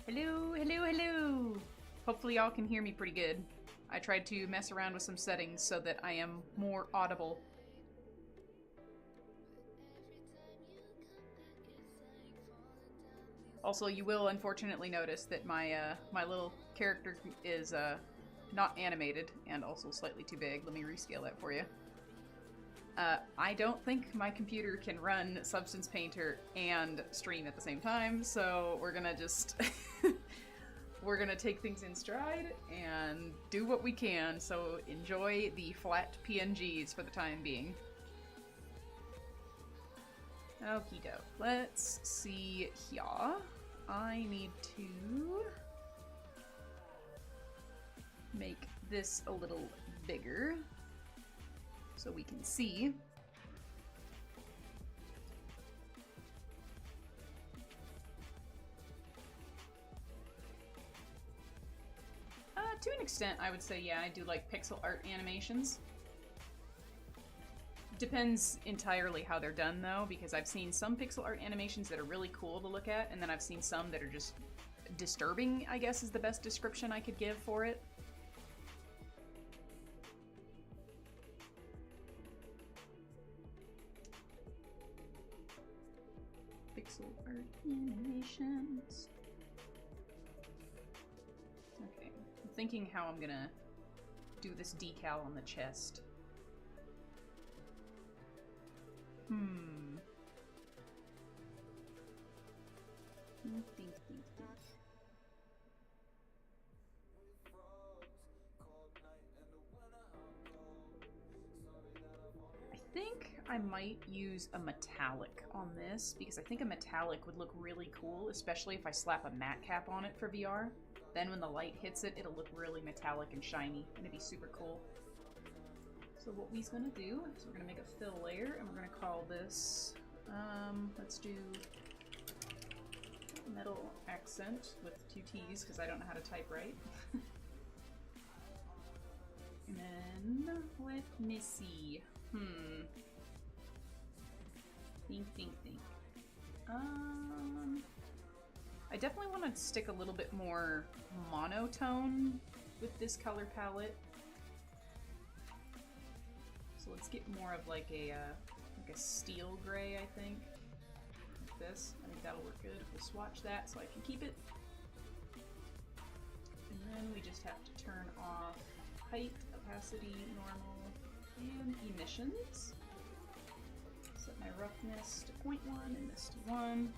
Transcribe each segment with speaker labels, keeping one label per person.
Speaker 1: Hello, hello, hello! Hopefully y'all can hear me pretty good. I tried to mess around with some settings so that I am more audible. Also, you will unfortunately notice that my my little character is not animated and also slightly too big. Let me rescale that for you. I don't think my computer can run Substance Painter and stream at the same time, so we're gonna just we're gonna take things in stride and do what we can. So enjoy the flat PNGs for the time being. Okie doke. Let's see here. I need to make this a little bigger so we can see. To an extent, I would say, yeah, I do like pixel art animations. Depends entirely how they're done, though, because I've seen some pixel art animations that are really cool to look at, and then I've seen some that are just disturbing, I guess is the best description I could give for it. Pixel art animations. Okay, I'm thinking how I'm gonna do this decal on the chest. Think. I think I might use a metallic on this because I think a metallic would look really cool, especially if I slap a matte cap on it for VR. Then when the light hits it, it'll look really metallic and shiny, and it'd be super cool. So what we're gonna do is we're gonna make a fill layer, and we're gonna call this, let's do metal accent with 2 T's because I don't know how to type right. And then, let me see. Think. I definitely want to stick a little bit more monotone with this color palette. So let's get more of like a steel gray, I think. Like this. I think that'll work good. We'll swatch that so I can keep it. And then we just have to turn off height, opacity, normal, and emissions. Set my roughness to 0.1 and this to 1.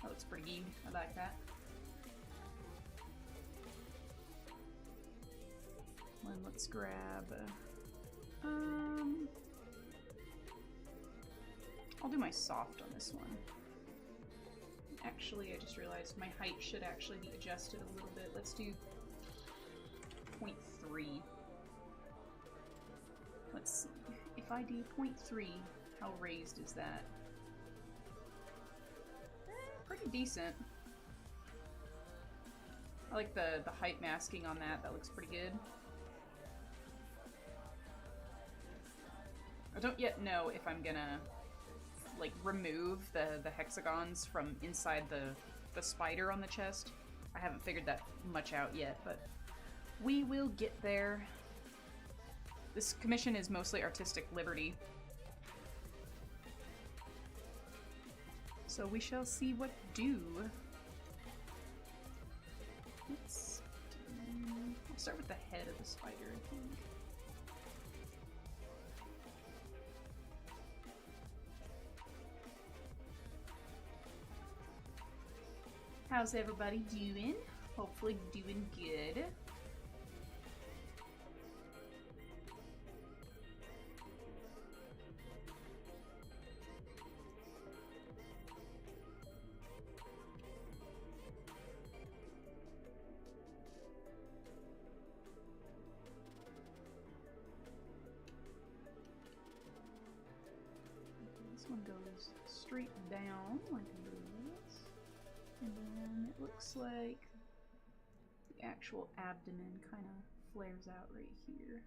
Speaker 1: That looks pretty good. I like that. And let's grab I'll do my soft on this one. Actually, I just realized my height should actually be adjusted a little bit. Let's do 0.3. Let's see. If I do 0.3, how raised is that? Pretty decent. I like the height masking on that. That looks pretty good. I don't yet know if I'm gonna like remove the hexagons from inside the spider on the chest. I haven't figured that much out yet, but we will get there. This commission is mostly artistic liberty. So we shall see what do. I'll start with the head of the spider, I think. How's everybody doing? Hopefully doing good. This one goes straight down like this. And then it looks like the actual abdomen kind of flares out right here.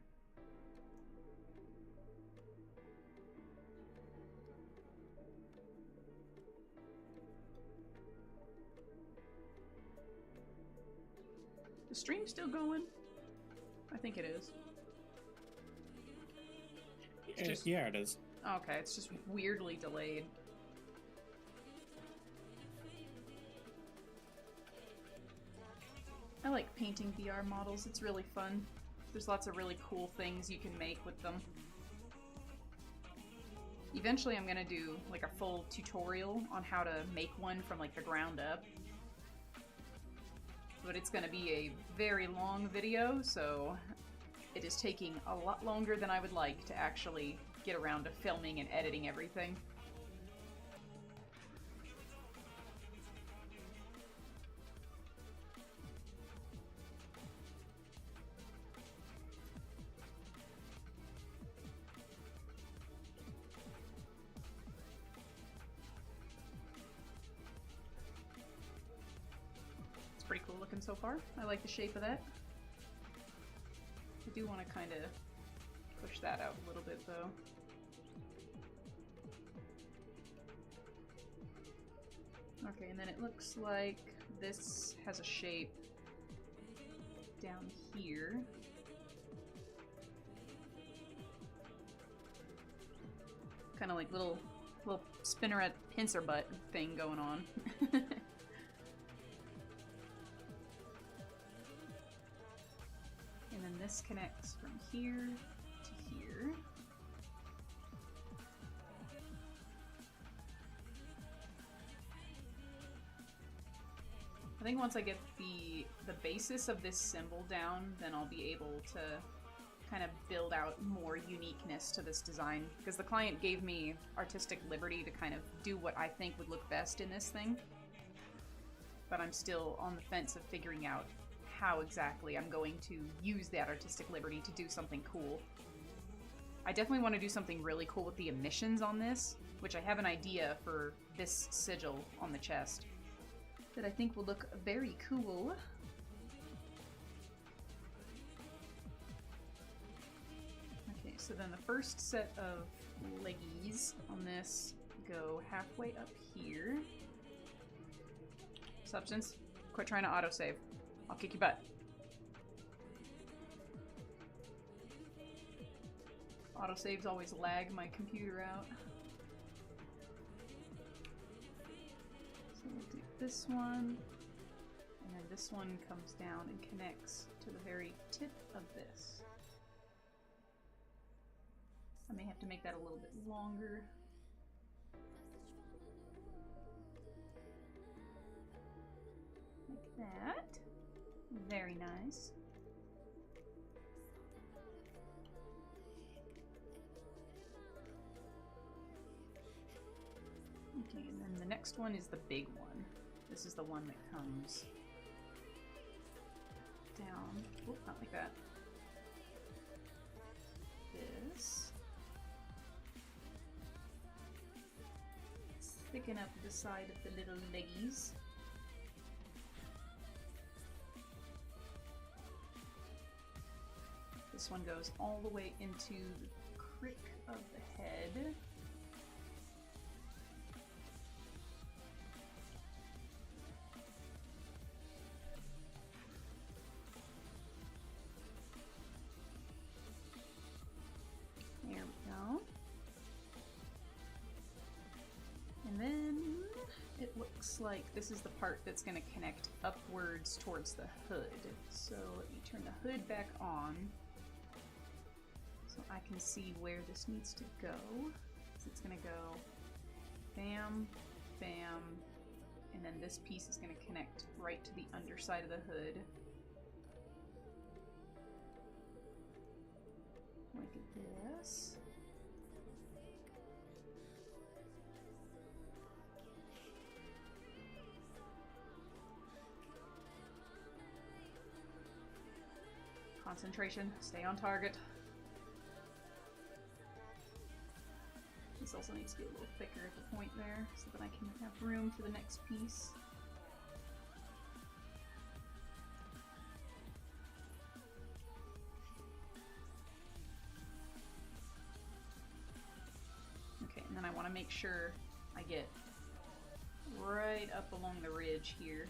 Speaker 1: stream still going? I think it is.
Speaker 2: Yeah, it is.
Speaker 1: Okay, it's just weirdly delayed. I like painting VR models, it's really fun. There's lots of really cool things you can make with them. Eventually I'm gonna do like a full tutorial on how to make one from like the ground up. But it's gonna be a very long video, so it is taking a lot longer than I would like to actually get around to filming and editing everything. It's pretty cool looking so far. I like the shape of that. I do want to kind of push that out a little bit though. Okay, and then it looks like this has a shape down here. Kind of like little spinneret pincer butt thing going on. And then this connects from here to here. I think once I get the basis of this symbol down, then I'll be able to kind of build out more uniqueness to this design, because the client gave me artistic liberty to kind of do what I think would look best in this thing. But I'm still on the fence of figuring out how exactly I'm going to use that artistic liberty to do something cool. I definitely want to do something really cool with the emissions on this, which I have an idea for this sigil on the chest that I think will look very cool. Okay, so then the first set of leggies on this go halfway up here. Substance, quit trying to autosave. I'll kick your butt. Autosaves always lag my computer out. So we'll do this one, and then this one comes down and connects to the very tip of this. I may have to make that a little bit longer. Like that. Very nice. Okay, and then the next one is the big one. This is the one that comes down. Oop, not like that. This. Thicken up the side of the little leggies. This one goes all the way into the crick of the head. There we go. And then it looks like this is the part that's going to connect upwards towards the hood. So let me turn the hood back on, so I can see where this needs to go. So it's going to go bam, bam, and then this piece is going to connect right to the underside of the hood. Like this. Concentration, stay on target. This also needs to be a little thicker at the point there, so that I can have room for the next piece. Okay, and then I want to make sure I get right up along the ridge here.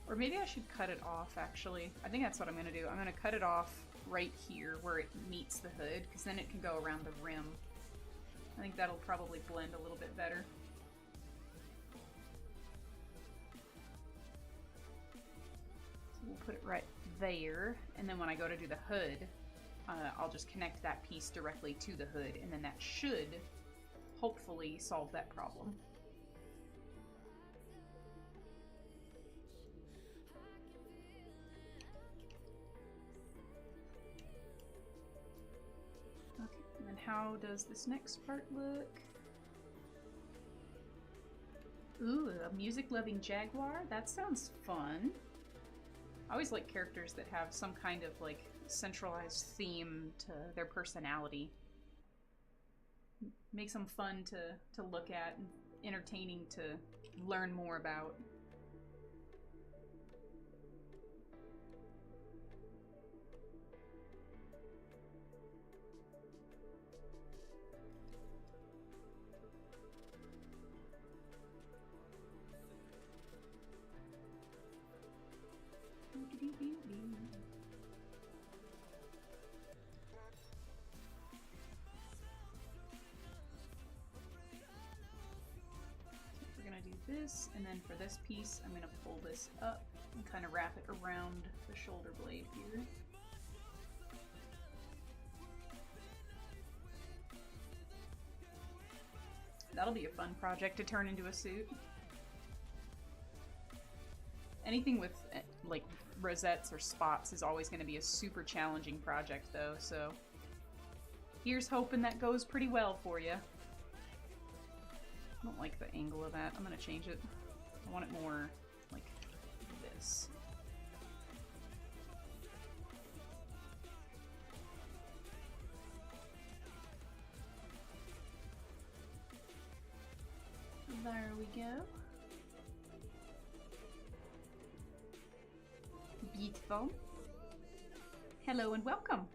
Speaker 1: Or maybe I should cut it off, actually. I think that's what I'm going to do. I'm going to cut it off right here where it meets the hood, because then it can go around the rim. I think that'll probably blend a little bit better. So we'll put it right there, and then when I go to do the hood, I'll just connect that piece directly to the hood, and then that should hopefully solve that problem. Okay, and then how does this next part look? Ooh, a music-loving jaguar? That sounds fun. I always like characters that have some kind of, like, centralized theme to their personality. Makes them fun to look at and entertaining to learn more about. This, and then for this piece I'm going to pull this up and kind of wrap it around the shoulder blade here. That'll be a fun project to turn into a suit. Anything with like rosettes or spots is always going to be a super challenging project though, so here's hoping that goes pretty well for you. I don't like the angle of that. I'm going to change it. I want it more like this. There we go. Beautiful. Hello and welcome.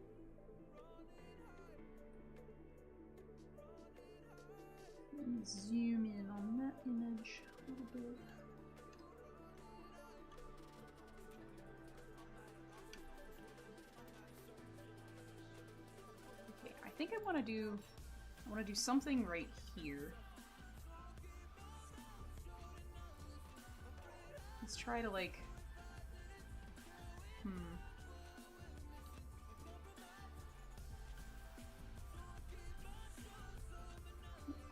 Speaker 1: Zoom in on that image a little bit. Okay, I think I want to do something right here. Let's try to like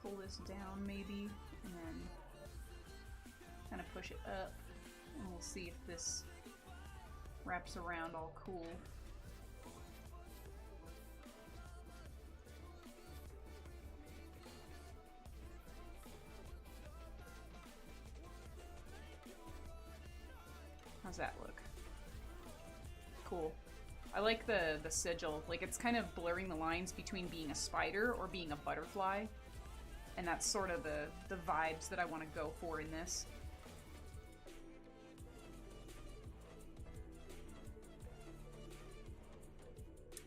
Speaker 1: pull this down maybe, and then kind of push it up, and we'll see if this wraps around all cool. How's that look? Cool. I like the sigil. Like, it's kind of blurring the lines between being a spider or being a butterfly. And that's sort of the vibes that I want to go for in this.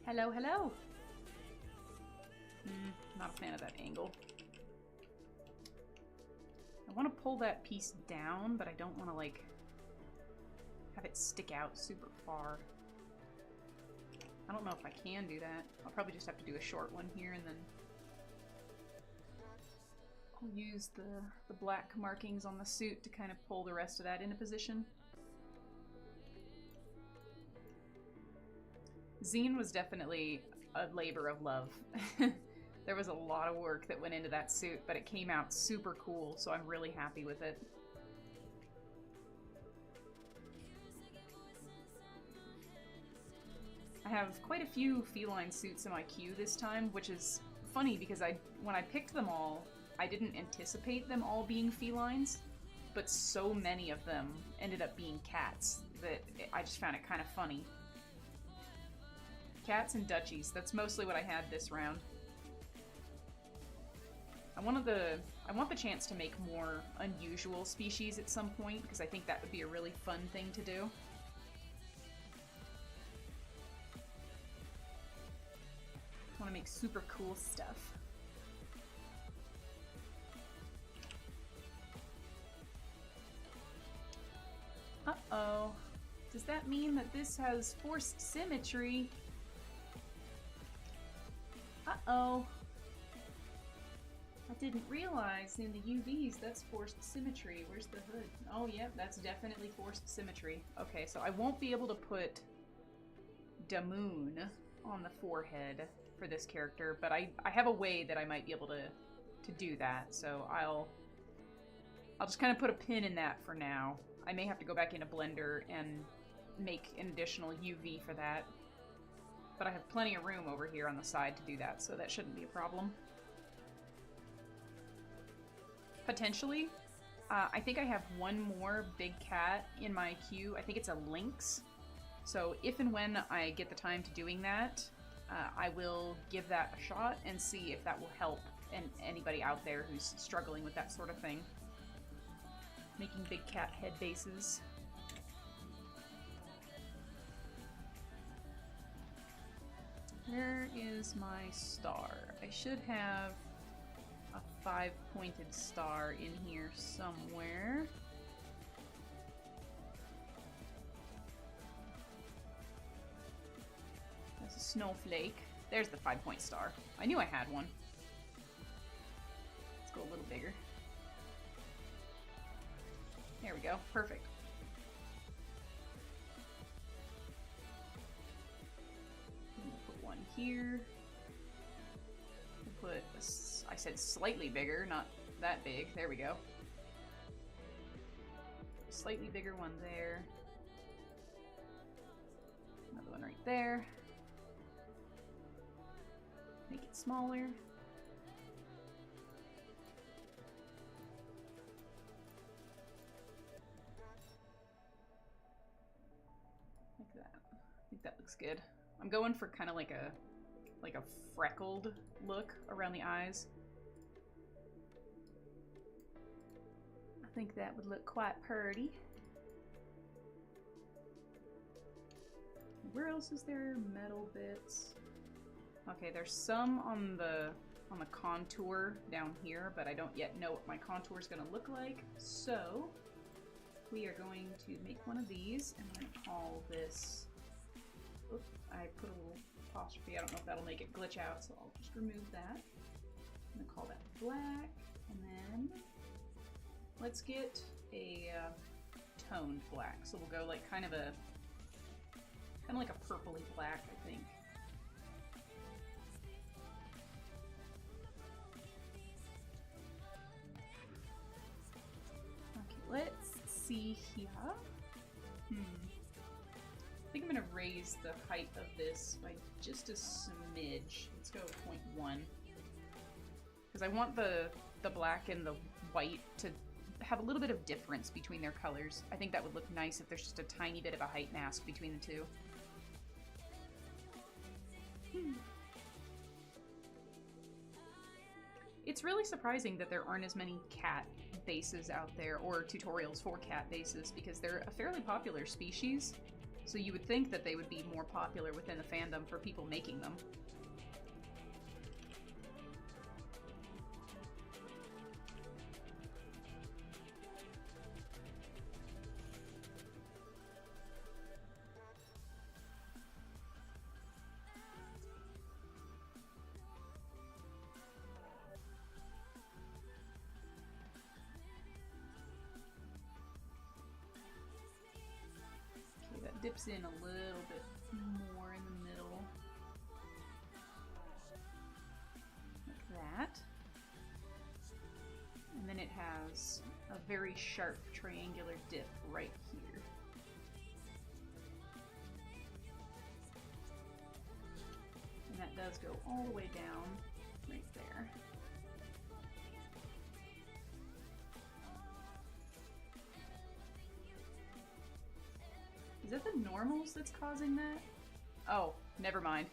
Speaker 1: Hello, hello! Not a fan of that angle. I want to pull that piece down, but I don't want to, like, have it stick out super far. I don't know if I can do that. I'll probably just have to do a short one here, and then I'll use the black markings on the suit to kind of pull the rest of that into position. Zine was definitely a labor of love. There was a lot of work that went into that suit, but it came out super cool, so I'm really happy with it. I have quite a few feline suits in my queue this time, which is funny because when I picked them all, I didn't anticipate them all being felines, but so many of them ended up being cats that I just found it kind of funny. Cats and duchies, that's mostly what I had this round. I want the chance to make more unusual species at some point, because I think that would be a really fun thing to do. I want to make super cool stuff. Uh-oh. Does that mean that this has forced symmetry? Uh-oh. I didn't realize in the UVs that's forced symmetry. Where's the hood? Oh, yep, that's definitely forced symmetry. Okay, so I won't be able to put Damoon on the forehead for this character, but I have a way that I might be able to do that, so I'll just kind of put a pin in that for now. I may have to go back into Blender and make an additional UV for that, but I have plenty of room over here on the side to do that, so that shouldn't be a problem. Potentially. I think I have one more big cat in my queue. I think it's a lynx. So if and when I get the time to doing that, I will give that a shot and see if that will help anybody out there who's struggling with that sort of thing. Making big cat head bases. Where is my star? I should have a 5-pointed star in here somewhere. That's a snowflake. There's the 5-point star. I knew I had one. Let's go a little bigger. There we go. Perfect. I'm gonna put one here. Put I said slightly bigger, not that big. There we go. Slightly bigger one there. Another one right there. Make it smaller. Like that. I think that looks good. I'm going for kind of like a freckled look around the eyes. I think that would look quite pretty. Where else is there metal bits? Okay, there's some on the contour down here, but I don't yet know what my contour is going to look like. So we are going to make one of these, and I'm going to call this. Oops, I put a little apostrophe. I don't know if that'll make it glitch out, so I'll just remove that. I'm gonna call that black, and then let's get a toned black. So we'll go like kind of like a purpley black, I think. Okay, let's see here. I think I'm going to raise the height of this by just a smidge. Let's go 0.1. Because I want the black and the white to have a little bit of difference between their colors. I think that would look nice if there's just a tiny bit of a height mask between the two. It's really surprising that there aren't as many cat bases out there, or tutorials for cat bases, because they're a fairly popular species. So you would think that they would be more popular within the fandom for people making them. Dips in a little bit more in the middle. Like that. And then it has a very sharp triangular dip right here. And that does go all the way down right there. Is that the normals that's causing that? Oh, never mind.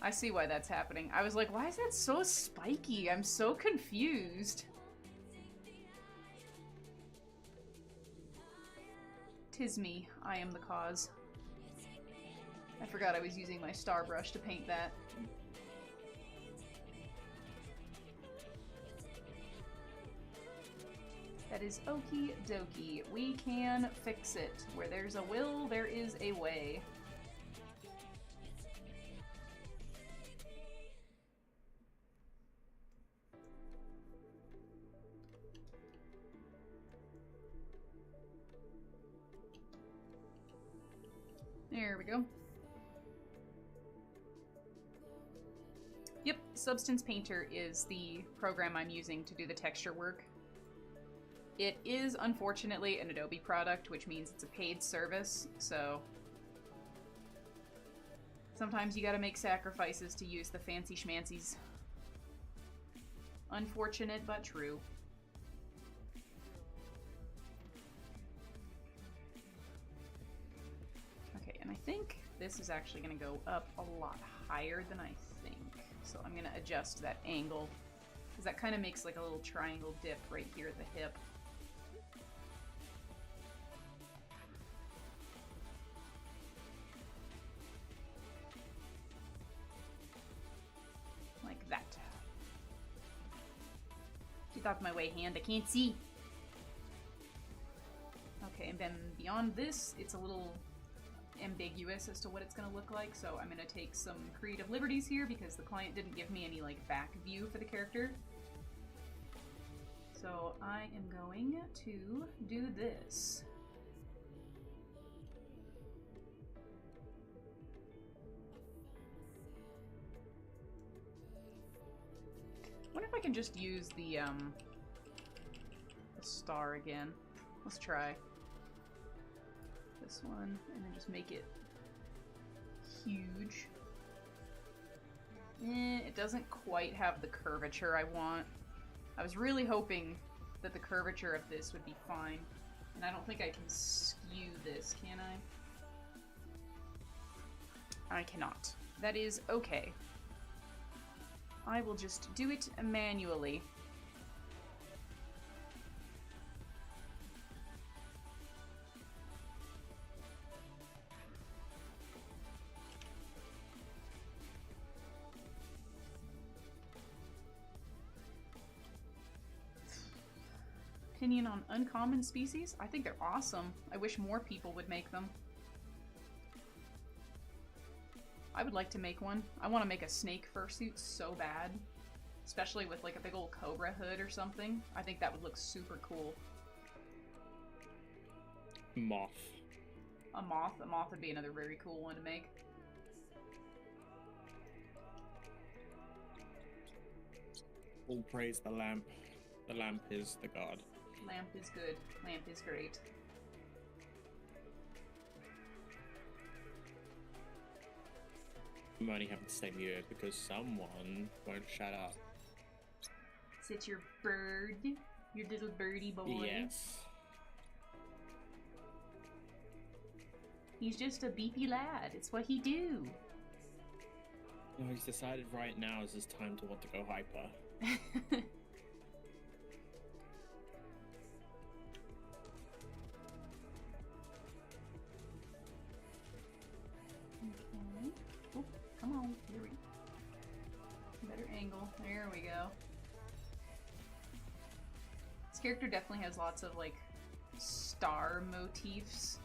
Speaker 1: I see why that's happening. I was like, why is that so spiky? I'm so confused. 'Tis me. I am the cause. I forgot I was using my star brush to paint that. That is okie dokie. We can fix it. Where there's a will, there is a way. There we go. Yep, Substance Painter is the program I'm using to do the texture work. It is, unfortunately, an Adobe product, which means it's a paid service, so sometimes you gotta make sacrifices to use the fancy schmancies. Unfortunate, but true. Okay, and I think this is actually gonna go up a lot higher than I think. So I'm gonna adjust that angle, because that kind of makes like a little triangle dip right here at the hip. Like that. Get off my way, hand. I can't see. Okay, and then beyond this, it's a little ambiguous as to what it's going to look like, so I'm going to take some creative liberties here because the client didn't give me any like back view for the character. So I am going to do this. I wonder if I can just use the star again. Let's try this one, and then just make it huge. It doesn't quite have the curvature I want. I was really hoping that the curvature of this would be fine, and I don't think I can skew this, can I? I cannot. That is okay. I will just do it manually. Opinion on uncommon species? I think they're awesome. I wish more people would make them. I would like to make one. I want to make a snake fursuit so bad. Especially with like a big old cobra hood or something. I think that would look super cool.
Speaker 2: Moth.
Speaker 1: A moth? A moth would be another very cool one to make.
Speaker 2: All praise the lamp. The lamp is the god.
Speaker 1: Lamp is good. Lamp is great.
Speaker 2: I'm only having to stay muted because someone won't shut up.
Speaker 1: Is it your bird? Your little birdie boy?
Speaker 2: Yes.
Speaker 1: He's just a beepy lad. It's what he do.
Speaker 2: No, he's decided right now is his time to want to go hyper.
Speaker 1: Okay. Oh, come on. Here we go. Better angle. There we go. This character definitely has lots of like star motifs,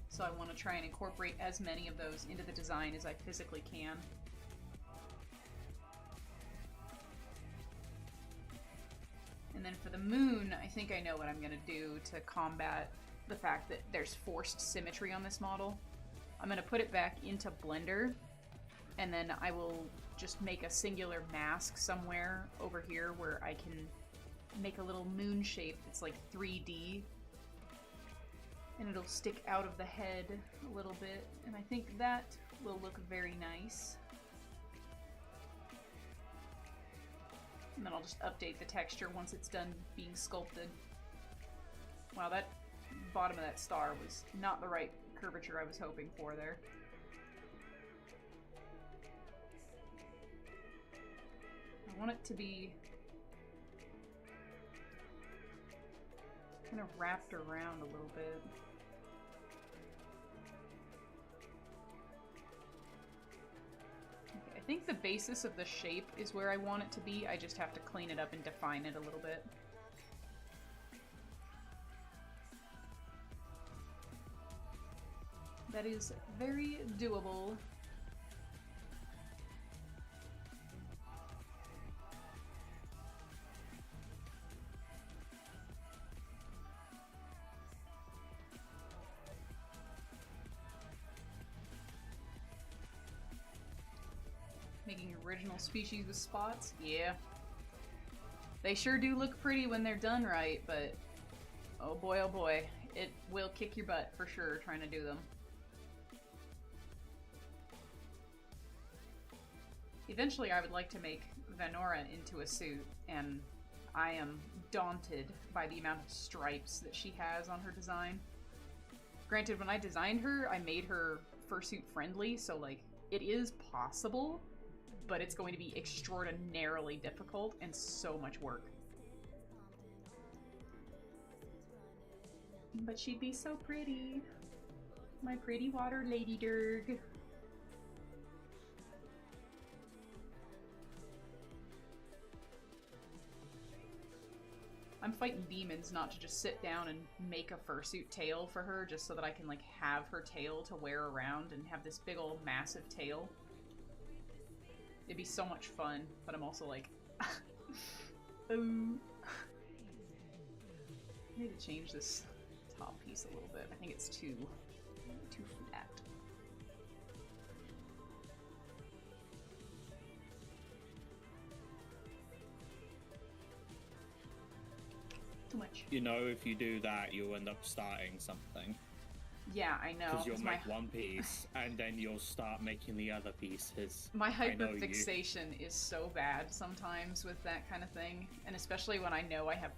Speaker 1: so I want to try and incorporate as many of those into the design as I physically can. And then for the moon, I think I know what I'm going to do to combat the fact that there's forced symmetry on this model. I'm going to put it back into Blender, and then I will just make a singular mask somewhere over here where I can make a little moon shape that's like 3D. And it'll stick out of the head a little bit, and I think that will look very nice. And then I'll just update the texture once it's done being sculpted. Wow, that bottom of that star was not the right curvature I was hoping for there. I want it to be kind of wrapped around a little bit. Okay, I think the basis of the shape is where I want it to be. I just have to clean it up and define it a little bit. That is very doable. Making original species with spots? Yeah. They sure do look pretty when they're done right, but oh boy, it will kick your butt for sure trying to do them. Eventually I would like to make Vanora into a suit, and I am daunted by the amount of stripes that she has on her design. Granted, when I designed her, I made her fursuit friendly, so like, it is possible, but it's going to be extraordinarily difficult and so much work. But she'd be so pretty. My pretty water lady Durg. I'm fighting demons not to just sit down and make a fursuit tail for her just so that I can like have her tail to wear around and have this big old massive tail. It'd be so much fun, but I'm also like, ooh. I need to change this top piece a little bit. I think it's too flat. Too much.
Speaker 2: You know, if you do that, you'll end up starting something.
Speaker 1: Yeah, I know.
Speaker 2: Because you'll make one piece, and then you'll start making the other pieces.
Speaker 1: My hyperfixation is so bad sometimes with that kind of thing, and especially when I know I have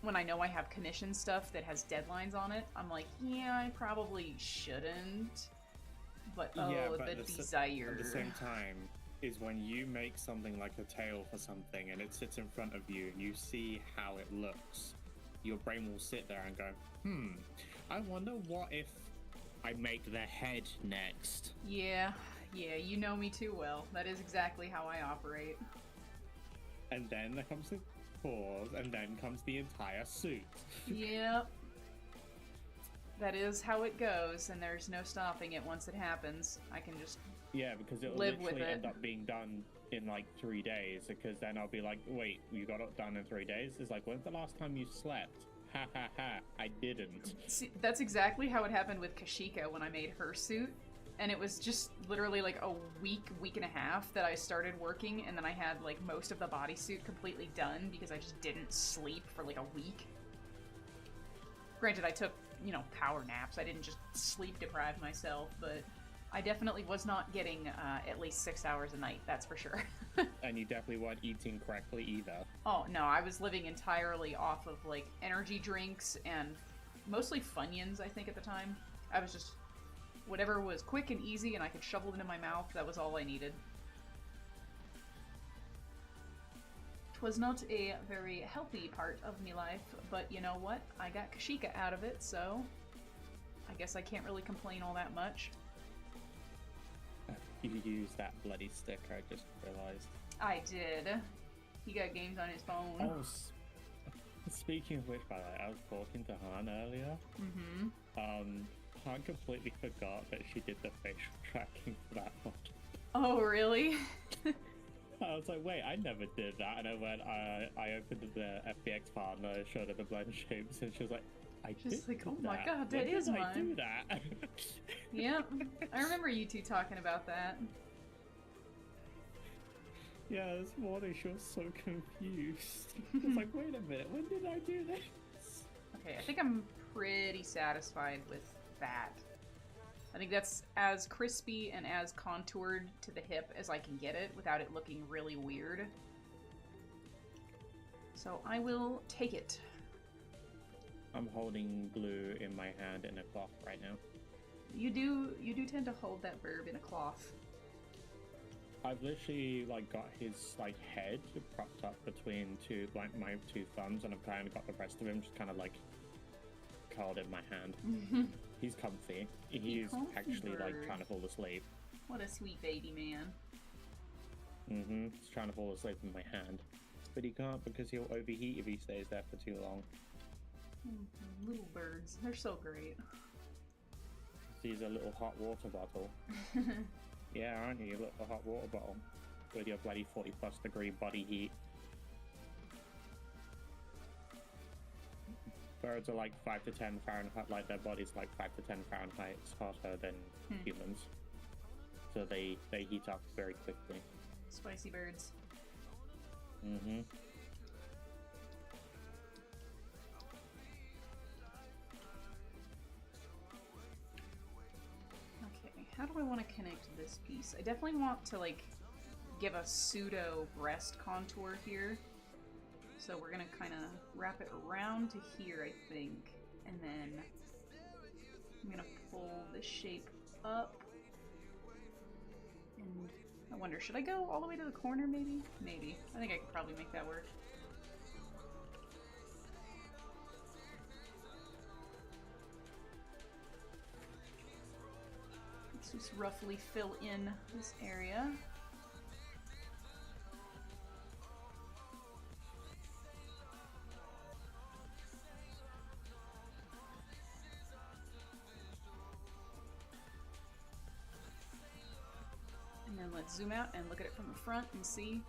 Speaker 1: when I know I have commission stuff that has deadlines on it, I'm like, yeah, I probably shouldn't, but the desire.
Speaker 2: At the same time, is when you make something like a tail for something, and it sits in front of you, and you see how it looks, your brain will sit there and go, I wonder what if I make the head next.
Speaker 1: Yeah, you know me too well. That is exactly how I operate.
Speaker 2: And then there comes the paws, and then comes the entire suit.
Speaker 1: Yep. That is how it goes, and there's no stopping it once it happens. I can just
Speaker 2: because it'll literally end up being done in like 3 days, because then I'll be like, wait, you got it done in 3 days? It's like, when's the last time you slept? Ha ha ha, I didn't.
Speaker 1: See, that's exactly how it happened with Kashika when I made her suit. And it was just literally like a week and a half that I started working, and then I had like most of the bodysuit completely done because I just didn't sleep for like a week. Granted, I took, power naps. I didn't just sleep deprive myself, but I definitely was not getting at least 6 hours a night, that's for sure.
Speaker 2: And you definitely weren't eating correctly either.
Speaker 1: Oh, no, I was living entirely off of, like, energy drinks and mostly Funyuns, I think, at the time. I was just, whatever was quick and easy and I could shovel it into my mouth, that was all I needed. 'Twas not a very healthy part of me life, but you know what? I got Kashika out of it, so I guess I can't really complain all that much.
Speaker 2: You used that bloody sticker, I just realized.
Speaker 1: I did. He got games on his phone.
Speaker 2: Oh, speaking of which, by the way, I was talking to Han earlier. Han completely forgot that she did the facial tracking for that one.
Speaker 1: Oh, really?
Speaker 2: I was like, wait, I never did that. And I went, I opened the FBX file and I showed her the blend shapes, and she was like, I
Speaker 1: just
Speaker 2: did
Speaker 1: like, oh
Speaker 2: do
Speaker 1: my
Speaker 2: that.
Speaker 1: god, that
Speaker 2: When
Speaker 1: is
Speaker 2: did
Speaker 1: mine.
Speaker 2: I do that?
Speaker 1: Yep, I remember you two talking about that.
Speaker 2: Yeah, this morning she was so confused. I was like, wait a minute, when did I do this?
Speaker 1: Okay, I think I'm pretty satisfied with that. I think that's as crispy and as contoured to the hip as I can get it without it looking really weird. So I will take it.
Speaker 2: I'm holding glue in my hand in a cloth right now.
Speaker 1: You do tend to hold that verb in a cloth.
Speaker 2: I've literally got his head propped up between my two thumbs, and I've kind of got the rest of him just kind of curled in my hand. He's comfy. He's
Speaker 1: comfy
Speaker 2: actually
Speaker 1: bird.
Speaker 2: trying to fall asleep.
Speaker 1: What a sweet baby man.
Speaker 2: He's trying to fall asleep in my hand, but he can't because he'll overheat if he stays there for too long.
Speaker 1: Little birds, they're so great.
Speaker 2: She's a little hot water bottle. Yeah, aren't you? You little hot water bottle with your bloody 40+ degree body heat. Birds are like 5 to 10 Fahrenheit, like their body's like 5 to 10 Fahrenheit hotter than humans. So they heat up very quickly.
Speaker 1: Spicy birds.
Speaker 2: Mm-hmm.
Speaker 1: Okay, how do I want to connect this piece? I definitely want to, like, give a pseudo breast contour here. So we're gonna kind of wrap it around to here, I think. And then I'm gonna pull this shape up. And I wonder, should I go all the way to the corner, maybe? Maybe. I think I could probably make that work. Let's just roughly fill in this area. And then let's zoom out and look at it from the front and see.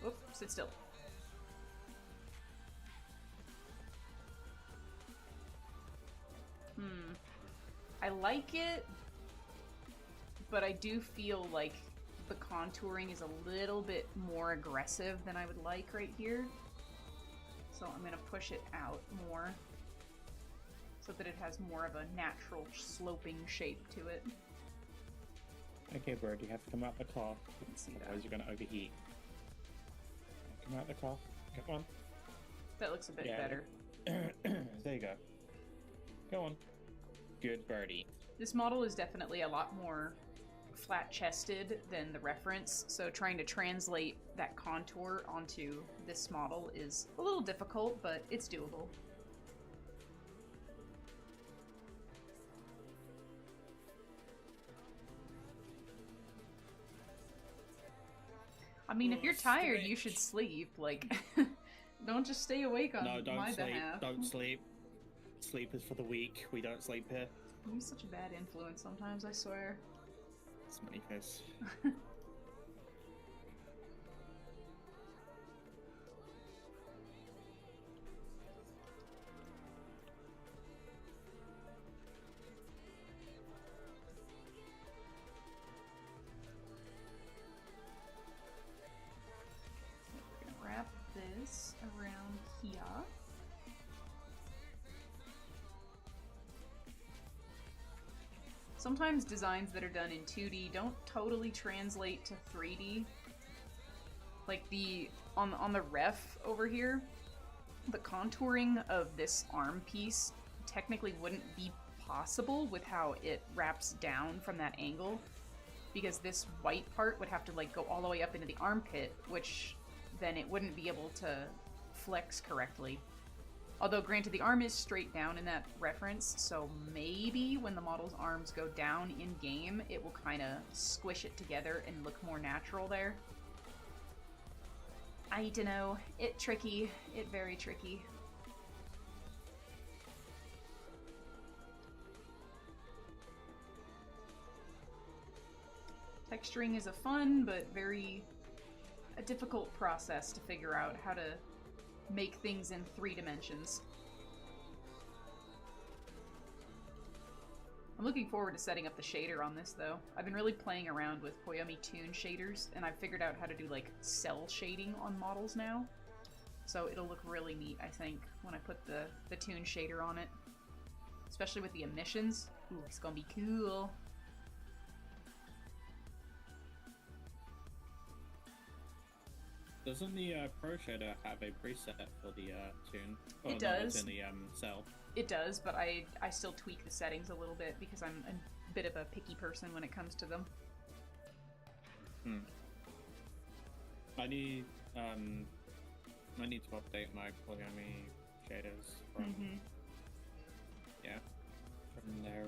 Speaker 1: Whoop, sit still. I like it, but I do feel like the contouring is a little bit more aggressive than I would like right here. So I'm gonna push it out more so that it has more of a natural sloping shape to it.
Speaker 2: Okay, bird, you have to come out the car.
Speaker 1: See that.
Speaker 2: Otherwise you're gonna overheat. Come out the car. Come on.
Speaker 1: That looks a bit better.
Speaker 2: There you go. Go on. Good birdie.
Speaker 1: This model is definitely a lot more flat-chested than the reference, so trying to translate that contour onto this model is a little difficult, but it's doable. I mean, if you're tired, you should sleep. Like, don't just stay awake on my behalf.
Speaker 2: Don't sleep. Sleep is for the weak. We don't sleep here.
Speaker 1: You're such a bad influence sometimes, I swear.
Speaker 2: Smelly face.
Speaker 1: We're gonna wrap this around here. Sometimes designs that are done in 2D don't totally translate to 3D. Like on the ref over here, the contouring of this arm piece technically wouldn't be possible with how it wraps down from that angle, because this white part would have to like go all the way up into the armpit, which then it wouldn't be able to flex correctly. Although, granted, the arm is straight down in that reference, so maybe when the model's arms go down in-game, it will kind of squish it together and look more natural there. I don't know. It tricky. It very tricky. Texturing is a fun, but a difficult process to figure out how to make things in 3 dimensions. I'm looking forward to setting up the shader on this, though. I've been really playing around with Koyomi Toon shaders, and I've figured out how to do, like, cell shading on models now. So it'll look really neat, I think, when I put the Toon shader on it. Especially with the emissions. Ooh, it's gonna be cool.
Speaker 2: Doesn't the Pro Shader have a preset for the tune? Oh,
Speaker 1: it does.
Speaker 2: It's in the cell.
Speaker 1: It does, but I still tweak the settings a little bit because I'm a bit of a picky person when it comes to them.
Speaker 2: I need to update my Koyomi shaders from from their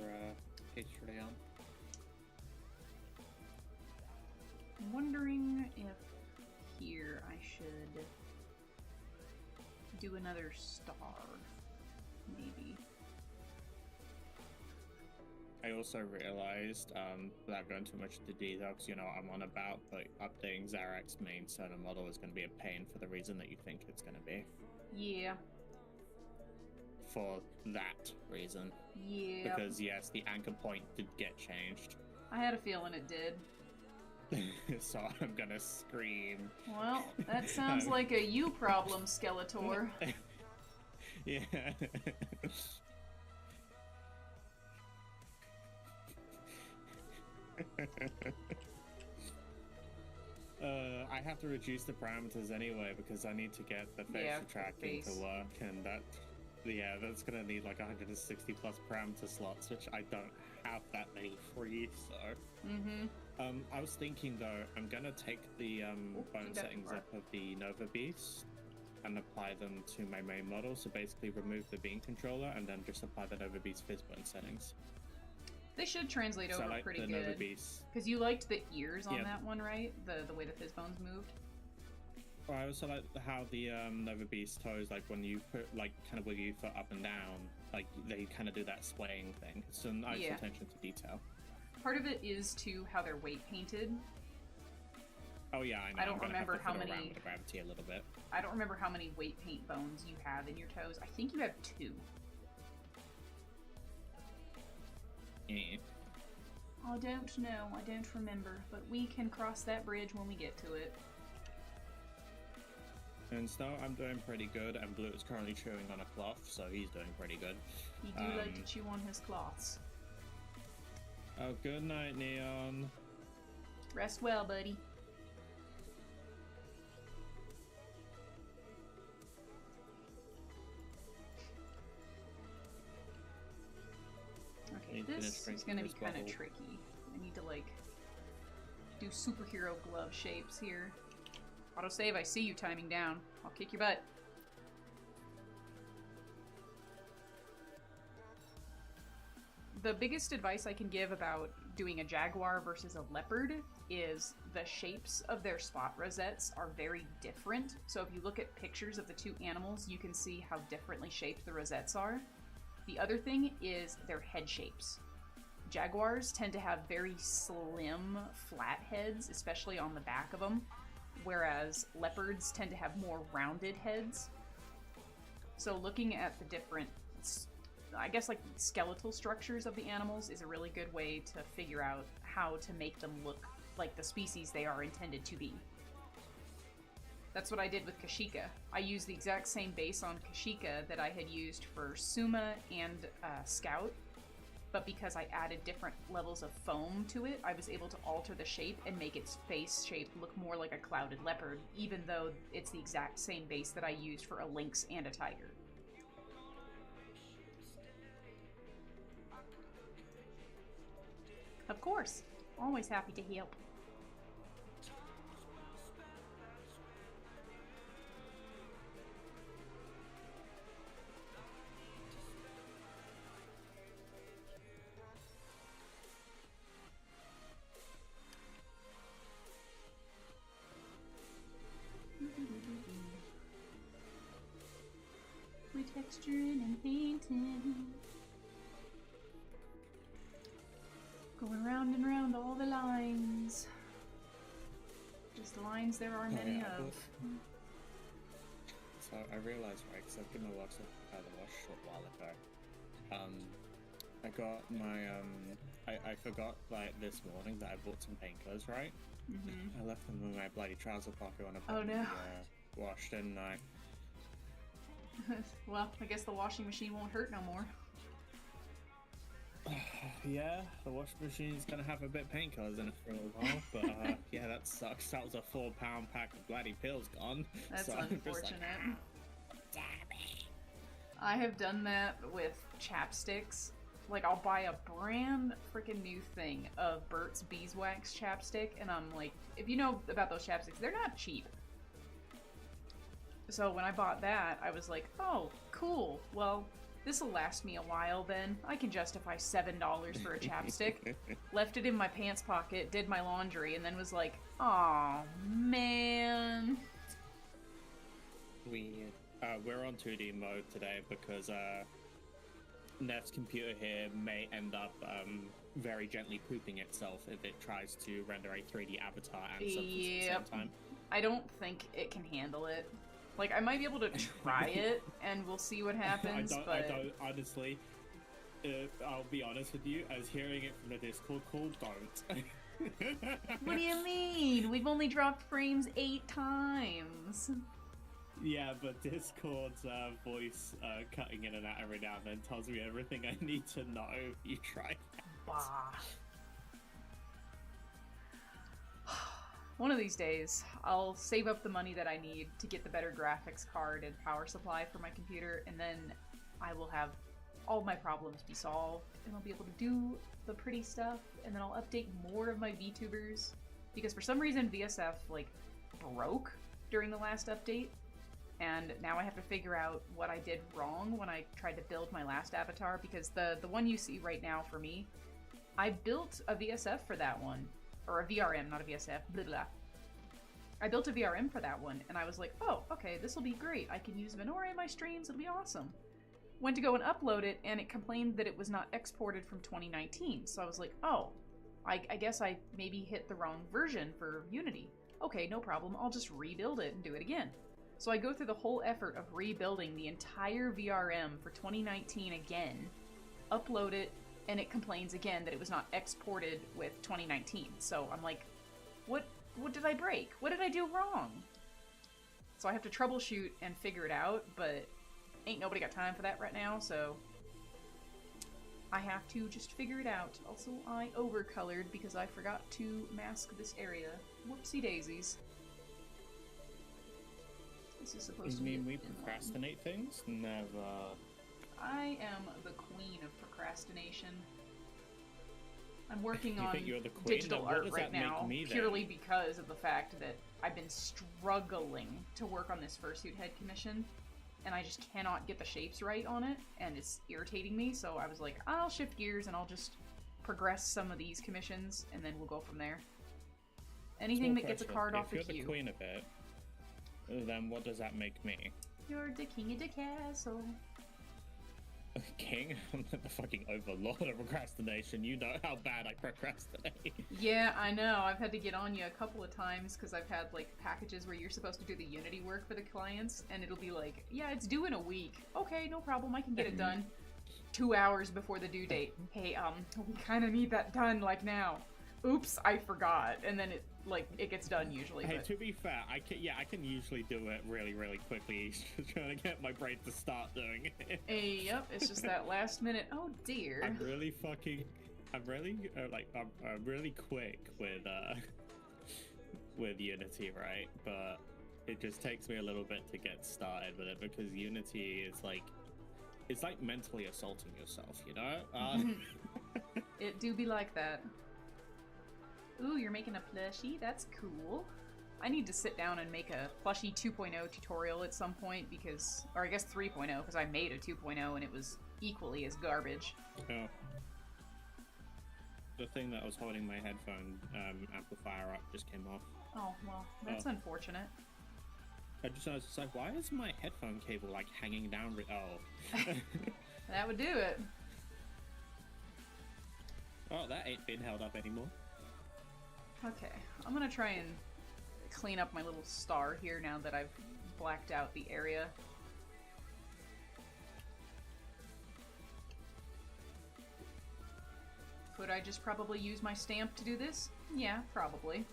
Speaker 2: H3 on.
Speaker 1: I'm wondering if here I should do another star, maybe.
Speaker 2: I also realized, without going too much into detail, because you know what I'm on about, but updating Zarek's main center model is going to be a pain for the reason that you think it's going to be.
Speaker 1: Yeah.
Speaker 2: For that reason.
Speaker 1: Yeah.
Speaker 2: Because yes, the anchor point did get changed.
Speaker 1: I had a feeling it did.
Speaker 2: So I'm gonna scream.
Speaker 1: Well, that sounds like a you problem, Skeletor.
Speaker 2: Yeah. I have to reduce the parameters anyway because I need to get the facial tracking to work, and that's gonna need like 160 plus parameter slots, which I don't have that many free. So, I was thinking though, I'm gonna take the bone settings up of the Nova Beast and apply them to my main model. So basically, remove the beam controller and then just apply the Nova Beast fizz bone settings.
Speaker 1: They should translate over
Speaker 2: like
Speaker 1: pretty
Speaker 2: the
Speaker 1: good.
Speaker 2: Nova Beast.
Speaker 1: Because you liked the ears on that one, right? The way the fizz bones moved.
Speaker 2: Well, I also like how the Nova Beast toes, like when you put like kind of wiggle your foot up and down, like they kind of do that swaying thing. It's a nice attention to detail.
Speaker 1: Part of it is to how they're weight painted.
Speaker 2: Oh yeah, I know.
Speaker 1: I don't remember how many.
Speaker 2: Around with the gravity a little bit.
Speaker 1: I don't remember how many weight paint bones you have in your toes. I think you have 2.
Speaker 2: Yeah.
Speaker 1: I don't know. I don't remember. But we can cross that bridge when we get to it.
Speaker 2: And Snow, I'm doing pretty good, and Blue is currently chewing on a cloth, so he's doing pretty good.
Speaker 1: He do like to chew on his cloths.
Speaker 2: Oh, good night, Neon.
Speaker 1: Rest well, buddy. Okay, this is gonna be kind of tricky. I need to, like, do superhero glove shapes here. Autosave, I see you timing down. I'll kick your butt. The biggest advice I can give about doing a jaguar versus a leopard is the shapes of their spot rosettes are very different. So if you look at pictures of the 2 animals, you can see how differently shaped the rosettes are. The other thing is their head shapes. Jaguars tend to have very slim, flat heads, especially on the back of them, whereas leopards tend to have more rounded heads. So looking at the different, I guess, like skeletal structures of the animals is a really good way to figure out how to make them look like the species they are intended to be. That's what I did with Kashyyyka. I used the exact same base on Kashyyyka that I had used for Suma and Scout, but because I added different levels of foam to it, I was able to alter the shape and make its face shape look more like a clouded leopard, even though it's the exact same base that I used for a lynx and a tiger. Of course. Always happy to help. We texturing and painting. Going round and round all the lines. Just lines there are many of.
Speaker 2: So I realized, right, because I've given the wash a short while ago. I got my, I forgot, like, this morning that I bought some painkillers, right? I left them in my bloody trouser pocket when I put them washed, didn't I?
Speaker 1: Well, I guess the washing machine won't hurt no more.
Speaker 2: Yeah, the washing machine's gonna have a bit of painkillers in it for a little while, but yeah, that sucks. That was a 4-pound pack of bloody pills gone.
Speaker 1: That's
Speaker 2: so
Speaker 1: unfortunate.
Speaker 2: Damn it.
Speaker 1: I have done that with chapsticks. Like, I'll buy a brand freaking new thing of Burt's Beeswax chapstick, and I'm like, if you know about those chapsticks, they're not cheap. So when I bought that, I was like, oh, cool. Well, this'll last me a while then. I can justify $7 for a chapstick. Left it in my pants pocket, did my laundry, and then was like, aw, man.
Speaker 2: We're on 2D mode today because Neff's computer here may end up very gently pooping itself if it tries to render a 3D avatar and substance at the same time.
Speaker 1: I don't think it can handle it. Like, I might be able to try it, and we'll see what happens,
Speaker 2: I don't, honestly. I'll be honest with you, as hearing it from the Discord call, don't.
Speaker 1: What do you mean? We've only dropped frames 8 times.
Speaker 2: Yeah, but Discord's voice cutting in and out every now and then tells me everything I need to know if you try that.
Speaker 1: Bah. One of these days, I'll save up the money that I need to get the better graphics card and power supply for my computer, and then I will have all my problems be solved, and I'll be able to do the pretty stuff, and then I'll update more of my VTubers, because for some reason VSF, like, broke during the last update, and now I have to figure out what I did wrong when I tried to build my last avatar, because the one you see right now for me, I built a VSF for that one, or a VRM, not a VSF, blah blah. I built a VRM for that one, and I was like, oh, okay, this will be great. I can use Venora in my streams, it'll be awesome. Went to go and upload it, and it complained that it was not exported from 2019. So I was like, oh, I guess I maybe hit the wrong version for Unity. Okay, no problem, I'll just rebuild it and do it again. So I go through the whole effort of rebuilding the entire VRM for 2019 again, upload it, and it complains again that it was not exported with 2019. So I'm like, what did I break? What did I do wrong? So I have to troubleshoot and figure it out, but ain't nobody got time for that right now, so I have to just figure it out. Also, I overcolored because I forgot to mask this area. Whoopsie daisies. This is supposed to be...
Speaker 2: You mean we procrastinate things? Never.
Speaker 1: I am the queen of procrastination. I'm working on digital art right now, purely because of the fact that I've been struggling to work on this fursuit head commission, and I just cannot get the shapes right on it, and it's irritating me, so I was like, I'll shift gears and I'll just progress some of these commissions, and then we'll go from there. Anything that gets a card off the queue.
Speaker 2: If you're the queen of it, then what does that make me?
Speaker 1: You're the king of the castle.
Speaker 2: King? I'm the fucking overlord of procrastination. You know how bad I procrastinate.
Speaker 1: Yeah, I know. I've had to get on you a couple of times because I've had like packages where you're supposed to do the Unity work for the clients, and it'll be like, yeah, it's due in a week. Okay, no problem. I can get it done 2 hours before the due date. Hey, we kind of need that done like now. Oops, I forgot. And then it gets done usually.
Speaker 2: Hey,
Speaker 1: but...
Speaker 2: to be fair, I can usually do it really, really quickly. Just trying to get my brain to start doing it.
Speaker 1: Yep, it's just that last minute. Oh dear.
Speaker 2: I'm really quick with Unity, right? But it just takes me a little bit to get started with it because Unity is like, it's like mentally assaulting yourself, you know?
Speaker 1: It do be like that. Ooh, you're making a plushie? That's cool. I need to sit down and make a plushie 2.0 tutorial at some point because, or I guess 3.0, because I made a 2.0 and it was equally as garbage.
Speaker 2: Oh. The thing that was holding my headphone amplifier up just came off.
Speaker 1: Oh, well, that's unfortunate.
Speaker 2: I was like, why is my headphone cable like hanging down? Oh.
Speaker 1: That would do it.
Speaker 2: Oh, that ain't being held up anymore.
Speaker 1: Okay, I'm gonna try and clean up my little star here now that I've blacked out the area. Could I just probably use my stamp to do this? Yeah, probably.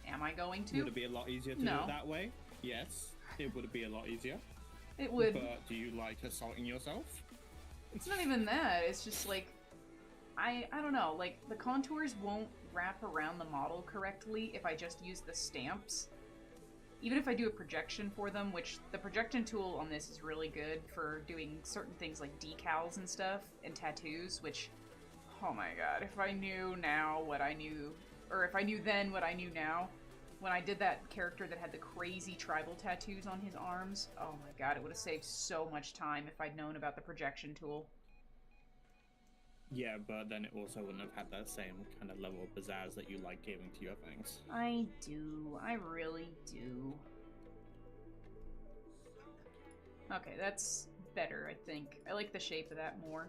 Speaker 1: Am I going to?
Speaker 2: Would it be a lot easier to do it that way? Yes, it would be a lot easier.
Speaker 1: It would.
Speaker 2: But do you like assaulting yourself?
Speaker 1: It's not even that, it's just like, I don't know, like, the contours won't wrap around the model correctly if I just use the stamps. Even if I do a projection for them, which the projection tool on this is really good for doing certain things like decals and stuff, and tattoos, which, oh my god, if I knew now what I knew, or if I knew then what I knew now, when I did that character that had the crazy tribal tattoos on his arms, oh my god, it would have saved so much time if I'd known about the projection tool.
Speaker 2: Yeah, but then it also wouldn't have had that same kind of level of pizzazz that you like giving to your things.
Speaker 1: I do. I really do. Okay, that's better, I think. I like the shape of that more.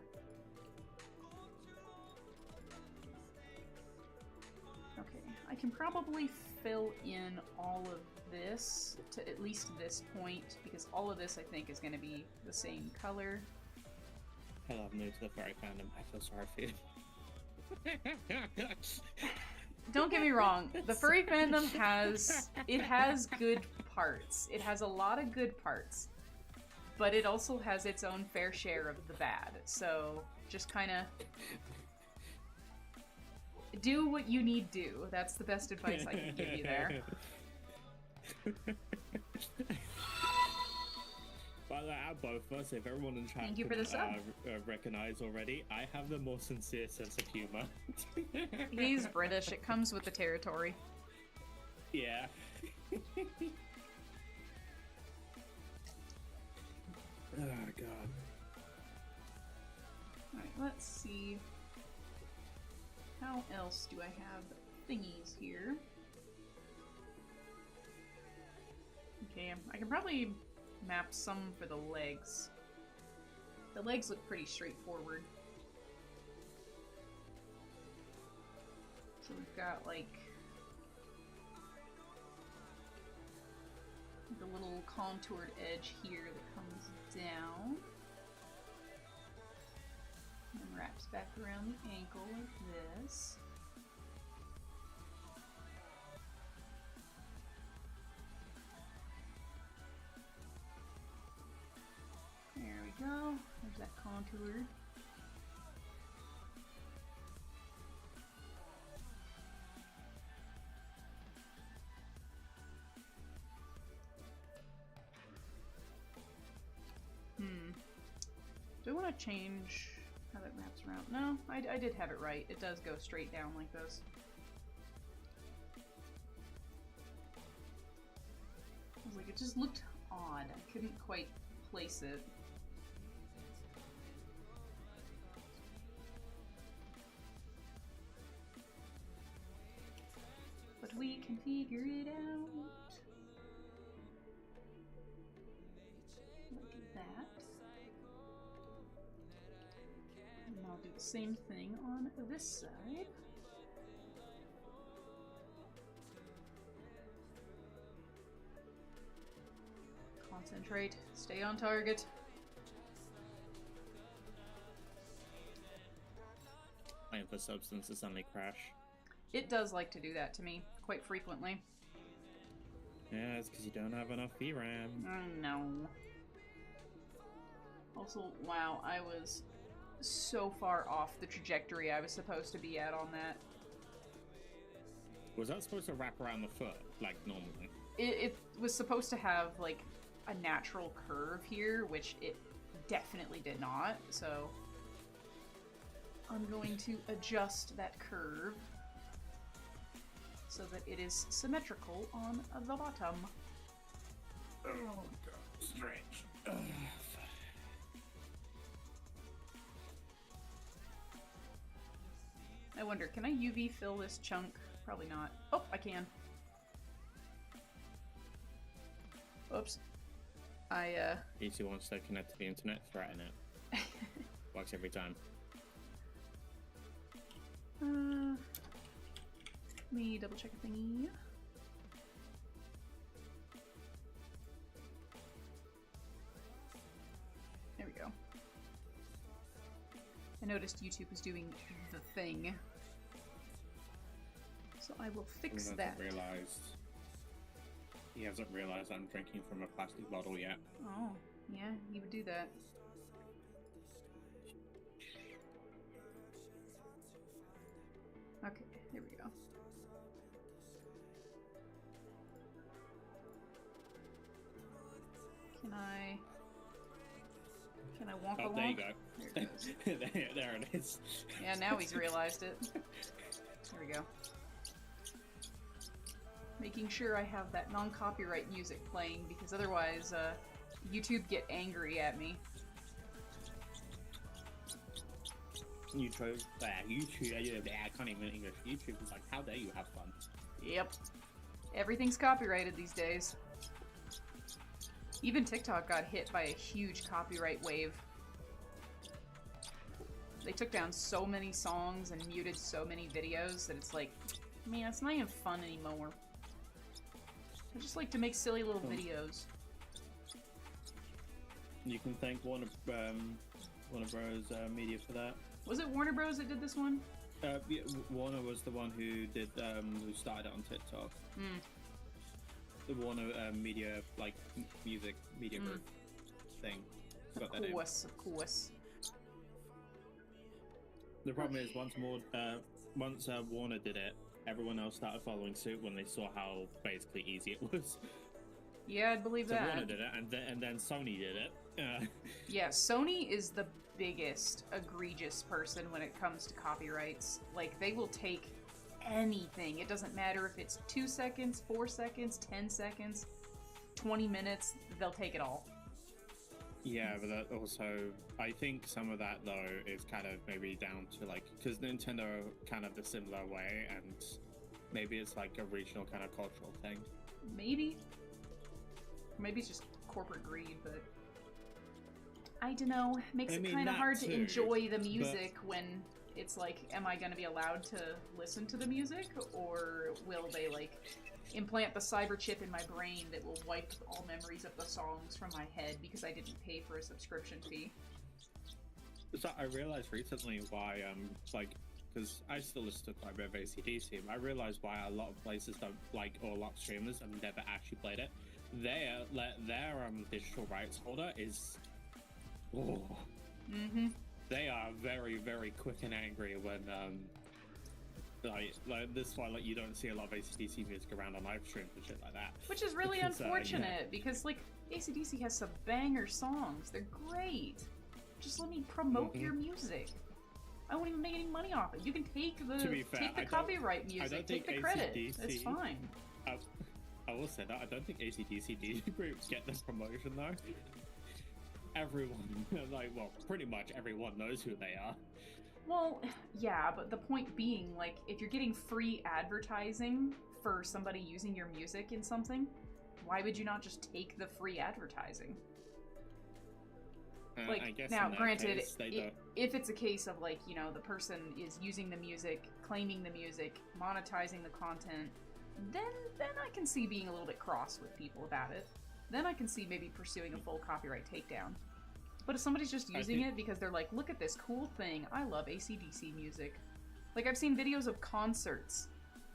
Speaker 1: Okay, I can probably fill in all of this to at least this point, because all of this I think is going to be the same color.
Speaker 2: Hell, I've moved to the furry fandom. I feel sorry for you.
Speaker 1: Don't get me wrong, the furry fandom has good parts. It has a lot of good parts, but it also has its own fair share of the bad. So just kind of do what you need to do. That's the best advice I can give you there.
Speaker 2: But out of both of us, if everyone in chat
Speaker 1: Thank you for the sub.
Speaker 2: recognize already, I have the more sincere sense of humor.
Speaker 1: He's British. It comes with the territory.
Speaker 2: Yeah. Oh god.
Speaker 1: Alright, let's see. How else do I have thingies here? Okay, I can probably map some for the legs. The legs look pretty straightforward. So we've got like the little contoured edge here that comes down and wraps back around the ankle like this. There we go. There's that contour. Do I want to change how that wraps around? No, I did have it right. It does go straight down like this. I was like, it just looked odd. I couldn't quite place it. But we can figure it out. Look at that. And I'll do the same thing on this side. Concentrate. Stay on target.
Speaker 2: Waiting for substance to suddenly crash.
Speaker 1: It does like to do that to me quite frequently.
Speaker 2: Yeah, it's because you don't have enough VRAM.
Speaker 1: No. Also, wow, I was so far off the trajectory I was supposed to be at on that.
Speaker 2: Was that supposed to wrap around the foot, like normally?
Speaker 1: It was supposed to have, like, a natural curve here, which it definitely did not, so I'm going to adjust that curve so that it is symmetrical on the bottom.
Speaker 2: Oh god, strange.
Speaker 1: I wonder, can I UV fill this chunk? Probably not. Oh, I can. Oops.
Speaker 2: PC wants to connect to the internet, threaten it. Works every time.
Speaker 1: Let me double check a thingy. There we go. I noticed YouTube was doing the thing. So I will fix that.
Speaker 2: He hasn't realized I'm drinking from a plastic bottle yet.
Speaker 1: Oh, yeah, he would do that. Okay, here we go. Can I walk along?
Speaker 2: There you go.
Speaker 1: There it goes.
Speaker 2: there it is.
Speaker 1: Yeah, now he's realized it. There we go. Making sure I have that non-copyright music playing, because otherwise, YouTube get angry at me.
Speaker 2: YouTube, I can't even English. YouTube is like, how dare you have fun?
Speaker 1: Yep. Everything's copyrighted these days. Even TikTok got hit by a huge copyright wave. They took down so many songs and muted so many videos that it's like, Man, it's not even fun anymore. I just like to make silly little videos.
Speaker 2: You can thank Warner Bros. Media for that.
Speaker 1: Was it Warner Bros. That did this one?
Speaker 2: Yeah, Warner was the one who did who started it on TikTok. The Warner Media, like music media group thing.
Speaker 1: Of course, of course.
Speaker 2: The problem is once Warner did it, everyone else started following suit when they saw how basically easy it was.
Speaker 1: Yeah, I'd believe
Speaker 2: so
Speaker 1: that.
Speaker 2: Warner did it, and then Sony did it.
Speaker 1: Yeah, Sony is the biggest egregious person when it comes to copyrights. Like, they will take anything. It doesn't matter if it's 2 seconds, 4 seconds, 10 seconds, 20 minutes, they'll take it all.
Speaker 2: Yeah, but that also, I think some of that though is kind of maybe down to like, because Nintendo are kind of the similar way, and maybe it's like a regional kind of cultural thing.
Speaker 1: Maybe. Maybe it's just corporate greed, but I don't know. Makes it kind of hard to enjoy the music when it's like, am I going to be allowed to listen to the music, or will they like implant the cyber chip in my brain that will wipe all memories of the songs from my head because I didn't pay for a subscription fee?
Speaker 2: So I realized recently why, like, because I still listen to quite a bit of AC/DC, I realized why a lot of places don't like, or a lot of streamers have never actually played it. Their digital rights holder is, they are very, very quick and angry when like this why like you don't see a lot of AC/DC music around on live streams and shit like that.
Speaker 1: Which is really unfortunate because like AC/DC has some banger songs. They're great. Just let me promote your music. I won't even make any money off it. You can take the copyright music, take the credit. It's fine.
Speaker 2: I will say that I don't think AC/DC DJ groups get this promotion though. Everyone, like, well, pretty much everyone knows who they are.
Speaker 1: Well, yeah, but the point being, like, if you're getting free advertising for somebody using your music in something, why would you not just take the free advertising? Like,
Speaker 2: I guess
Speaker 1: now, granted,
Speaker 2: case,
Speaker 1: if it's a case of, like, you know, the person is using the music, claiming the music, monetizing the content, then I can see being a little bit cross with people about it. Then I can see maybe pursuing a full copyright takedown. But if somebody's just using it because they're like, look at this cool thing, I love AC/DC music. Like, I've seen videos of concerts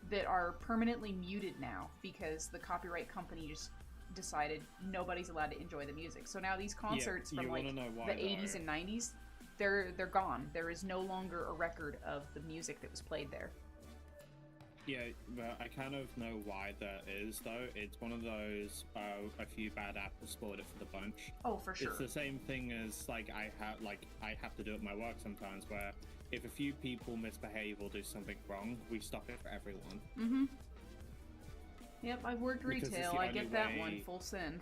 Speaker 1: that are permanently muted now because the copyright company just decided nobody's allowed to enjoy the music. So now these concerts from like the 80s and 90s, they're gone. There is no longer a record of the music that was played there.
Speaker 2: Yeah, but I kind of know why that is, though. It's one of those, a few bad apples spoiled it for the bunch.
Speaker 1: Oh, for sure.
Speaker 2: It's the same thing as, like, I have to do it at my work sometimes, where if a few people misbehave or do something wrong, we stop it for everyone.
Speaker 1: Mm-hmm. Yep, I've worked retail. I get that one, full send.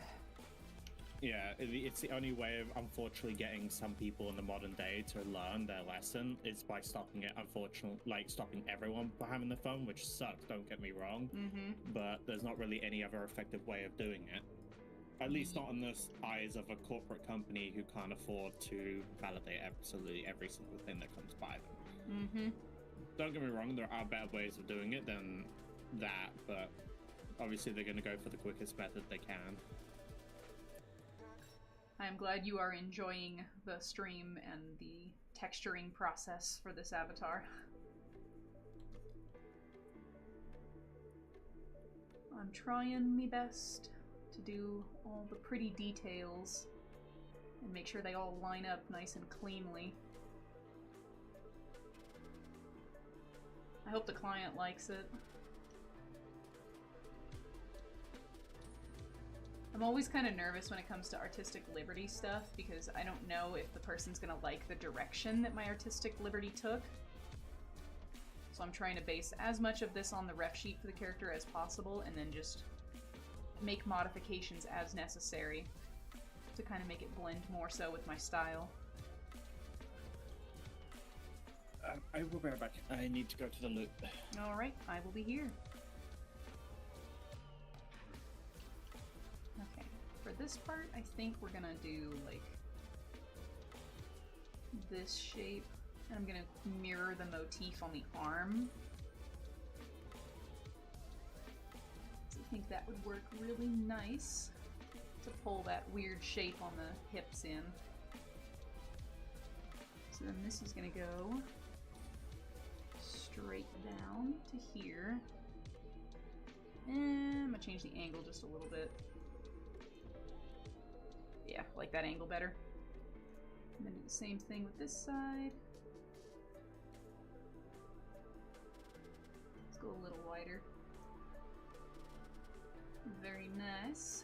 Speaker 2: Yeah, it's the only way of, unfortunately, getting some people in the modern day to learn their lesson is by stopping it, unfortunately, like, stopping everyone from having the phone, which sucks, don't get me wrong, but there's not really any other effective way of doing it. At least not in the eyes of a corporate company who can't afford to validate absolutely every single thing that comes by them. Don't get me wrong, there are better ways of doing it than that, but obviously they're going to go for the quickest method they can.
Speaker 1: I'm glad you are enjoying the stream and the texturing process for this avatar. I'm trying my best to do all the pretty details and make sure they all line up nice and cleanly. I hope the client likes it. I'm always kind of nervous when it comes to artistic liberty stuff because I don't know if the person's gonna like the direction that my artistic liberty took. So I'm trying to base as much of this on the ref sheet for the character as possible and then just make modifications as necessary to kind of make it blend more so with my style.
Speaker 2: I will be right back. I need to go to the loop.
Speaker 1: Alright, I will be here. Okay, for this part, I think we're gonna do, like, this shape. And I'm gonna mirror the motif on the arm. think that would work really nice to pull that weird shape on the hips in. So then this is gonna go straight down to here. And I'm gonna change the angle just a little bit. Yeah, I like that angle better. And then do the same thing with this side. Let's go a little wider. Very nice.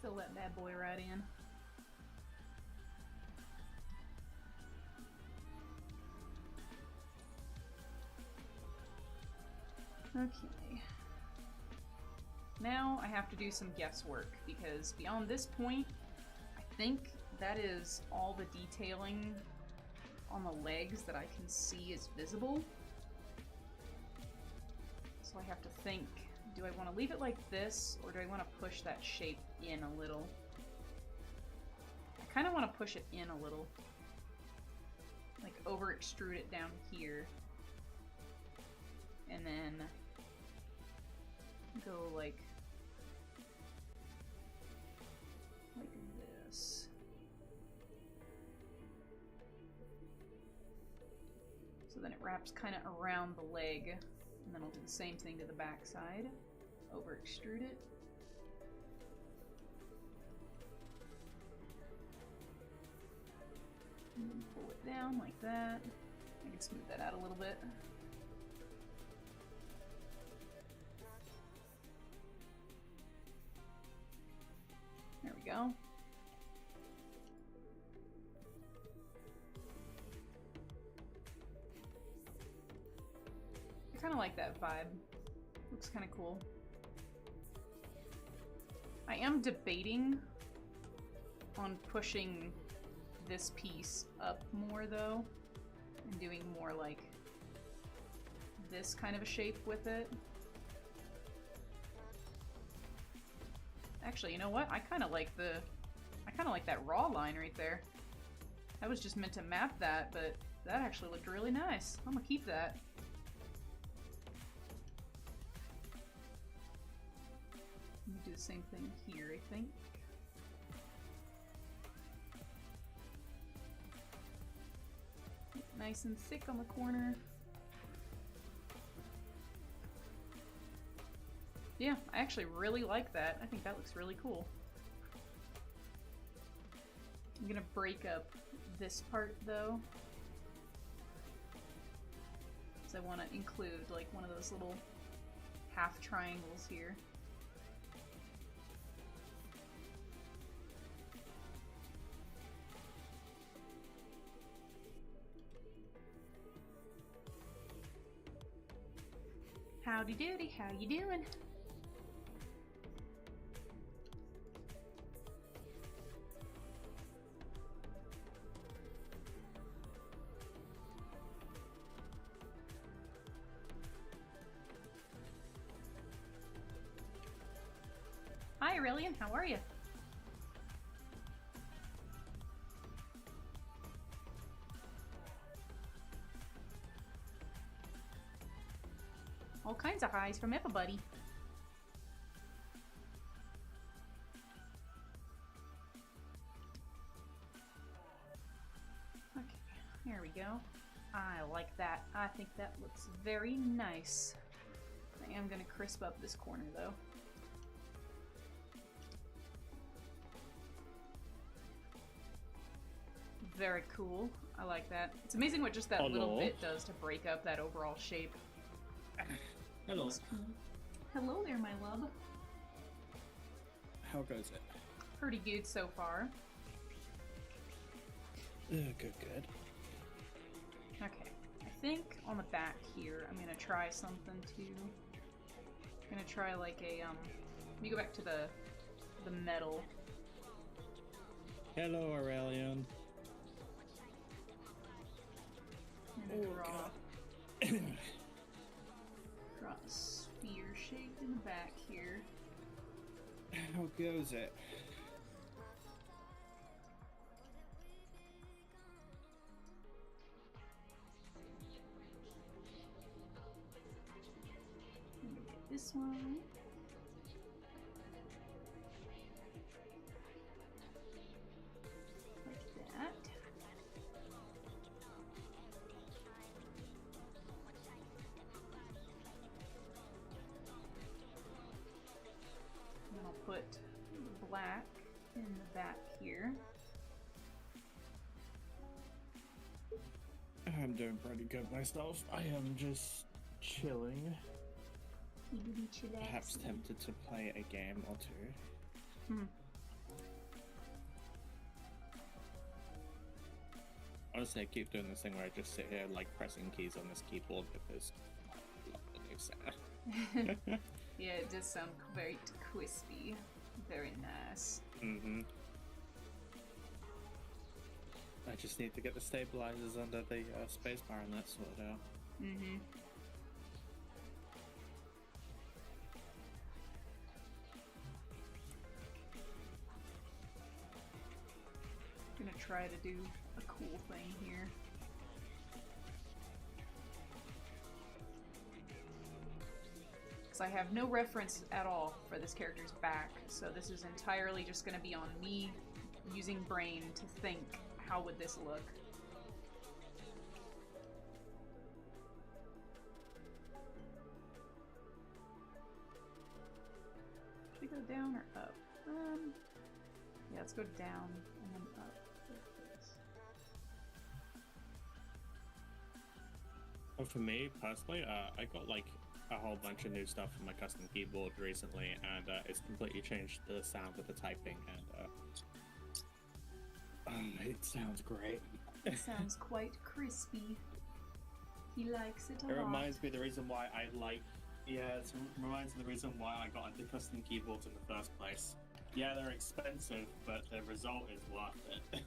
Speaker 1: Fill that bad boy right in. Okay. Now I have to do some guesswork because beyond this point, I think that is all the detailing on the legs that I can see is visible. So I have to think, do I want to leave it like this or do I want to push that shape in a little? I kind of want to push it in a little. Like over extrude it down here. And then go like this. So then it wraps kind of around the leg, and then I'll do the same thing to the back side. Over extrude it. And then pull it down like that. I can smooth that out a little bit. There we go. I kind of like that vibe. Looks kind of cool. I am debating on pushing this piece up more though, and doing more like this kind of a shape with it. Actually, you know what? I kind of like that raw line right there. I was just meant to map that, but that actually looked really nice. I'm gonna keep that. Let me do the same thing here, I think. Nice and thick on the corner. Yeah, I actually really like that. I think that looks really cool. I'm gonna break up this part though, because I want to include like one of those little half triangles here. Howdy doody, how you doing? Hi Aurelian, how are you? All kinds of highs from everybody. Okay, there we go. I like that. I think that looks very nice. I am going to crisp up this corner though. Very cool. I like that. It's amazing what just that little bit does to break up that overall shape.
Speaker 2: Hello.
Speaker 1: Hello there, my love.
Speaker 2: How goes it?
Speaker 1: Pretty good so far.
Speaker 2: Good, good.
Speaker 1: Okay. I think on the back here, I'm gonna try something too. I'm gonna try like a, let me go back to the metal.
Speaker 2: Hello, Aurelian.
Speaker 1: I'm gonna draw a sphere shape in the back here.
Speaker 2: How goes it?
Speaker 1: this one. Like that. And I'll put black in the back here.
Speaker 2: I'm doing pretty good myself. I am just chilling. Perhaps tempted to play a game or two. Honestly, I keep doing this thing where I just sit here like pressing keys on this keyboard because I love the new sound.
Speaker 1: Yeah, it does sound very crispy. Very nice.
Speaker 2: Mm-hmm. I just need to get the stabilizers under the spacebar and that sorted out.
Speaker 1: Mm-hmm. Gonna try to do a cool thing here. Because I have no reference at all for this character's back, so this is entirely just gonna be on me using brain to think, how would this look? Should we go down or up? Yeah, let's go down and then up.
Speaker 2: Well, for me personally, I got like a whole bunch of new stuff for my custom keyboard recently, and it's completely changed the sound of the typing, and it sounds great.
Speaker 1: It sounds quite crispy. He likes it a lot.
Speaker 2: It reminds me the reason why I like. Yeah, it reminds me the reason why I got into custom keyboards in the first place. Yeah, they're expensive, but the result is worth it.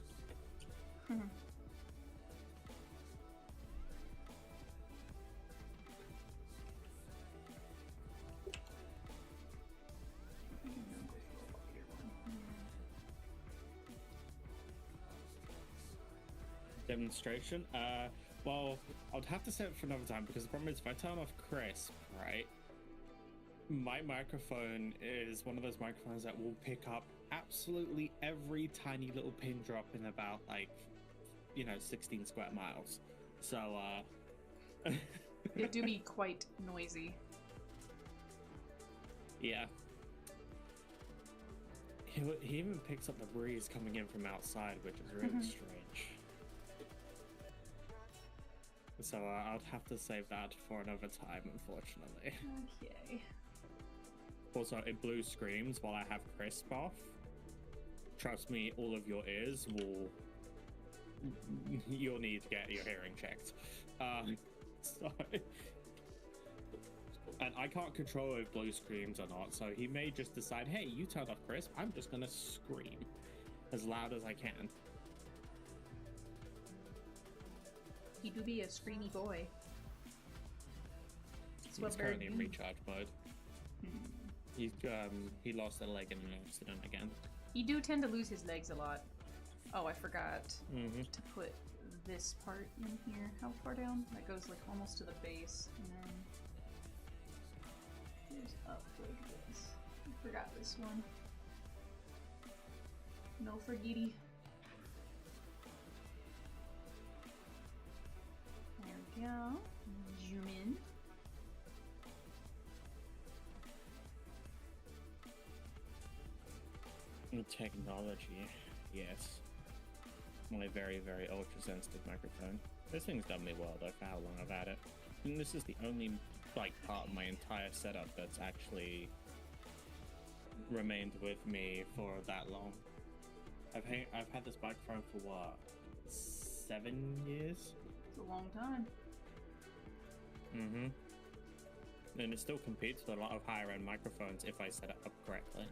Speaker 2: Demonstration? Well, I would have to say it for another time because the problem is if I turn off crisp, right, my microphone is one of those microphones that will pick up absolutely every tiny little pin drop in about, like, 16 square miles. So,
Speaker 1: It do be quite noisy.
Speaker 2: Yeah. He even picks up the breeze coming in from outside, which is really strange. So I'll have to save that for another time, unfortunately.
Speaker 1: Okay.
Speaker 2: Also, it blue screams while I have crisp off. Trust me, all of your ears will... You'll need to get your hearing checked. Sorry. And I can't control if blue screams or not, so he may just decide, hey, you turned off crisp, I'm just gonna scream as loud as I can.
Speaker 1: He do be a screamy boy.
Speaker 2: He's currently in recharge mode. He lost a leg in an accident again.
Speaker 1: He do tend to lose his legs a lot. Oh, I forgot to put this part in here. How far down? That goes like almost to the base, and then here's up like this. I forgot this one. No forgetty. There we go. Zoom in.
Speaker 2: Technology, yes. My very, very ultra-sensitive microphone. This thing's done me well, though, for how long I've had it. And this is the only, like, part of my entire setup that's actually remained with me for that long. I've had this microphone for, what, 7 years?
Speaker 1: It's a long time.
Speaker 2: And it still competes with a lot of higher-end microphones if I set it up correctly.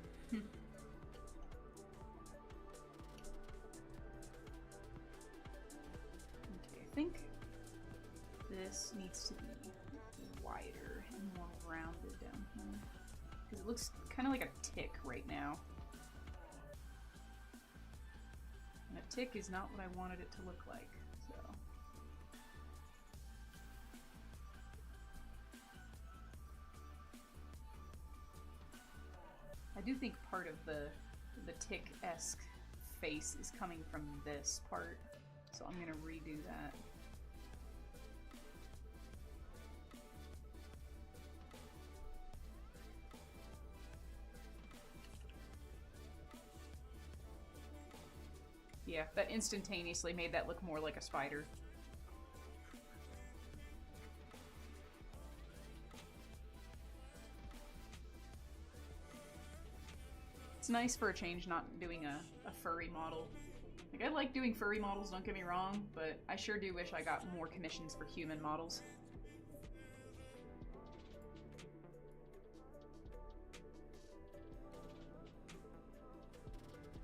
Speaker 1: I think this needs to be wider and more rounded down here. Because it looks kind of like a tick right now. And a tick is not what I wanted it to look like, so. I do think part of the tick-esque face is coming from this part, so I'm gonna redo that. Yeah, that instantaneously made that look more like a spider. It's nice for a change not doing a furry model. Like, I like doing furry models, don't get me wrong, but I sure do wish I got more commissions for human models.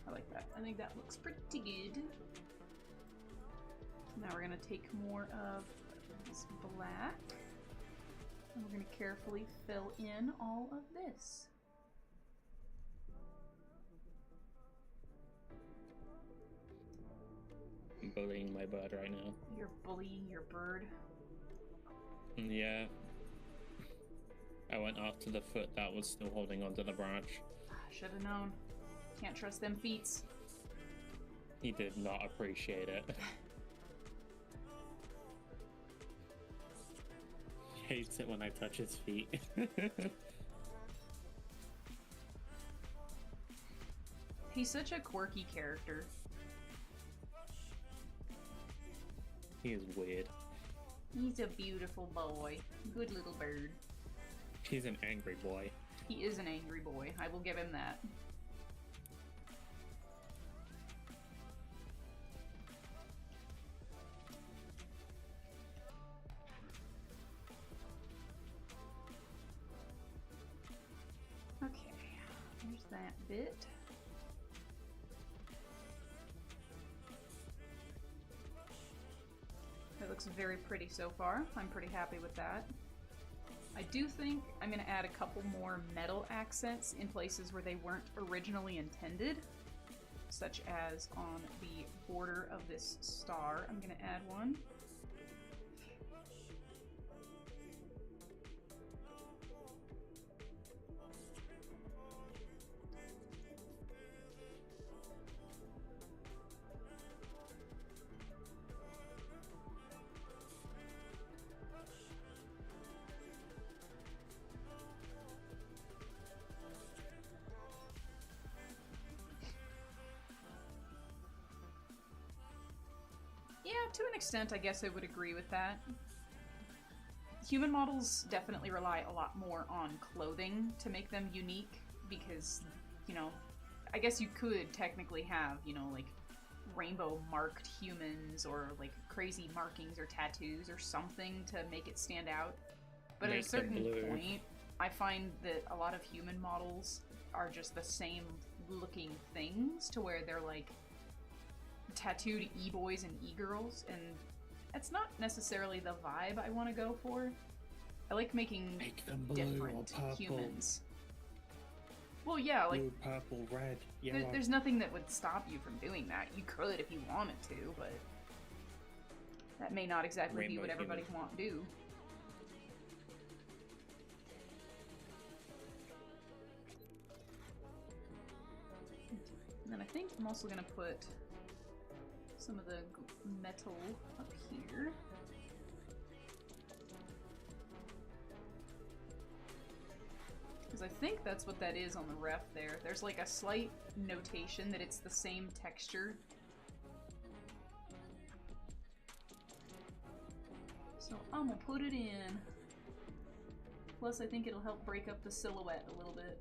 Speaker 1: I like that. I think that looks pretty good. Now we're gonna take more of this black, and we're gonna carefully fill in all of this.
Speaker 2: I'm bullying my bird right now.
Speaker 1: You're bullying your bird?
Speaker 2: Yeah. I went after the foot that was still holding onto the branch.
Speaker 1: Should have known. Can't trust them feets.
Speaker 2: He did not appreciate it. He hates it when I touch his feet.
Speaker 1: He's such a quirky character.
Speaker 2: He is weird.
Speaker 1: He's a beautiful boy. Good little bird.
Speaker 2: He's an angry boy.
Speaker 1: He is an angry boy. I will give him that. Okay, there's that bit. That looks very pretty so far. I'm pretty happy with that. I do think I'm going to add a couple more metal accents in places where they weren't originally intended, such as on the border of this star. I'm going to add one. Yeah, to an extent, I guess I would agree with that. Human models definitely rely a lot more on clothing to make them unique because, you know, I guess you could technically have, you know, like rainbow marked humans or like crazy markings or tattoos or something to make it stand out. But at a certain point, I find that a lot of human models are just the same looking things to where they're like tattooed e-boys and e-girls, and that's not necessarily the vibe I want to go for. I like making
Speaker 2: them blue
Speaker 1: different
Speaker 2: or purple.
Speaker 1: humans. Well, yeah, like
Speaker 2: blue, purple, red, yellow.
Speaker 1: there's nothing that would stop you from doing that. You could if you wanted to, but that may not exactly
Speaker 2: Rainbow
Speaker 1: be what everybody
Speaker 2: human.
Speaker 1: want to do. And then I think I'm also going to put some of the metal up here. Because I think that's what that is on the ref there. There's like a slight notation that it's the same texture. So I'm gonna put it in. Plus I think it'll help break up the silhouette a little bit.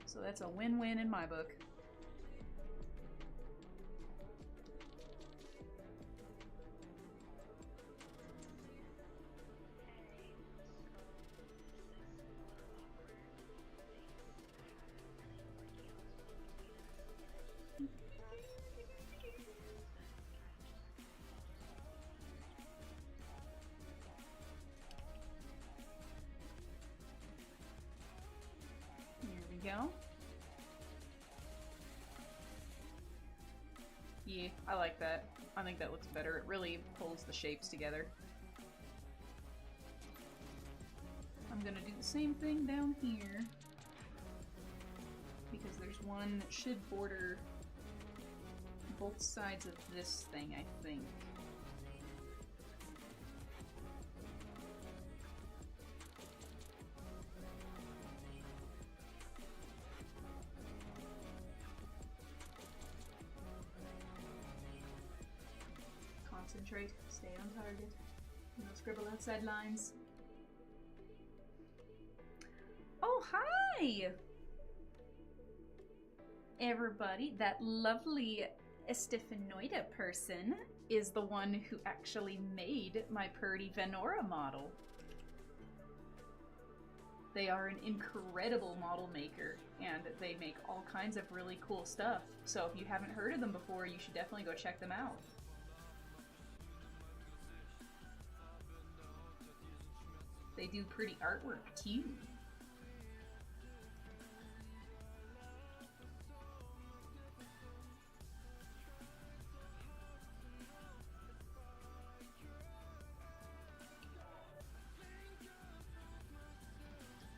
Speaker 1: So that's a win-win in my book. Go. Yeah, I like that. I think that looks better. It really pulls the shapes together. I'm gonna do the same thing down here. there's one that should border both sides of this thing, I think. Concentrate, stay on target. No scribble outside lines. Oh, hi! Everybody, that lovely Estefanoida person is the one who actually made my Purdy Venora model. They are an incredible model maker, and they make all kinds of really cool stuff. So if you haven't heard of them before, you should definitely go check them out. They do pretty artwork too.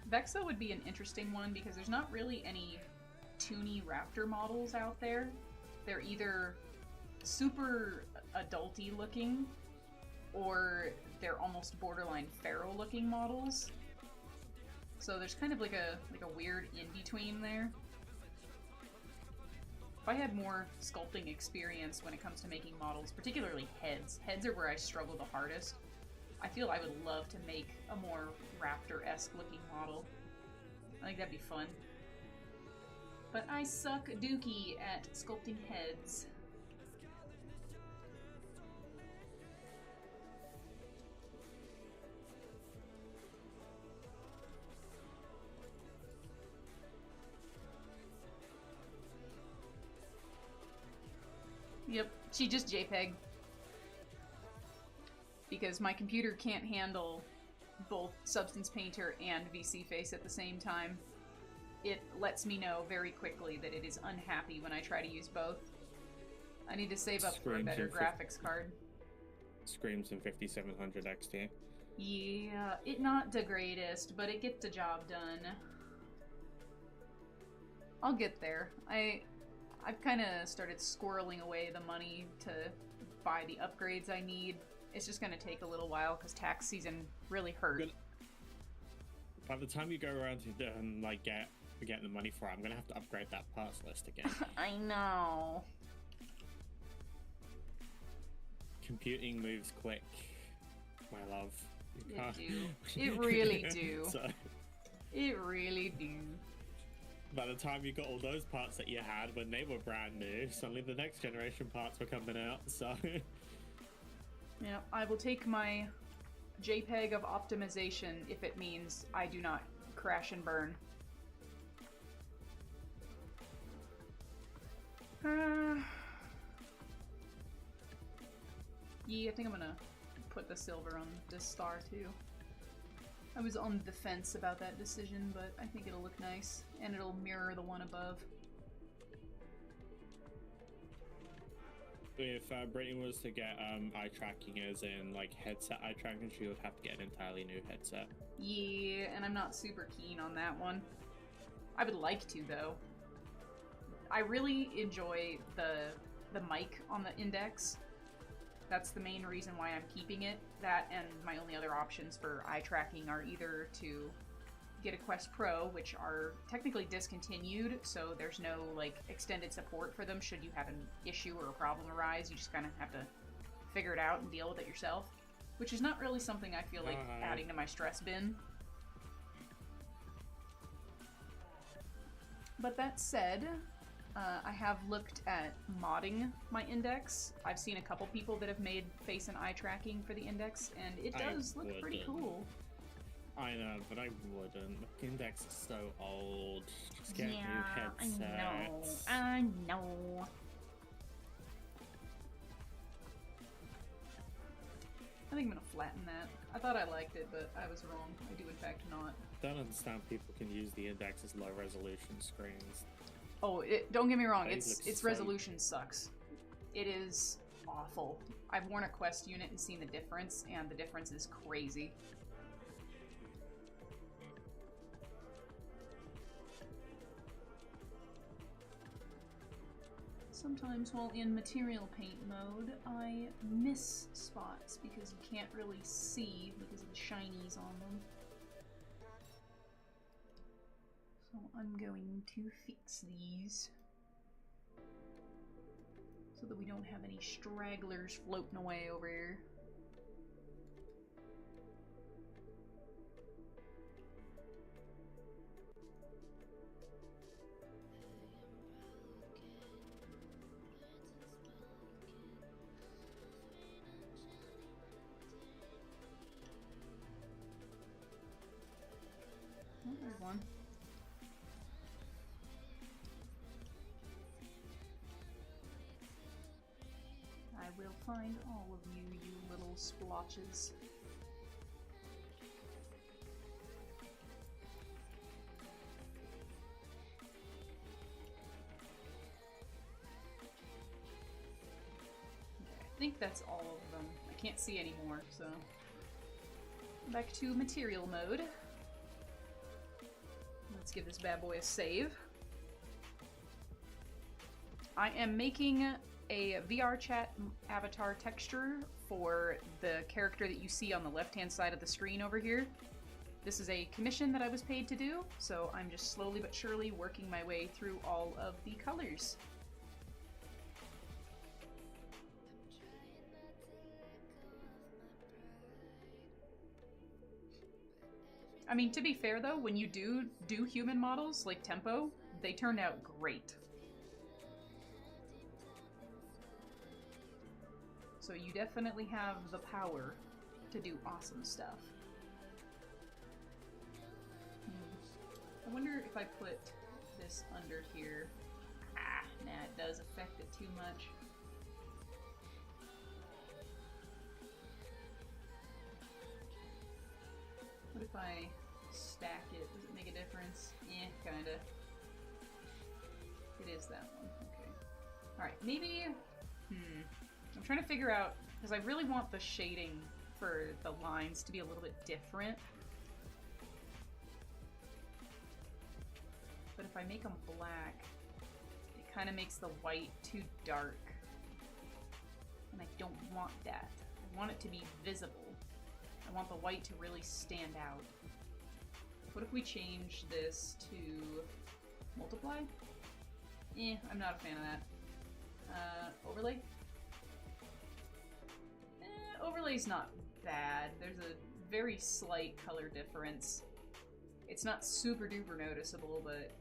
Speaker 1: Vexa would be an interesting one because there's not really any toony raptor models out there. They're either super adulty looking or they're almost borderline feral looking models. So there's kind of like a weird in-between there. If I had more sculpting experience when it comes to making models, particularly heads. Heads are where I struggle the hardest. I feel I would love to make a more raptor-esque looking model. I think that'd be fun. But I suck dookie at sculpting heads. Yep, she just JPEG. Because my computer can't handle both Substance Painter and VC Face at the same time. It lets me know very quickly that it is unhappy when I try to use both. I need to save up for a better graphics card.
Speaker 2: Screams in 5700 XT.
Speaker 1: Yeah, it not the greatest, but it gets the job done. I'll get there. I've kind of started squirreling away the money to buy the upgrades I need. It's just going to take a little while because tax season really hurt.
Speaker 2: By the time you go around and like get the money for it, I'm going to have to upgrade that parts list again.
Speaker 1: I know.
Speaker 2: Computing moves quick, my love.
Speaker 1: It do. It really do. So, it really do.
Speaker 2: By the time you got all those parts that you had when they were brand new, suddenly the next generation parts were coming out, so...
Speaker 1: Yeah, I will take my JPEG of optimization if it means I do not crash and burn. Yeah, I think I'm gonna put the silver on this star too. I was on the fence about that decision, but I think it'll look nice, and it'll mirror the one above.
Speaker 2: If Brittany was to get eye tracking, as in like headset eye tracking, she would have to get an entirely new headset.
Speaker 1: Yeah, and I'm not super keen on that one. I would like to though. I really enjoy the mic on the Index. That's the main reason why I'm keeping it. That and my only other options for eye tracking are either to get a Quest Pro, which are technically discontinued, so there's no like extended support for them should you have an issue or a problem arise. You just kind of have to figure it out and deal with it yourself, which is not really something I feel like adding to my stress bin. But that said, I have looked at modding my Index. I've seen a couple people that have made face and eye tracking for the Index, and it does look pretty cool.
Speaker 2: I know, but I wouldn't. The Index is so old. Just get a new headset.
Speaker 1: I know. I think I'm gonna flatten that. I thought I liked it, but I was wrong. I do in fact not.
Speaker 2: Don't understand people can use the Index as low resolution screens.
Speaker 1: Oh, don't get me wrong. Its
Speaker 2: so...
Speaker 1: resolution sucks. It is awful. I've worn a Quest unit and seen the difference, and the difference is crazy. Sometimes while in material paint mode, I miss spots because you can't really see because of the shinies on them. So I'm going to fix these so that we don't have any stragglers floating away over here. Oh, there's one. I will find all of you, you little splotches. Okay, I think that's all of them. I can't see any more, so back to material mode. Let's give this bad boy a save. I am making a VR chat avatar texture for the character that you see on the left-hand side of the screen over here. This is a commission that I was paid to do, so I'm just slowly but surely working my way through all of the colors. I mean, to be fair though, when you do human models like Tempo, they turn out great. So you definitely have the power to do awesome stuff. I wonder if I put this under here. Ah, nah, it does affect it too much. What if I stack it? Does it make a difference? Eh, kinda. It is that one. Okay. Alright, maybe... I'm trying to figure out, because I really want the shading for the lines to be a little bit different. But if I make them black, it kind of makes the white too dark. And I don't want that. I want it to be visible. I want the white to really stand out. What if we change this to multiply? Eh, I'm not a fan of that. Overlay? Overlay's not bad. There's a very slight color difference. It's not super duper noticeable, but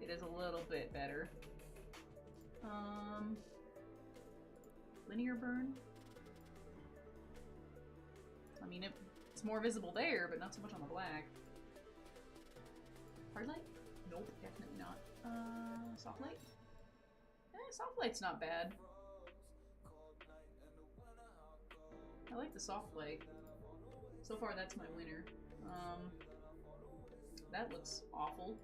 Speaker 1: it is a little bit better. Linear burn? I mean, it's more visible there, but not so much on the black. Hard light? Nope, definitely not. Soft light? Soft light's not bad. I like the soft light. So far, that's my winner. That looks awful.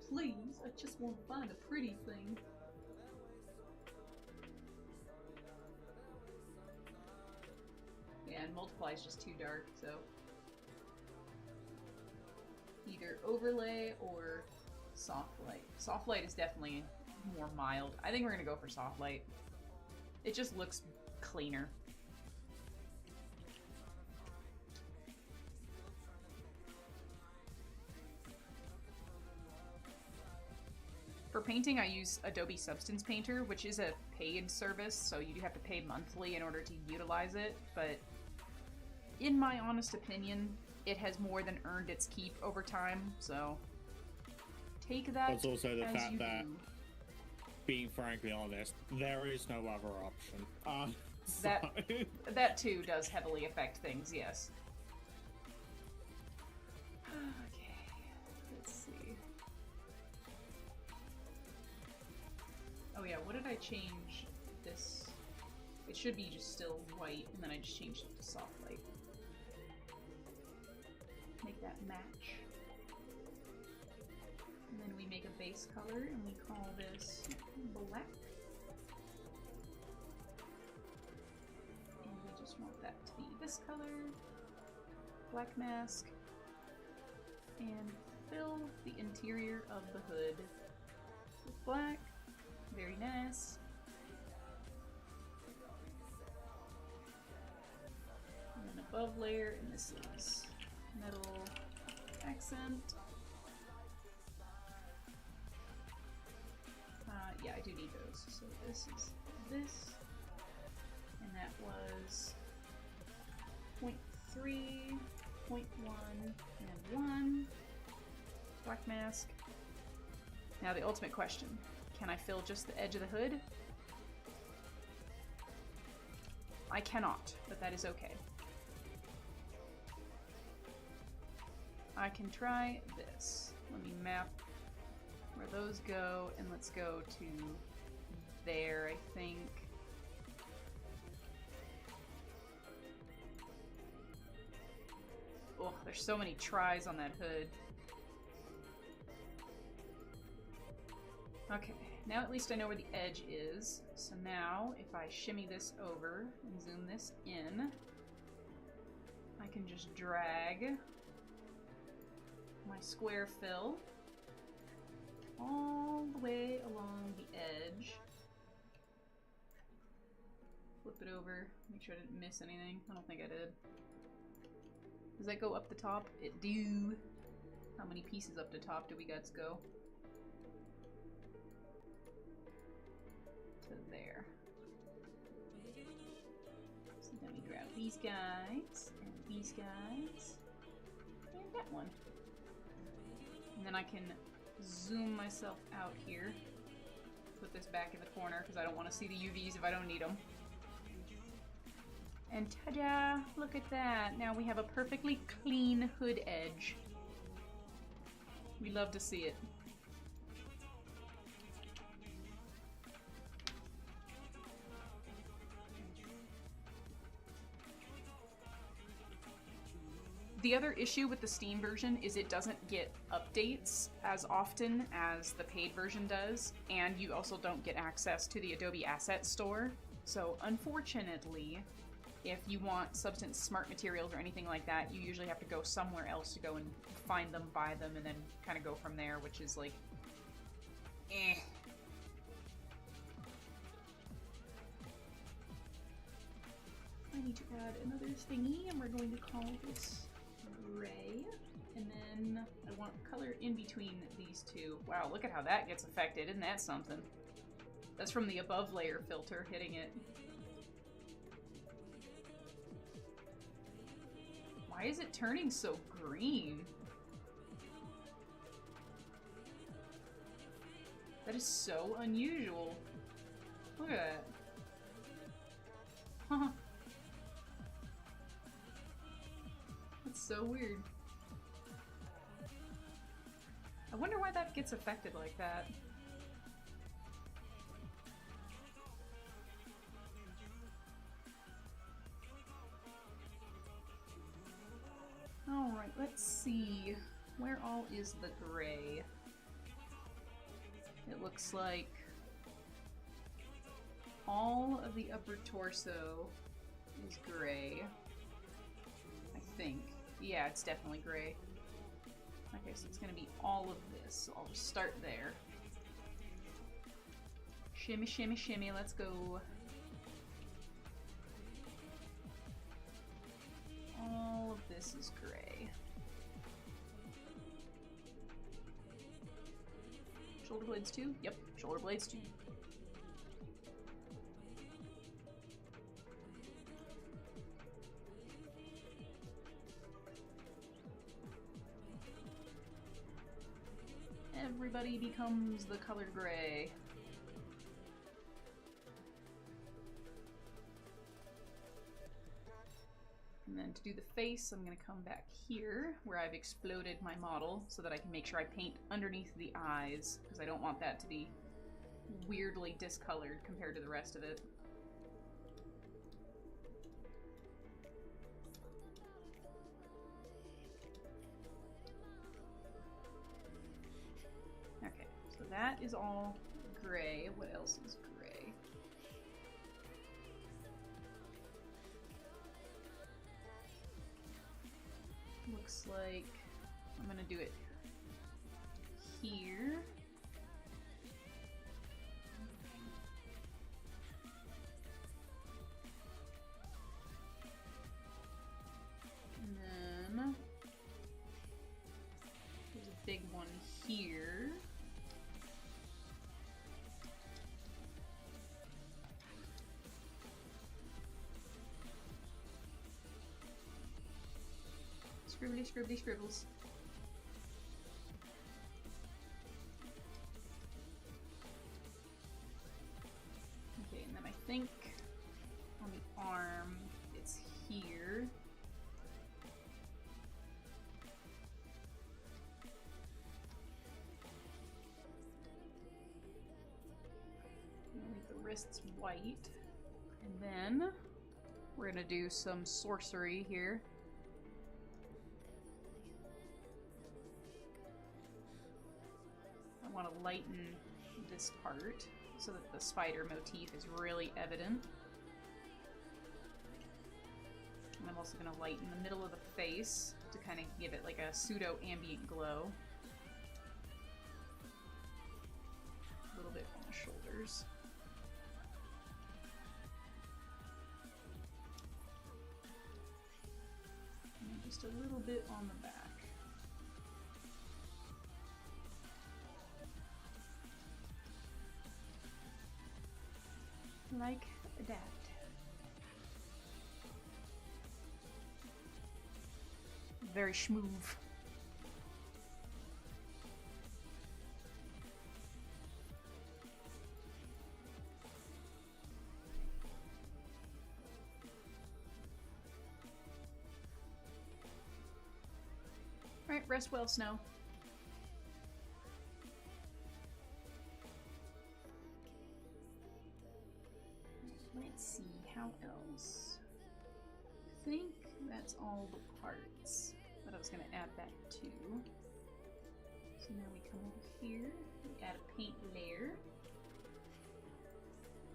Speaker 1: Please, I just want to find a pretty thing. Yeah, and multiply is just too dark, so either overlay or soft light. Soft light is definitely more mild. I think we're gonna go for soft light. It just looks cleaner. For painting, I use Adobe Substance Painter, which is a paid service, so you do have to pay monthly in order to utilize it, but in my honest opinion, it has more than earned its keep over time, so take that
Speaker 2: It's also the
Speaker 1: as
Speaker 2: fact
Speaker 1: you
Speaker 2: that,
Speaker 1: do.
Speaker 2: being frankly honest, there is no other option.
Speaker 1: That too does heavily affect things, yes. Okay, let's see. Oh yeah, what did I change this? It should be just still white, and then I just changed it to soft light. Make that match. And then we make a base color, and we call this black. And we just want that to be this color. Black mask. And fill. the interior of the hood with black. Very nice. And then above layer, and this is metal accent. Yeah, I do need those. So this is this, and that was 0.3, 0.1, and 1. Black mask. Now the ultimate question. Can I fill just the edge of the hood? I cannot, but that is okay. I can try this. Let me map where those go, and let's go to there, I think. Oh, there's so many tries on that hood. Okay, now at least I know where the edge is. So now, if I shimmy this over and zoom this in, I can just drag my square fill all the way along the edge. Flip it over, make sure I didn't miss anything. I don't think I did. Does that go up the top? It do. How many pieces up the top do we guys go? To there. So then we grab these guys, and these guys, and that one. And then I can zoom myself out here. Put this back in the corner because I don't want to see the UVs if I don't need them. And ta-da! Look at that! Now we have a perfectly clean hood edge. We love to see it. The other issue with the Steam version is it doesn't get updates as often as the paid version does, and you also don't get access to the Adobe Asset Store. So unfortunately, if you want Substance Smart materials or anything like that, you usually have to go somewhere else to go and find them, buy them, and then kind of go from there, which is like, eh. I need to add another thingy, and we're going to call this gray, and then I want color in between these two. Wow, look at how that gets affected. Isn't that something? That's from the above layer filter hitting it. Why is it turning so green? That is so unusual. Look at that. Huh. That's so weird. I wonder why that gets affected like that. Alright, let's see. Where all is the gray? It looks like all of the upper torso is gray. I think. Yeah, it's definitely gray. Okay, so it's gonna be all of this. So I'll just start there. Shimmy, shimmy, shimmy, let's go. All of this is gray. Shoulder blades too? Yep, shoulder blades too. Everybody becomes the color gray. And then to do the face, I'm going to come back here where I've exploded my model so that I can make sure I paint underneath the eyes, because I don't want that to be weirdly discolored compared to the rest of it. Okay, so that is all gray. What else is gray? Looks like I'm gonna do it here. And then there's a big one here. Scribbly, scribbly, scribbles. Okay, and then I think on the arm, it's here. Make the wrists white. And then we're gonna do some sorcery here. I want to lighten this part so that the spider motif is really evident. And I'm also going to lighten the middle of the face to kind of give it like a pseudo ambient glow. A little bit on the shoulders. And just a little bit on the back. Like that. Very smooth. Alright, rest well, Snow. Let's see, how else? I think that's all the parts that I was going to add that to. So now we come over here, we add a paint layer.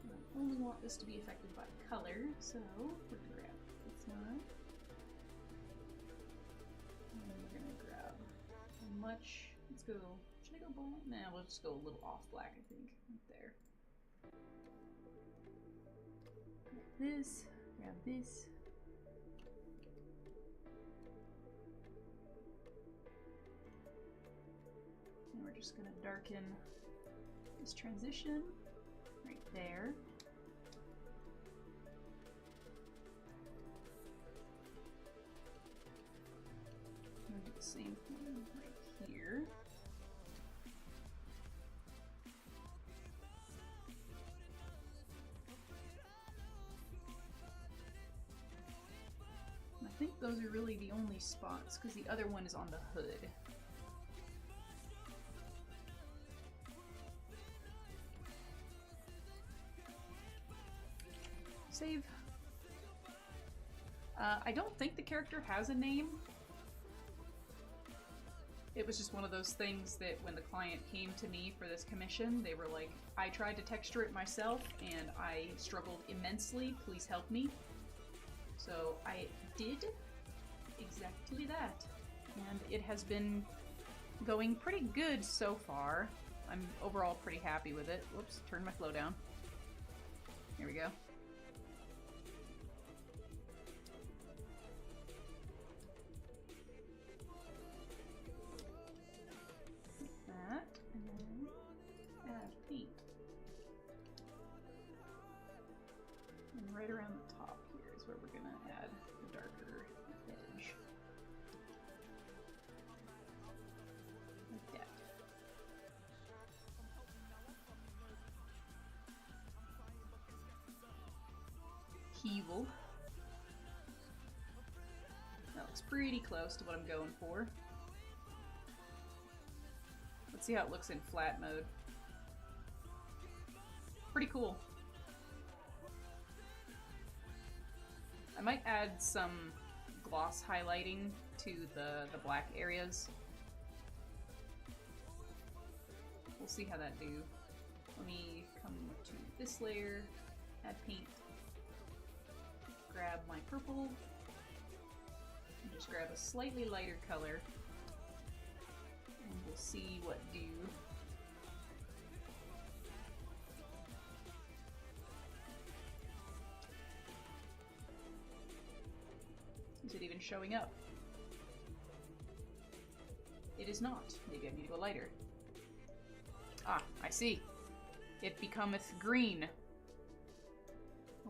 Speaker 1: I only want this to be affected by color, so we're going to grab this one. And we're going to grab how much, let's go, should I go black? Nah, we'll just go a little off black, I think, right there. This, grab this. And we're just going to darken this transition right there. And do the same thing right here. I think those are really the only spots, because the other one is on the hood. Save. I don't think the character has a name. It was just one of those things that when the client came to me for this commission, they were like, I tried to texture it myself and I struggled immensely, please help me. So I did exactly that, and it has been going pretty good so far. I'm overall pretty happy with it. Whoops, turn my flow down. Here we go. Like that, and then add paint. And right around the top here is where we're gonna add the darker edge. Like that. Evil. That looks pretty close to what I'm going for. Let's see how it looks in flat mode. Pretty cool. I might add some gloss highlighting to the black areas. We'll see how that do. Let me come to this layer, add paint, grab my purple, and just grab a slightly lighter color, and we'll see what do. even showing up. It is not. Maybe I need to go lighter. Ah, I see. It becometh green.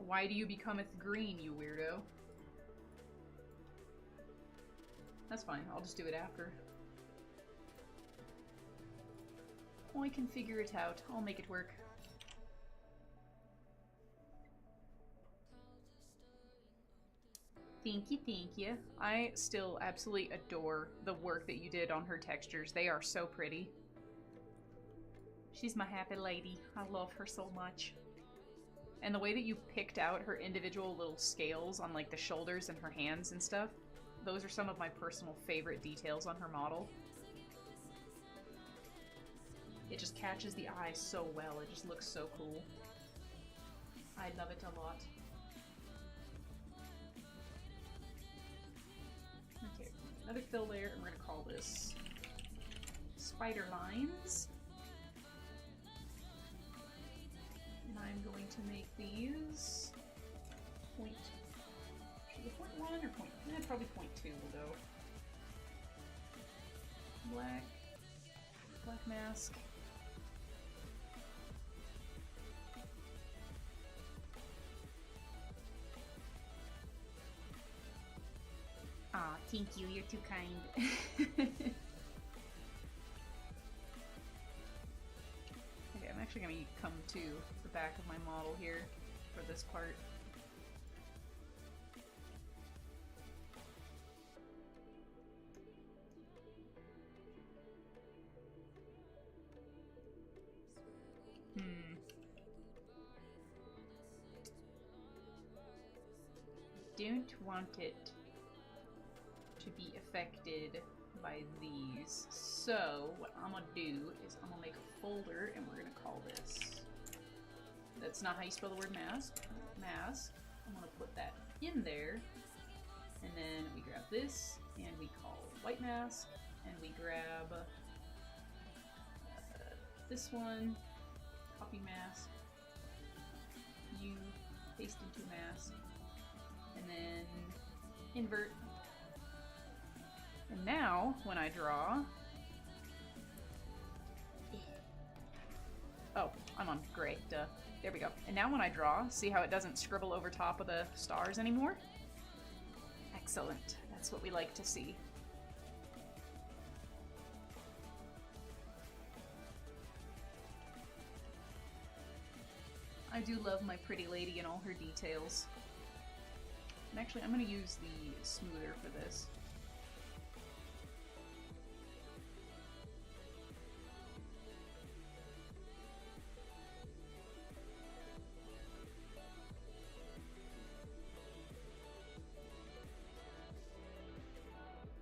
Speaker 1: Why do you becometh green, you weirdo? That's fine. I'll just do it after. I can figure it out. I'll make it work. Thank you. I still absolutely adore the work that you did on her textures. They are so pretty. She's my happy lady. I love her so much. And the way that you picked out her individual little scales on like the shoulders and her hands and stuff, those are some of my personal favorite details on her model. It just catches the eye so well. It just looks so cool. I love it a lot. Okay, another fill layer, and we're going to call this Spider Lines. And I'm going to make these point, should we point 1 or point, probably point 2 will go. Black mask. Aw, thank you, you're too kind. Okay, I'm actually going to come to the back of my model here for this part. Don't want it to be affected by these. So what I'm gonna do is I'm gonna make a folder and we're gonna call this, that's not how you spell the word mask, I'm gonna put that in there, and then we grab this and we call white mask, and we grab this one, copy mask, you paste into mask, and then invert. And now, when I draw... Oh, I'm on gray, duh. There we go. And now when I draw, see how it doesn't scribble over top of the stars anymore? Excellent. That's what we like to see. I do love my pretty lady and all her details. And actually, I'm going to use the smoother for this.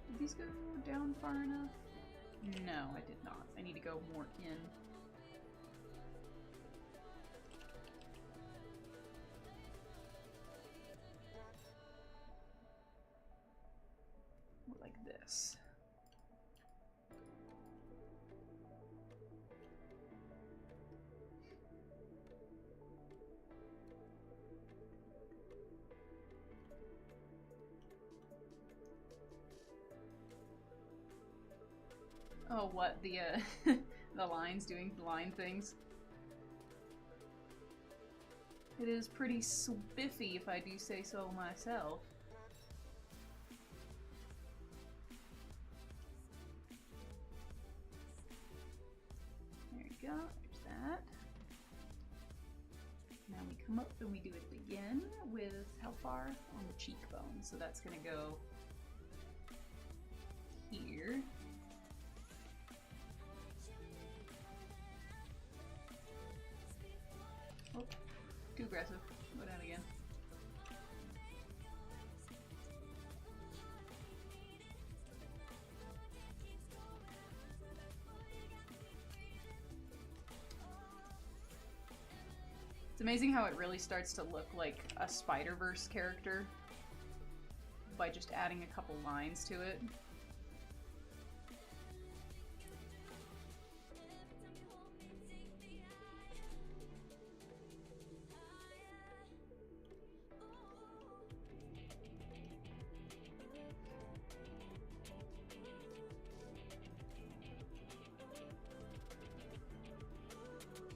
Speaker 1: Did these go down far enough? No, I did not. I need to go more in. Like this. Oh, what? The the lines doing line things? It is pretty spiffy, if I do say so myself. Go, there's that. Now we come up and we do it again with how far? On the cheekbone. So that's gonna go here. Oh, too aggressive. Go down again. It's amazing how it really starts to look like a Spider-Verse character by just adding a couple lines to it.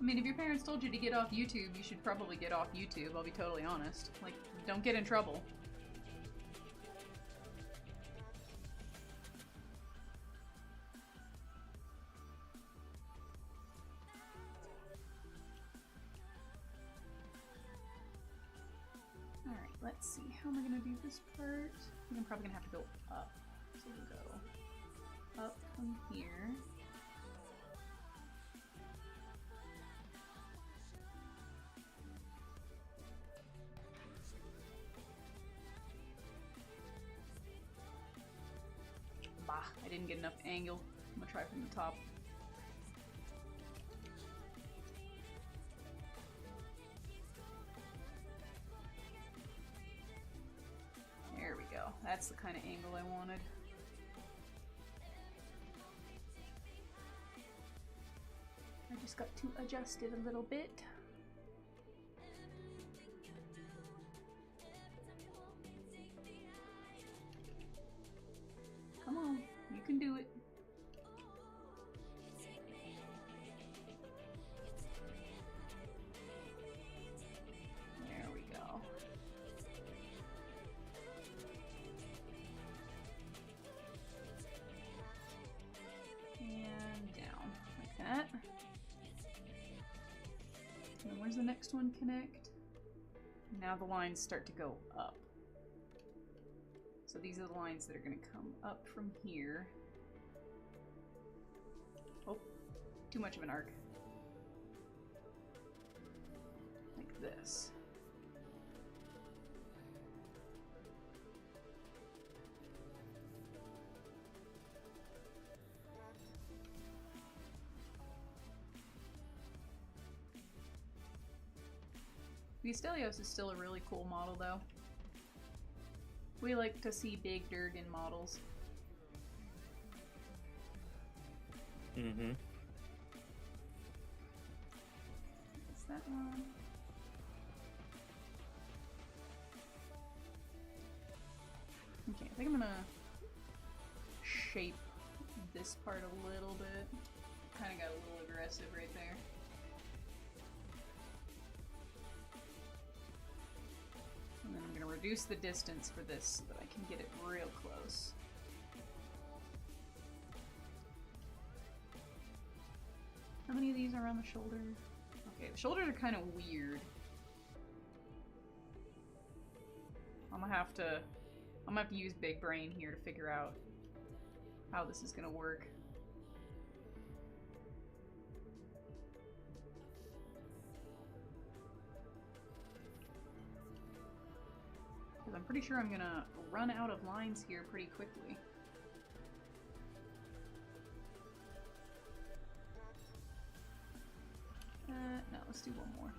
Speaker 1: mean, if your parents told you to get off YouTube, you should probably get off YouTube, I'll be totally honest. Like, don't get in trouble. Alright, let's see. How am I gonna do this part? I think I'm probably gonna have to go up. So we'll go up from here. Bah, I didn't get enough angle. I'm gonna try from the top. There we go. That's the kind of angle I wanted. I just got to adjust it a little bit. Come on, you can do it. There we go. And down, like that. And where's the next one connect? Now the lines start to go up. So these are the lines that are going to come up from here. Oh, too much of an arc. Like this. The Stelios is still a really cool model though. We like to see big Durgan models.
Speaker 2: Mm-hmm.
Speaker 1: Is that one? Okay, I think I'm gonna shape this part a little bit. Kind of got a little aggressive right there. And then I'm going to reduce the distance for this so that I can get it real close. How many of these are on the shoulder? Okay, the shoulders are kind of weird. I'm gonna have to use big brain here to figure out how this is gonna work. Because I'm pretty sure I'm gonna run out of lines here pretty quickly. No, let's do one more.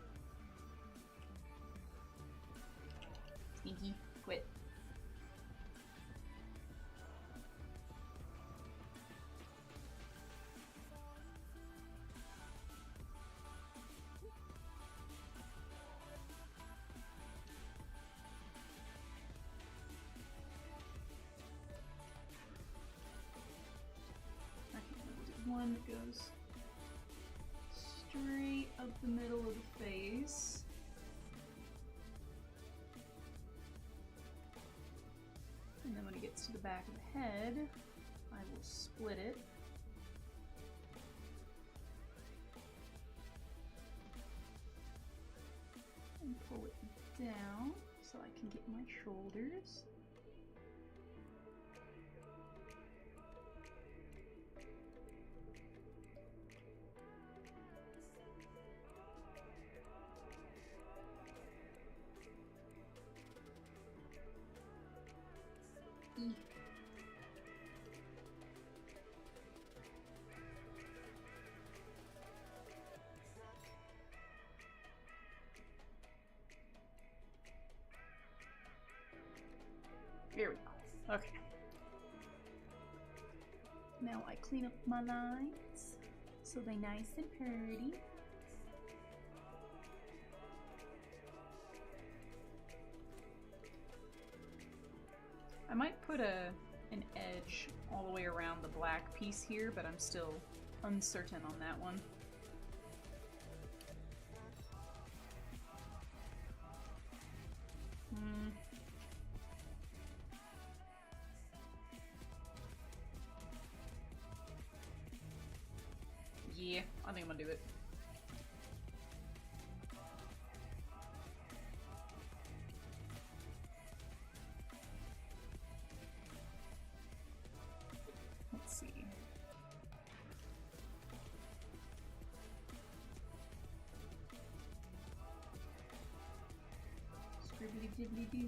Speaker 1: Sneaky, quit. One that goes straight up the middle of the face. And then when it gets to the back of the head, I will split it. And pull it down so I can get my shoulders. There we go. Okay. Now I clean up my lines so they're nice and pretty. I might put an edge all the way around the black piece here, but I'm still uncertain on that one. Yeah, I think I'm gonna do it. Let's see. Scribbly dibbly doo.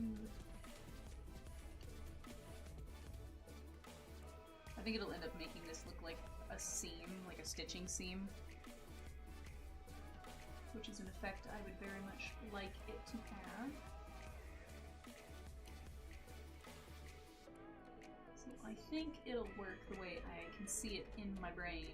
Speaker 1: I think it'll end up making this look like a seam, like a stitching seam, which is an effect I would very much like it to have. So I think it'll work the way I can see it in my brain.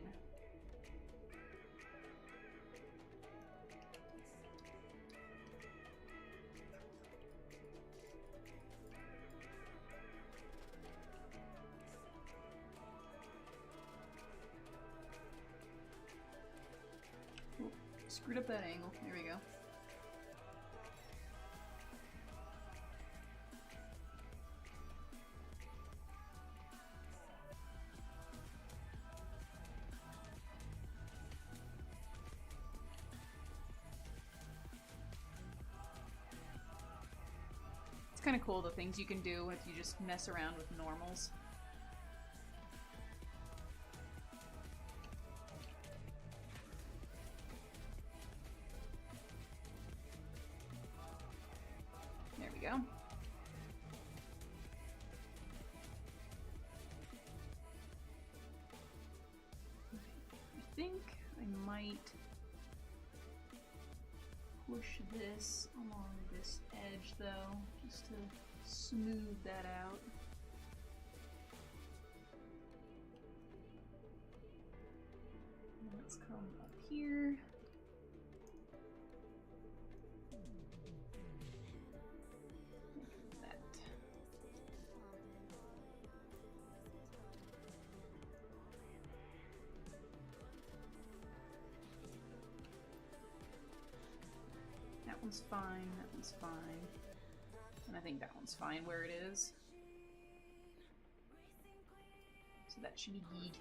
Speaker 1: Screwed up that angle. There we go. It's kind of cool the things you can do if you just mess around with normals. Go. I think I might push this along this edge though, just to smooth that out. Let's come up here. That one's fine, that one's fine. And I think that one's fine where it is. So that should be good.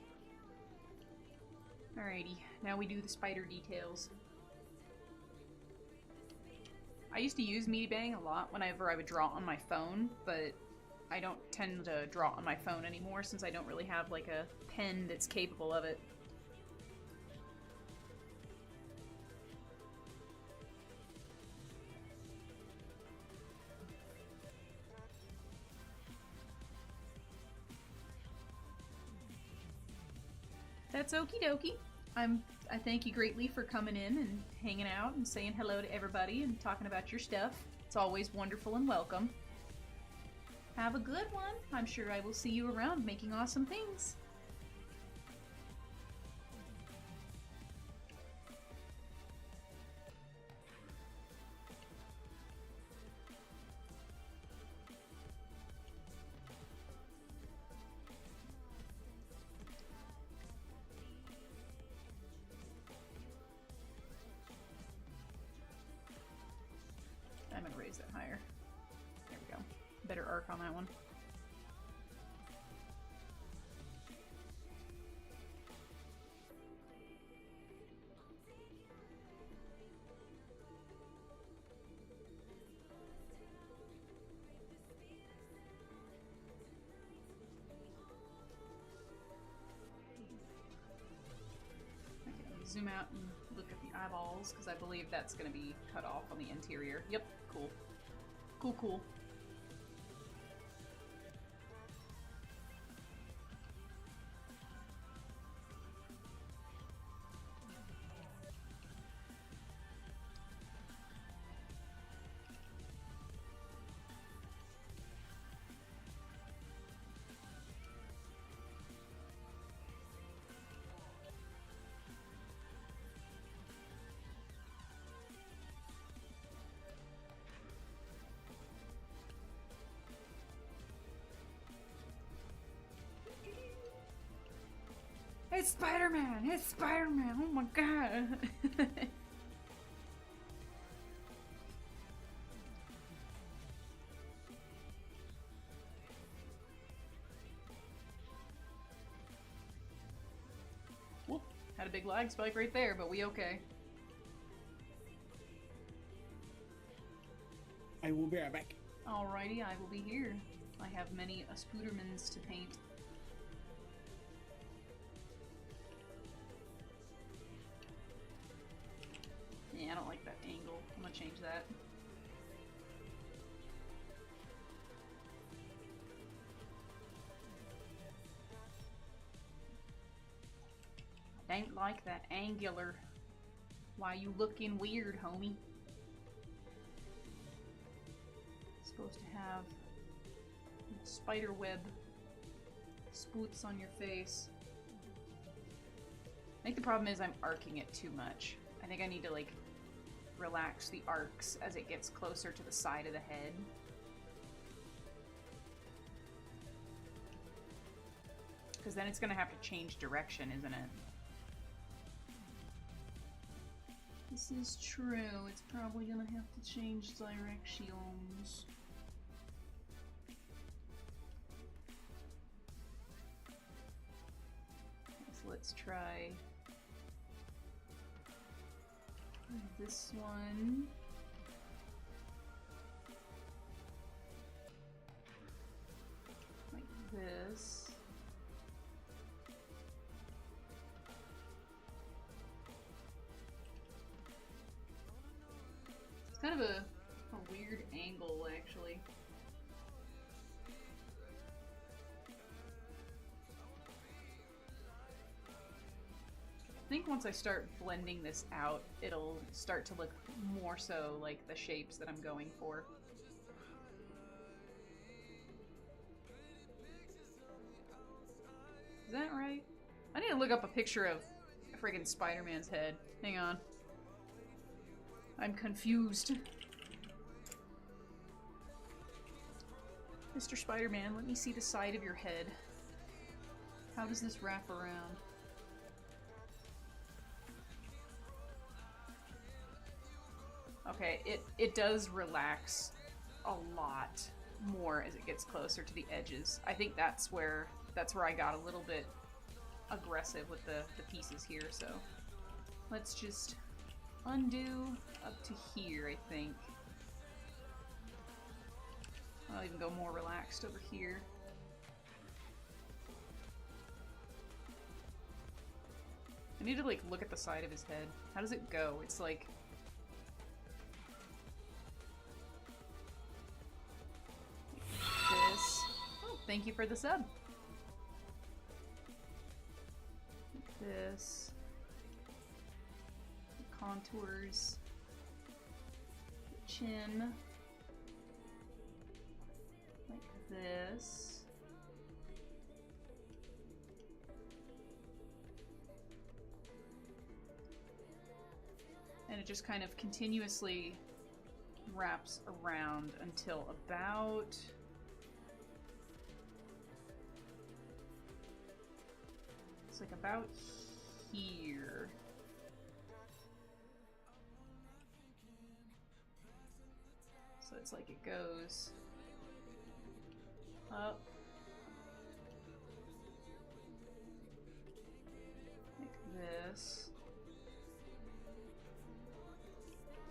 Speaker 1: Alrighty, now we do the spider details. I used to use Meaty Bang a lot whenever I would draw on my phone, but I don't tend to draw on my phone anymore since I don't really have like a pen that's capable of it. That's okie dokie. I thank you greatly for coming in and hanging out and saying hello to everybody and talking about your stuff. It's always wonderful and welcome. Have a good one. I'm sure I will see you around making awesome things. I'm gonna raise that higher. There we go. Better arc on that one. Okay, zoom out and look at the eyeballs, because I believe that's going to be cut off on the interior. Yep, cool. Cool, cool. It's Spider-Man! It's Spider-Man! Oh my god! Whoop. Had a big lag spike right there, but we okay.
Speaker 2: I will be right back.
Speaker 1: Alrighty, I will be here. I have many Spoodermans to paint. Yeah, I don't like that angle. I'm gonna change that. I don't like that angular. Why you looking weird, homie? Supposed to have spider web spoots on your face. I think the problem is I'm arcing it too much. I think I need to like relax the arcs as it gets closer to the side of the head. Because then it's going to have to change direction, isn't it? This is true. It's probably going to have to change directions. So let's try this one. Like this. It's kind of a weird angle, actually. I think once I start blending this out, it'll start to look more so like the shapes that I'm going for. Is that right? I need to look up a picture of a friggin' Spider-Man's head. Hang on. I'm confused. Mr. Spider-Man, let me see the side of your head. How does this wrap around? Okay, it does relax a lot more as it gets closer to the edges. I think that's where I got a little bit aggressive with the pieces here, so let's just undo up to here, I think. I'll even go more relaxed over here. I need to like look at the side of his head. How does it go? It's like this. Oh, thank you for the sub. This. The contours. The chin. Like this. And it just kind of continuously wraps around until about it's like about here. So it's like it goes up like this.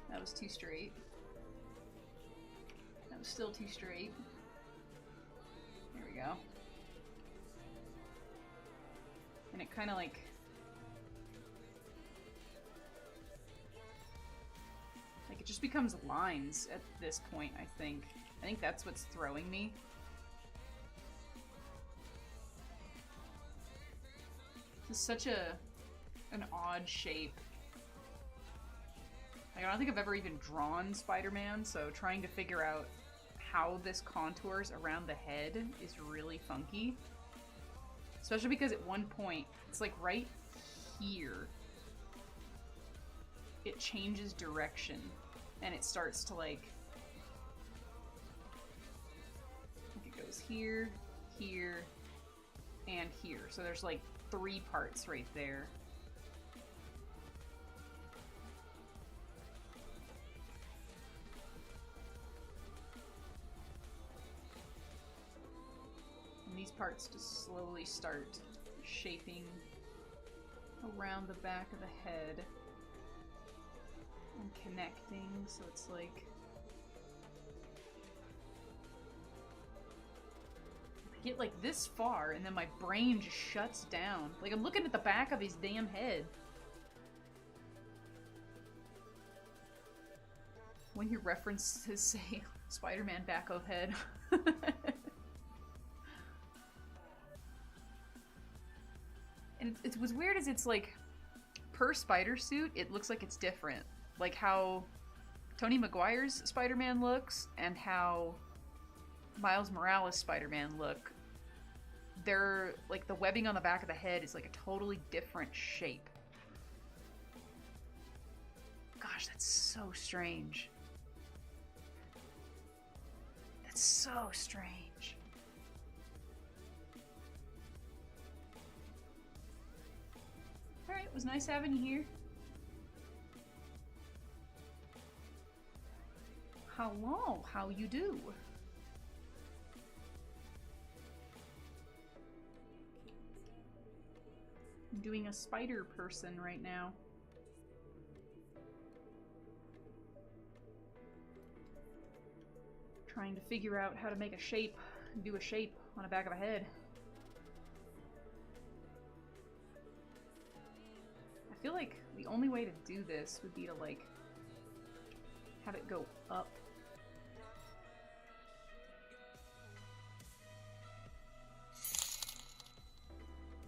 Speaker 1: That was too straight. That was still too straight. There we go. And it kind of like it just becomes lines at this point, I think. I think that's what's throwing me. This is such an odd shape. Like, I don't think I've ever even drawn Spider-Man, so trying to figure out how this contours around the head is really funky. Especially because at one point, it's like right here, it changes direction and it starts to like it goes here, here, and here. So there's like 3 parts right there. And these parts just slowly start shaping around the back of the head and connecting, so it's like... I get like this far and then my brain just shuts down. Like I'm looking at the back of his damn head. When your references say Spider-Man back of head. And what's weird is it's like, per spider suit, it looks like it's different. Like how Tony Maguire's Spider-Man looks and how Miles Morales' Spider-Man look. They're, like, the webbing on the back of the head is like a totally different shape. Gosh, that's so strange. That's so strange. Alright, it was nice having you here. Hello, how you do? I'm doing a spider person right now. Trying to figure out how to make a shape, do a shape on the back of a head. I feel like the only way to do this would be to, like, have it go up.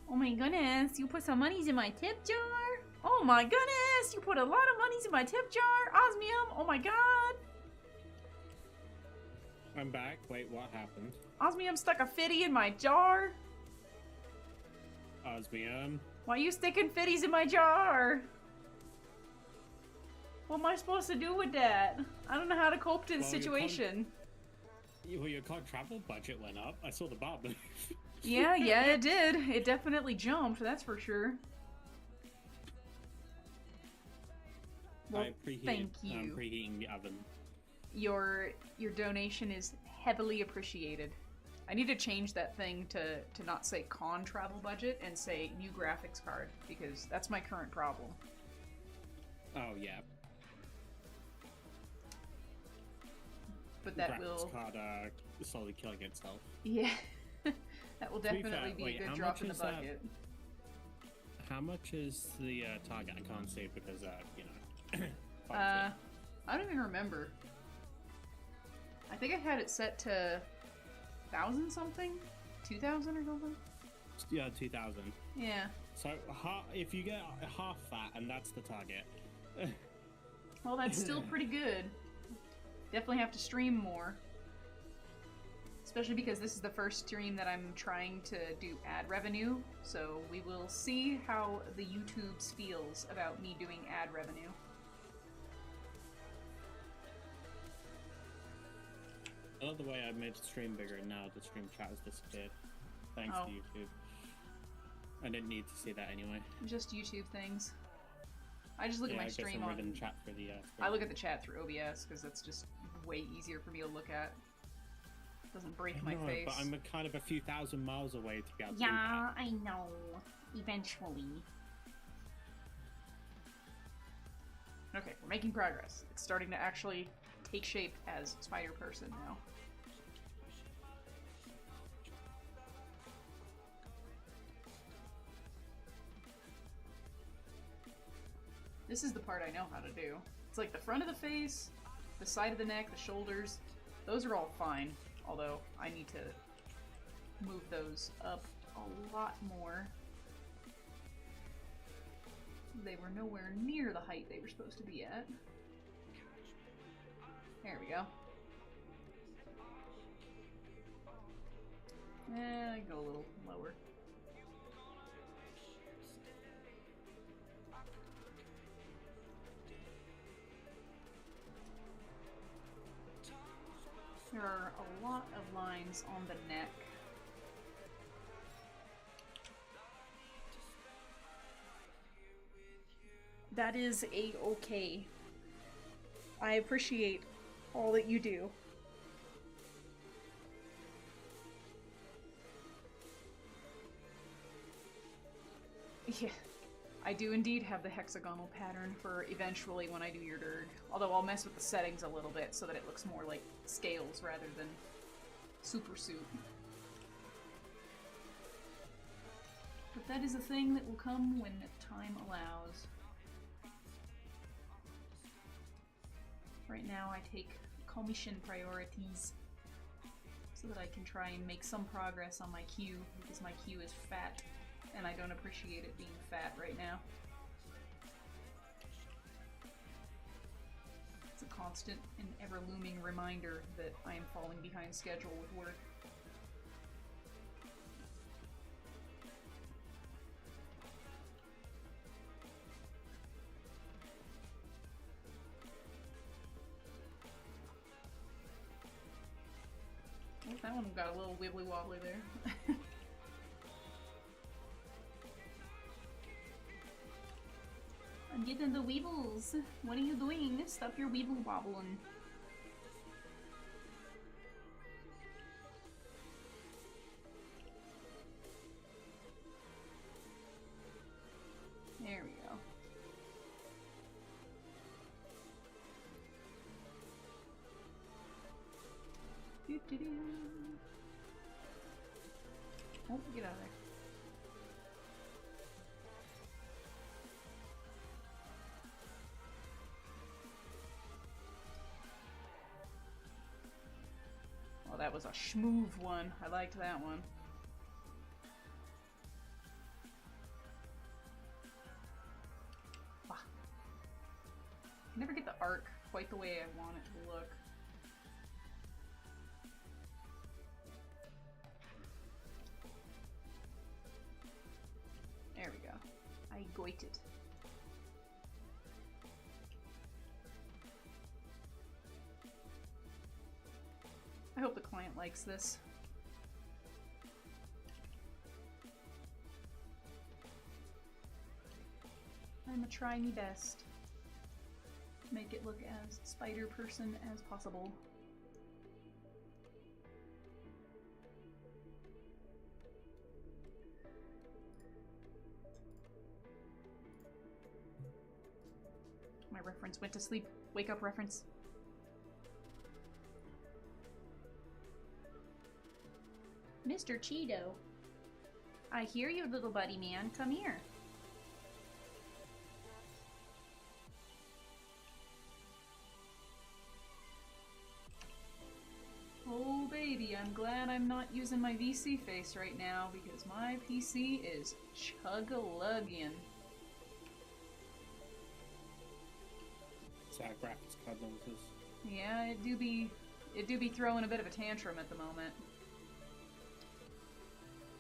Speaker 1: Oh my goodness, you put some monies in my tip jar? Oh my goodness, you put a lot of monies in my tip jar? Osmium, oh my god.
Speaker 2: I'm back. Wait, what happened?
Speaker 1: Osmium stuck a fitty in my jar.
Speaker 2: Osmium.
Speaker 1: Why are you sticking fitties in my jar? What am I supposed to do with that? I don't know how to cope to the situation.
Speaker 2: Your travel budget went up. I saw the bar move.
Speaker 1: Yeah, it did. It definitely jumped, that's for sure. Well, thank you.
Speaker 2: I'm preheating the oven.
Speaker 1: Your donation is heavily appreciated. I need to change that thing to not say con travel budget and say new graphics card, because that's my current problem.
Speaker 2: Oh, yeah.
Speaker 1: But that
Speaker 2: graphics card slowly killing itself.
Speaker 1: Yeah. That will definitely be a good drop in the bucket.
Speaker 2: How much is the target? I can't see because, you know.
Speaker 1: I don't even remember. I think I had it set to 1,000 something? 2,000 or something?
Speaker 2: Yeah, 2,000.
Speaker 1: Yeah.
Speaker 2: So, if you get half that, and that's the target.
Speaker 1: Well, that's still pretty good. Definitely have to stream more. Especially because this is the first stream that I'm trying to do ad revenue, so we will see how the YouTubes feels about me doing ad revenue.
Speaker 2: I love the way I made the stream bigger and now the stream chat has disappeared. Thanks to YouTube. I didn't need to see that anyway.
Speaker 1: Just YouTube things. I just look at my stream on...
Speaker 2: chat for the,
Speaker 1: I look at the chat through OBS because that's just way easier for me to look at. Doesn't break my face.
Speaker 2: But I'm kind of a few thousand miles away to be able to
Speaker 1: do
Speaker 2: that.
Speaker 1: I know. Eventually. Okay, we're making progress. It's starting to actually take shape as Spider Person now. This is the part I know how to do. It's like the front of the face, the side of the neck, the shoulders. Those are all fine. Although, I need to move those up a lot more. They were nowhere near the height they were supposed to be at. There we go. I can go a little lower. There are a lot of lines on the neck. That is a-okay. I appreciate all that you do. Yeah. I do indeed have the hexagonal pattern for eventually when I do your Dirge. Although I'll mess with the settings a little bit so that it looks more like scales rather than super suit. But that is a thing that will come when time allows. Right now I take commission priorities so that I can try and make some progress on my queue, because my queue is fat and I don't appreciate it being fat right now. It's a constant and ever-looming reminder that I am falling behind schedule with work. Well, that one got a little wibbly wobbly there. I'm getting the weebles. What are you doing? Stop your weeble wobbling. There we go. Doo-doo-doo. Oh, get out of there. Oh, that was a schmoove one. I liked that one. Ah. I never get the arc quite the way I want it to look. There we go. I got it. I hope the client likes this. I'm gonna try my best to make it look as spider person as possible. My reference went to sleep. Wake up, reference. Mr. Cheeto. I hear you, little buddy man. Come here. Oh baby, I'm glad I'm not using my VC face right now because my PC is chug-a-lugging.
Speaker 2: Sad graphics card losses.
Speaker 1: Yeah, it do be throwing a bit of a tantrum at the moment.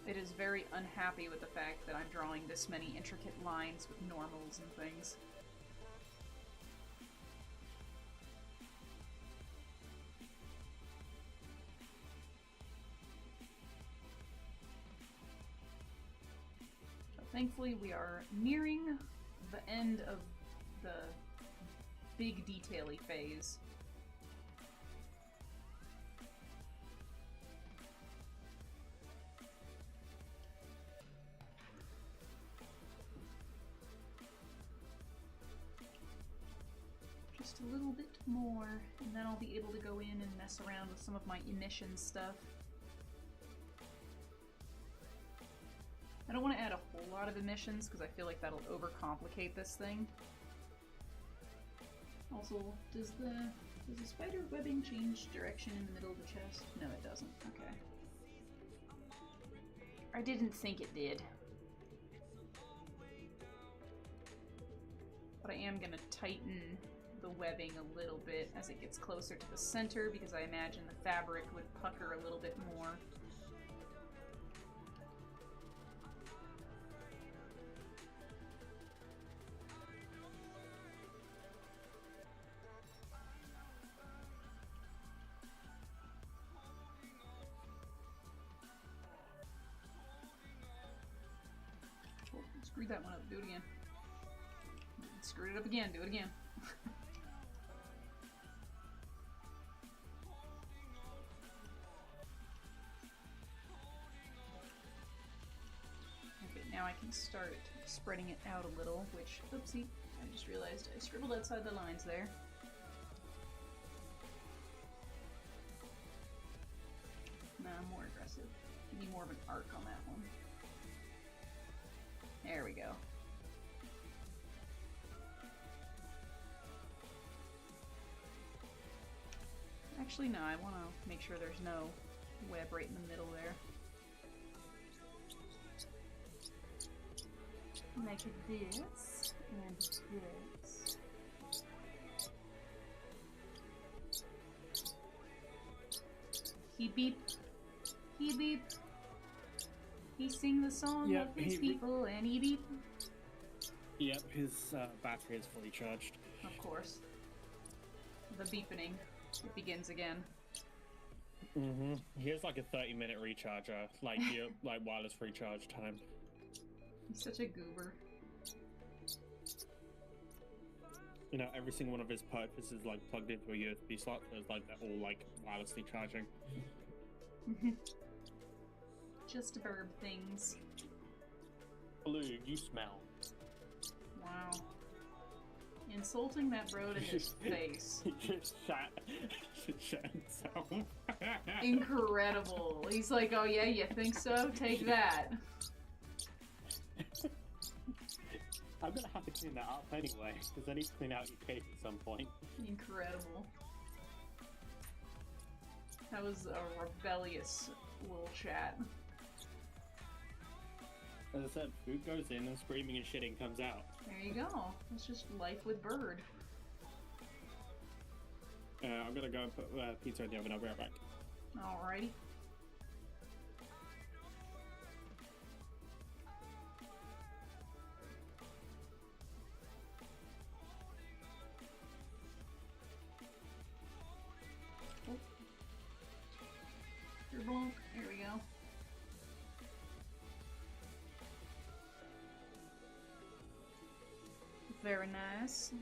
Speaker 1: It is very unhappy with the fact that I'm drawing this many intricate lines with normals and things. So thankfully we are nearing the end of the big detail-y phase. Just a little bit more, and then I'll be able to go in and mess around with some of my emissions stuff. I don't want to add a whole lot of emissions because I feel like that'll overcomplicate this thing. Also, does the spider webbing change direction in the middle of the chest? No, it doesn't. Okay. I didn't think it did. But I am gonna tighten the webbing a little bit as it gets closer to the center because I imagine the fabric would pucker a little bit more. Oh, screwed that one up. Do it again. Screwed it up again. Do it again. Okay, now I can start spreading it out a little, which, oopsie, I just realized I scribbled outside the lines there. Nah, more aggressive. Give me more of an arc on that one. There we go. Actually, no, I want to make sure there's no web right in the middle there. Like this, and this. He beep. He beep. He sing the song of his people, and he beep.
Speaker 2: Yep, his battery is fully charged.
Speaker 1: Of course. The beepening. It begins again.
Speaker 2: Mm-hmm. Here's like a 30-minute recharger, like your wireless recharge time.
Speaker 1: He's such a goober.
Speaker 2: You know, every single one of his purposes is like plugged into a USB slot, so it's like they're all like wirelessly charging.
Speaker 1: Just verb things.
Speaker 2: Blue, you smell.
Speaker 1: Wow. Insulting that bro to his face.
Speaker 2: He just shut himself.
Speaker 1: Incredible. He's like, oh yeah, you think so? Take that.
Speaker 2: I'm gonna have to clean that up anyway, because I need to clean out your case at some point.
Speaker 1: Incredible. That was a rebellious little chat.
Speaker 2: As I said, food goes in and screaming and shitting comes out.
Speaker 1: There you go. It's just life with Bird.
Speaker 2: I'm gonna go and put pizza in the oven. I'll be right back.
Speaker 1: Alrighty. Oh. Blanc. There we go. Very nice.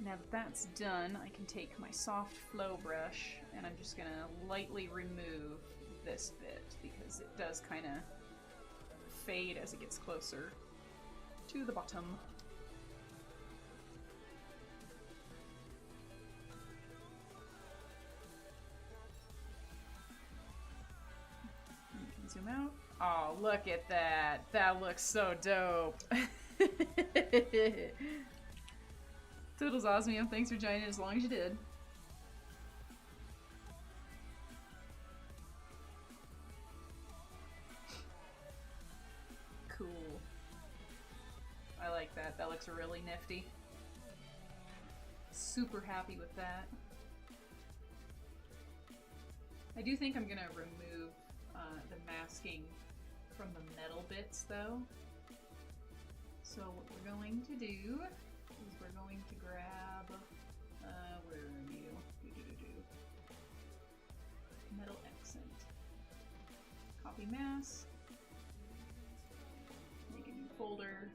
Speaker 1: Now that that's done, I can take my soft flow brush and I'm just gonna lightly remove this bit because it does kind of fade as it gets closer to the bottom. You can zoom out. Oh, look at that. That looks so dope. Toodles Osmium, thanks for joining as long as you did. Cool. I like that. That looks really nifty. Super happy with that. I do think I'm gonna remove the masking from the metal bits though. So what we're going to do is we're going to grab, where are you? Metal accent. Copy mask. Make a new folder.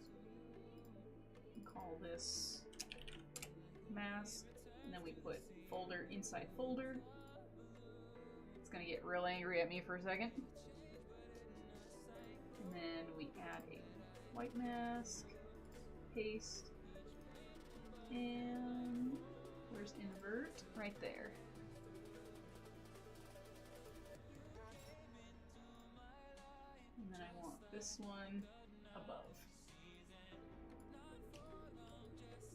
Speaker 1: Call this mask. And then we put folder inside folder. It's gonna get real angry at me for a second. And then we add a white mask, paste, and where's invert? Right there. And then I want this one above.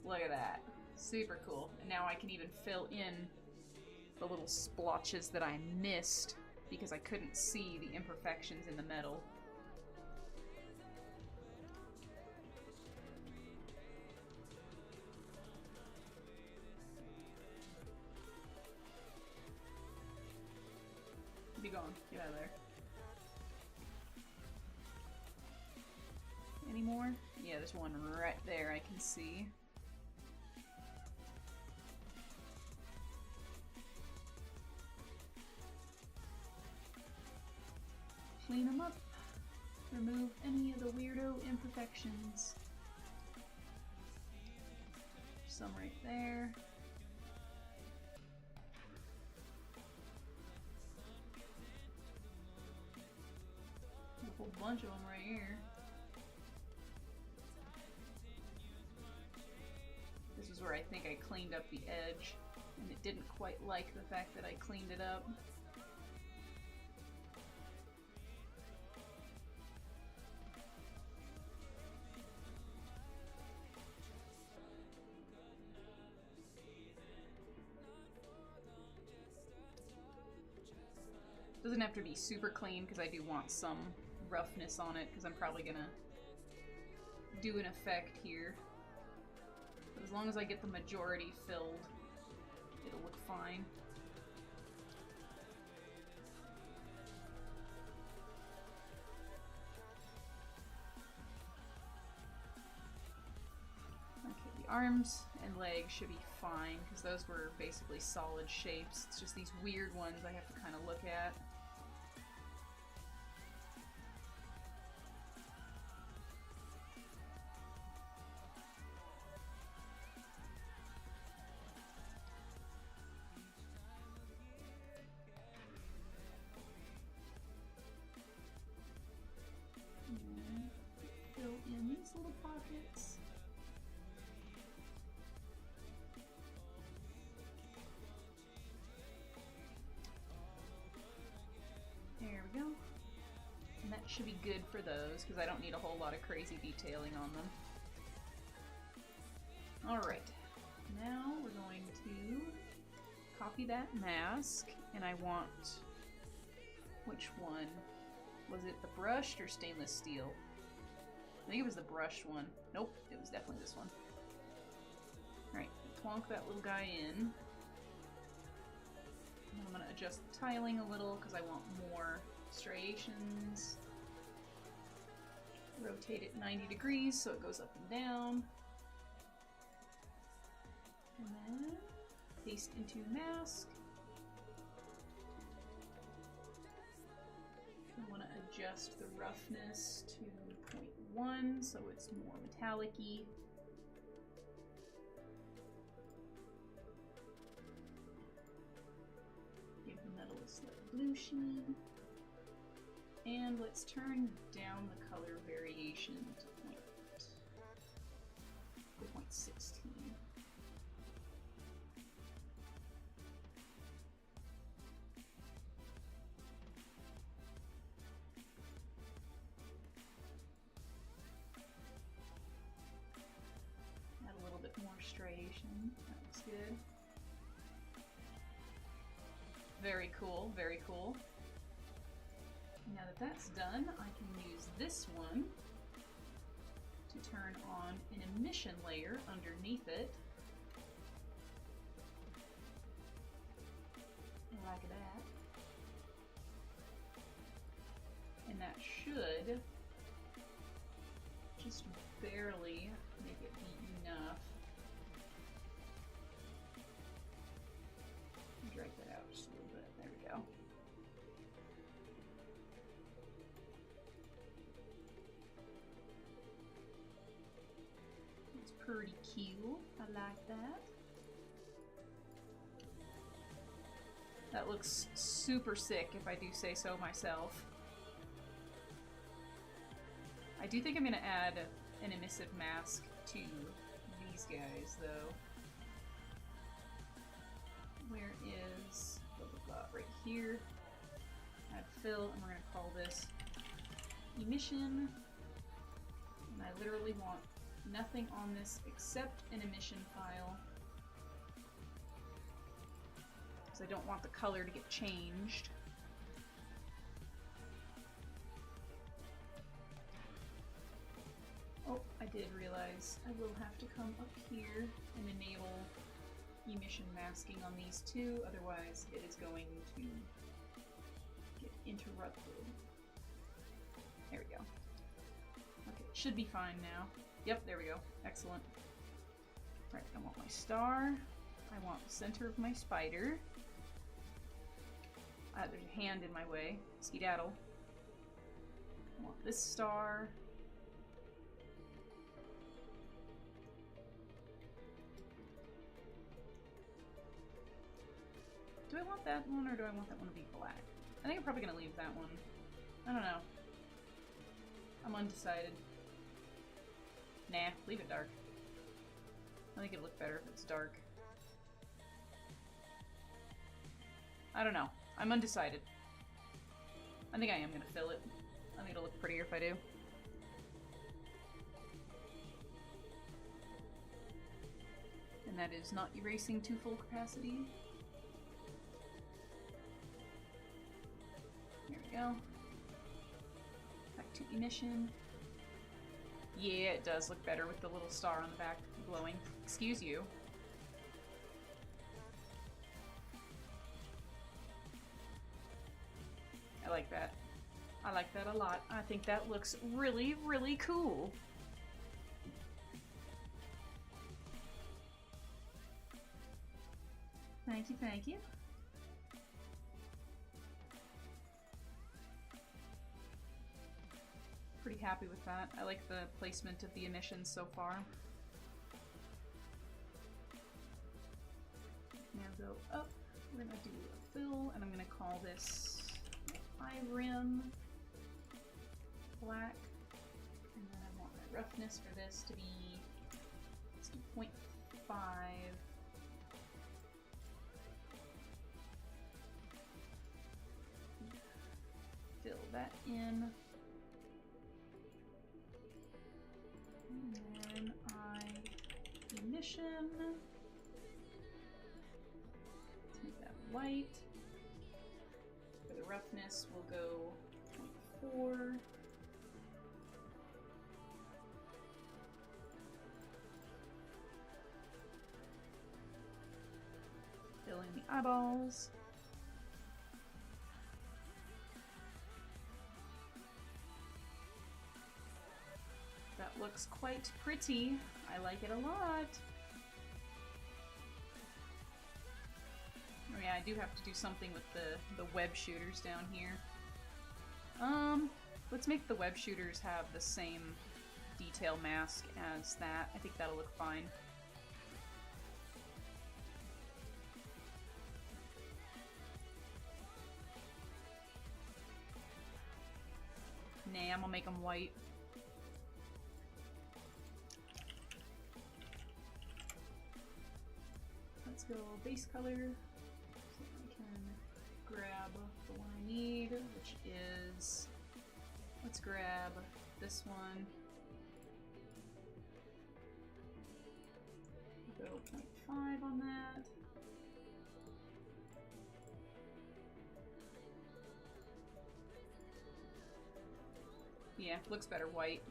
Speaker 1: Look at that. Super cool. And now I can even fill in the little splotches that I missed because I couldn't see the imperfections in the metal. Be gone. Get out of there. Any more? Yeah, there's one right there I can see. Clean them up. Remove any of the weirdo imperfections. Some right there. whole bunch of them right here. This is where I think I cleaned up the edge, and it didn't quite like the fact that I cleaned it up. Doesn't have to be super clean because I do want some roughness on it because I'm probably gonna do an effect here. But as long as I get the majority filled, it'll look fine. Okay, the arms and legs should be fine because those were basically solid shapes. It's just these weird ones I have to kind of look at. Little pockets. There we go. And that should be good for those because I don't need a whole lot of crazy detailing on them. Alright, now we're going to copy that mask, and I want, which one? Was it the brushed or stainless steel? I think it was the brushed one. Nope, it was definitely this one. Alright, plonk that little guy in. And I'm going to adjust the tiling a little because I want more striations. Rotate it 90 degrees so it goes up and down. And then paste into mask. I want to adjust the roughness to 0.1 so it's more metallic-y. Give the metal a slight blue sheen. And let's turn down the color variation to 0.16. More striation. That looks good. Very cool, very cool. Now that that's done, I can use this one to turn on an emission layer underneath it. Like that. And that should just barely make it be enough. Drag that out just a little bit. There we go. It's pretty cute. I like that. That looks super sick if I do say so myself. I do think I'm going to add an emissive mask to these guys though. Where is, blah, blah, blah, right here, add fill, and we're going to call this emission, and I literally want nothing on this except an emission file, because I don't want the color to get changed. Oh, I did realize I will have to come up here and enable emission masking on these two, otherwise it is going to get interrupted. There we go. Okay, it should be fine now. Yep, there we go. Excellent. Right, I want my star. I want the center of my spider. There's a hand in my way. Skedaddle. I want this star. Do I want that one or do I want that one to be black? I think I'm probably going to leave that one. I don't know. I'm undecided. Nah, leave it dark. I think it'd look better if it's dark. I don't know. I'm undecided. I think I am gonna fill it. I think it'll look prettier if I do. And that is not erasing to full capacity. There we go. Back to emission. Yeah, it does look better with the little star on the back glowing. Excuse you. I like that. I like that a lot. I think that looks really, really cool. Thank you, thank you. Pretty happy with that. I like the placement of the emissions so far. Now go up. We're gonna do a fill, and I'm gonna call this eye rim black. And then I want my roughness for this to be 0.5. Fill that in. And then emission. Let's make that white. For the roughness, we'll go 0.4. Fill in the eyeballs. That looks quite pretty. I like it a lot. Oh yeah, I do have to do something with the web shooters down here. Let's make the web shooters have the same detail mask as that. I think that'll look fine. Nah, I'm gonna make them white. Let's go base color, so I can grab the one I need, which is, let's grab this one. Go 0.5 on that. Yeah, looks better white.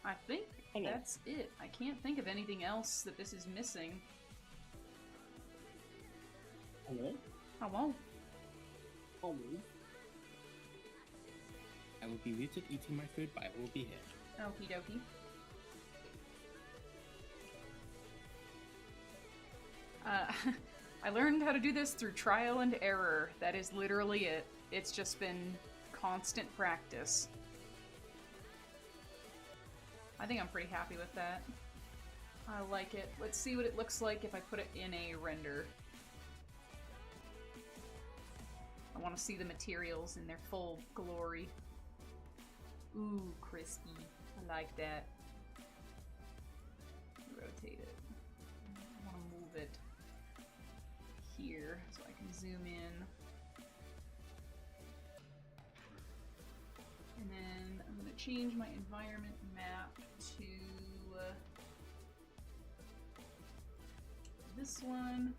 Speaker 1: I think that's it. I can't think of anything else that this is missing.
Speaker 2: Hello?
Speaker 1: Hello?
Speaker 2: Hello? I will be muted eating my food, but I will be here.
Speaker 1: Okie dokie. I learned how to do this through trial and error. That is literally it. It's just been constant practice. I think I'm pretty happy with that. I like it. Let's see what it looks like if I put it in a render. I want to see the materials in their full glory. Ooh, crispy. I like that. Rotate it. I want to move it here so I can zoom in. And then I'm going to change my environment map to this one.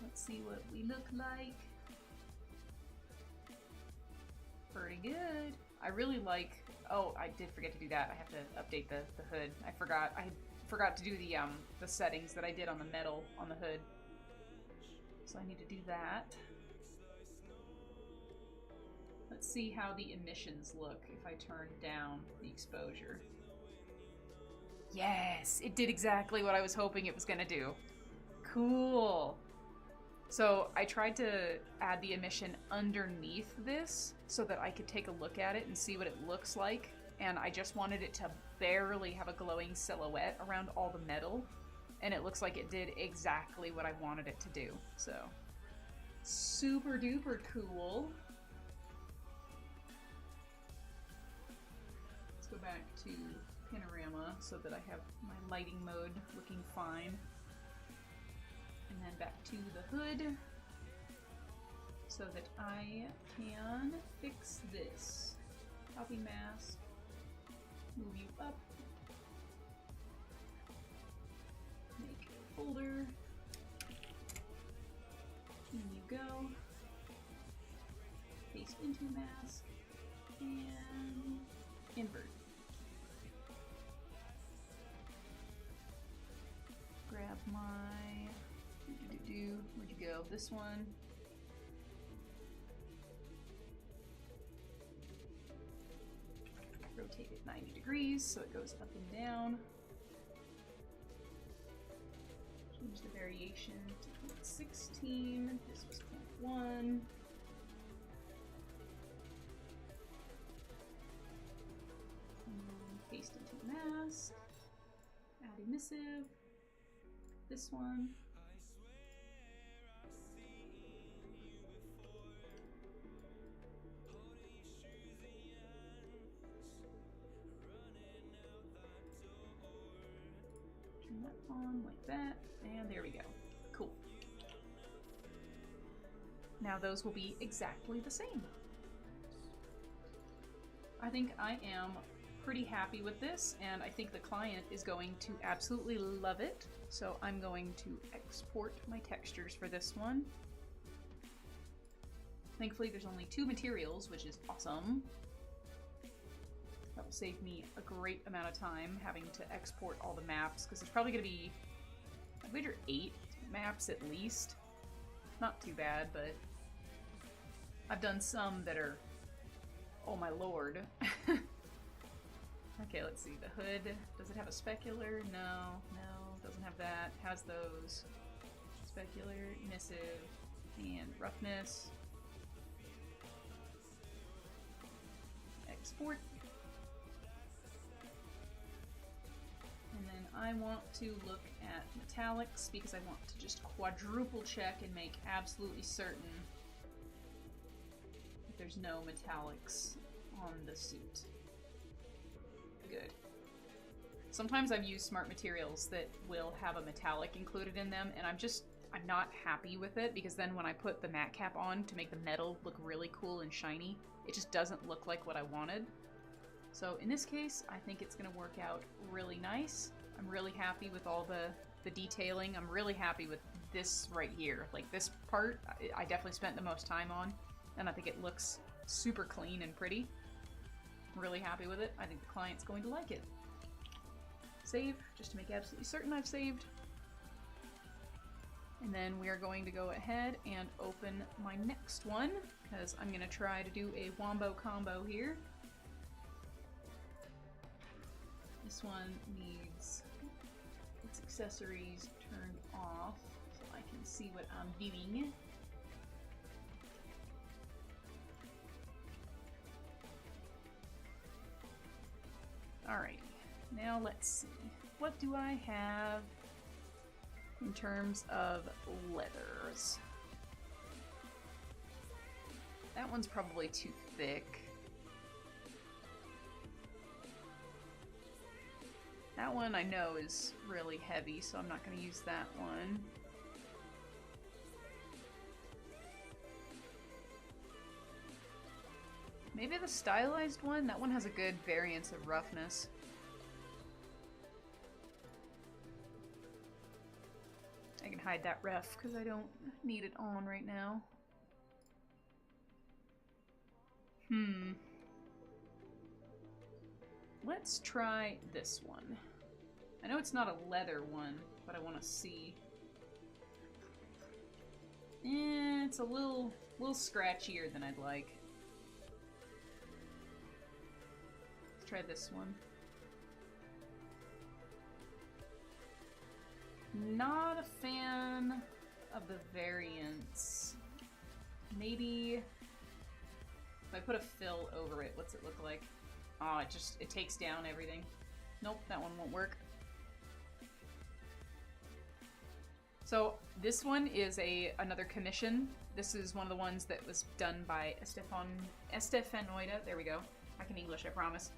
Speaker 1: Let's see what we look like. Pretty good. I really like, oh, I did forget to do that. I have to update the hood. I forgot to do the settings that I did on the metal on the hood. So I need to do that. Let's see how the emissions look if I turn down the exposure. Yes, it did exactly what I was hoping it was gonna do. Cool. So I tried to add the emission underneath this so that I could take a look at it and see what it looks like. and I just wanted it to barely have a glowing silhouette around all the metal, and it looks like it did exactly what I wanted it to do. So, super duper cool. Let's go back to panorama so that I have my lighting mode looking fine. And then back to the hood so that I can fix this. Copy mask, move you up, make a folder, in you go, paste into mask, and invert. Grab my, where'd you go? This one. Rotate it 90 degrees so it goes up and down. Change the variation to 0.16. This was 0.1. Paste into mask. Add emissive. This one. Turn that on like that, and there we go. Cool. Now those will be exactly the same. I think I am pretty happy with this, and I think the client is going to absolutely love it. So I'm going to export my textures for this one. Thankfully there's only 2 materials, which is awesome. That will save me a great amount of time having to export all the maps, because there's probably going to be, I wager 8 maps at least. Not too bad, but I've done some that are, oh my lord. Okay, let's see. The hood, does it have a specular? No, doesn't have that. Has those. Specular, emissive, and roughness. Export. And then I want to look at metallics because I want to just quadruple check and make absolutely certain that there's no metallics on the suit. Good. Sometimes I've used smart materials that will have a metallic included in them, and I'm not happy with it, because then when I put the matte cap on to make the metal look really cool and shiny, it just doesn't look like what I wanted. So in this case, I think it's going to work out really nice. I'm really happy with all the detailing. I'm really happy with this right here. Like this part, I definitely spent the most time on, and I think it looks super clean and pretty. I'm really happy with it. I think the client's going to like it. Save, just to make absolutely certain I've saved. And then we are going to go ahead and open my next one, because I'm going to try to do a wombo combo here. This one needs its accessories turned off so I can see what I'm doing. Alright, now let's see. What do I have in terms of leathers? That one's probably too thick. That one I know is really heavy, so I'm not going to use that one. Maybe the stylized one? That one has a good variance of roughness. I can hide that ref because I don't need it on right now. Let's try this one. I know it's not a leather one, but I want to see. It's a little scratchier than I'd like. Let's try this one. Not a fan of the variants. Maybe if I put a fill over it, what's it look like? Oh, it takes down everything. Nope, that one won't work. So this one is another commission. This is one of the ones that was done by Estefanoida. There we go. I can English, I promise.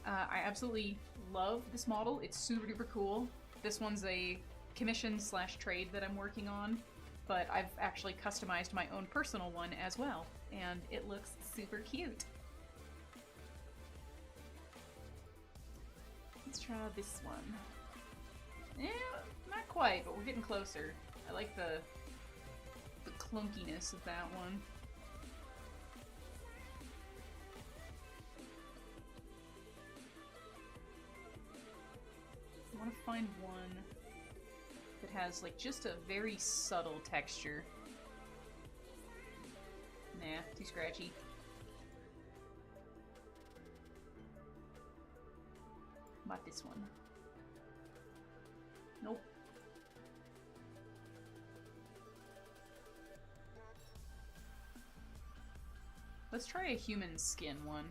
Speaker 1: I absolutely love this model. It's super duper cool. This one's a commission / trade that I'm working on, but I've actually customized my own personal one as well, and it looks super cute. Let's try this one. Yeah, not quite, but we're getting closer. I like the clunkiness of that one. I want to find one that has like just a very subtle texture. Nah, too scratchy. About this one. Nope. Let's try a human skin one.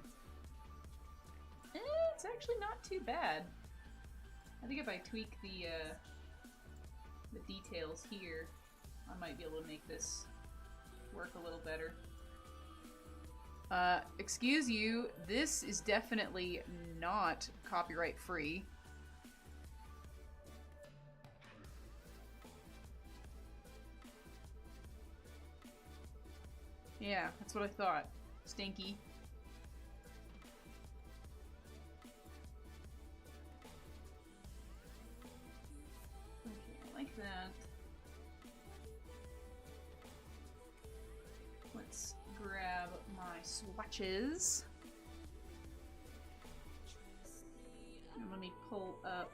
Speaker 1: It's actually not too bad. I think if I tweak the details here, I might be able to make this work a little better. Excuse you, this is definitely not copyright free. Yeah, that's what I thought. Stinky. Okay, I like that. Let's grab my swatches. And let me pull up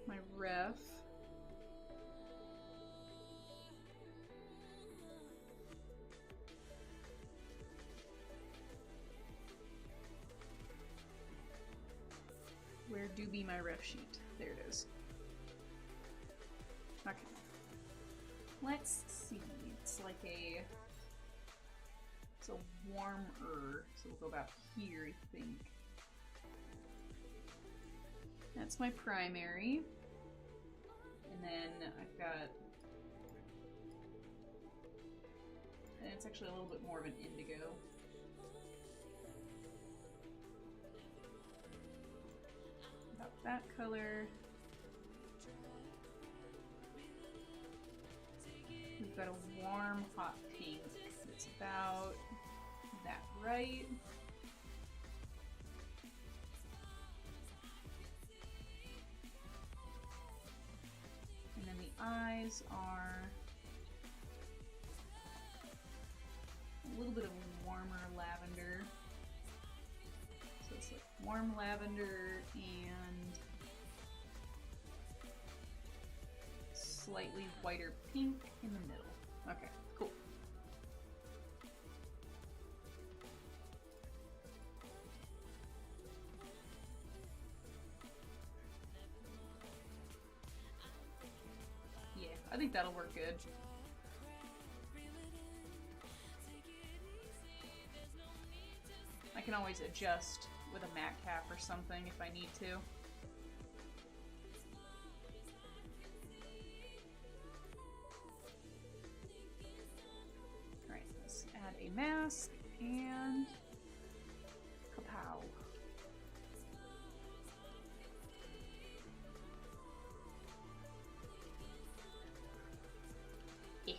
Speaker 1: my ref. Where do be my ref sheet? There it is. Okay. Let's see. It's like it's a warmer, so we'll go about here, I think. That's my primary. And then I've got, and it's actually a little bit more of an indigo. About that color. We've got a warm hot pink that's about that right. And then the eyes are a little bit of warmer lavender. So it's like warm lavender and slightly whiter pink in the middle. Okay, cool. Yeah, I think that'll work good. I can always adjust with a matte cap or something if I need to. Alright, let's add a mask and kapow. Yeah.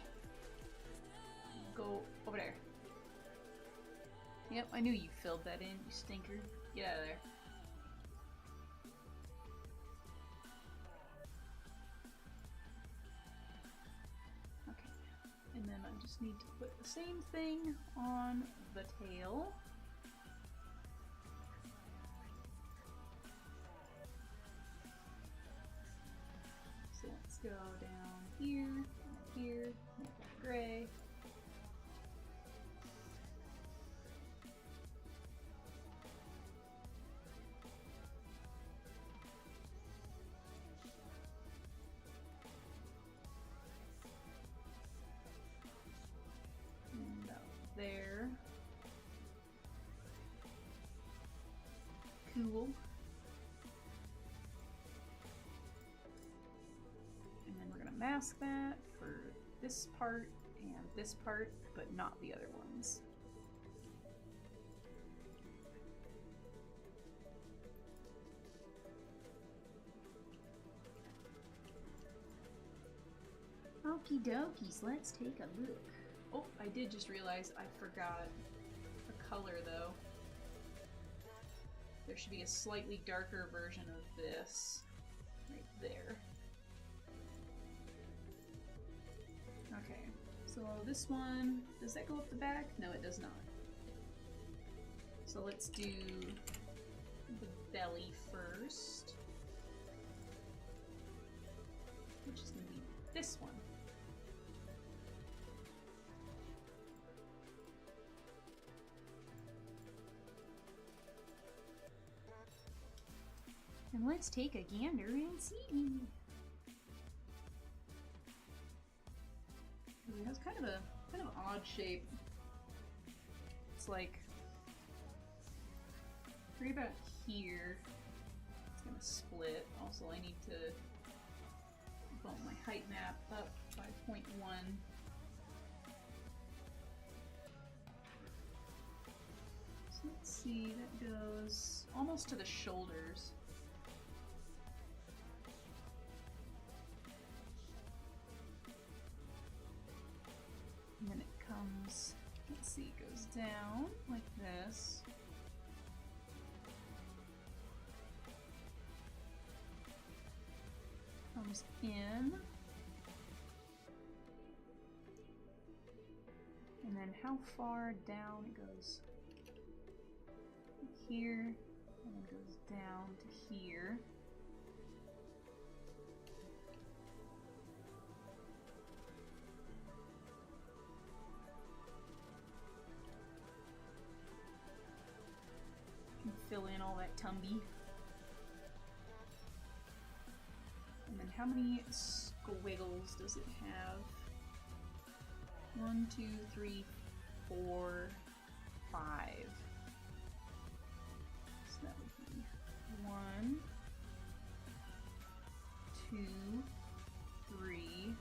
Speaker 1: Go over there. Yep, I knew you filled that in, you stinker. Get out of there. Okay, and then I just need to put the same thing on the tail. So let's go down here, make that gray. There. mask that for this part and this part, but not the other ones. Okie dokies, let's take a look. Oh, I did just realize I forgot a color though. There should be a slightly darker version of this right there. Okay, so this one, does that go up the back? No, it does not. So let's do the belly first, which is going to be this one. And let's take a gander and see. It has kind of an odd shape. It's like right about here. It's gonna split. Also, I need to bump my height map up by 0.1. So let's see, that goes almost to the shoulders. And then it comes, let's see, it goes down like this. Comes in. And then how far down it goes? Here, and then goes down to here. Fill in all that tumby. And then how many squiggles does it have? 1, 2, 3, 4, 5. So that would be 1, 2, 3,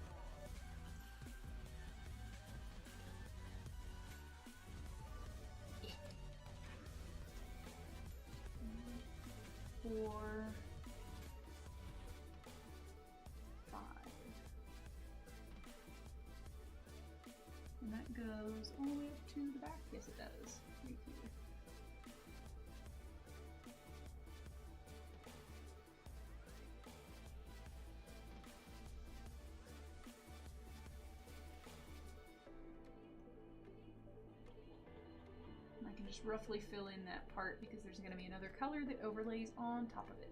Speaker 1: 4, 5. And that goes all the way up to the back. Yes, it does. Right here. And I can just roughly fill in that part because there's going to be another color that overlays on top of it.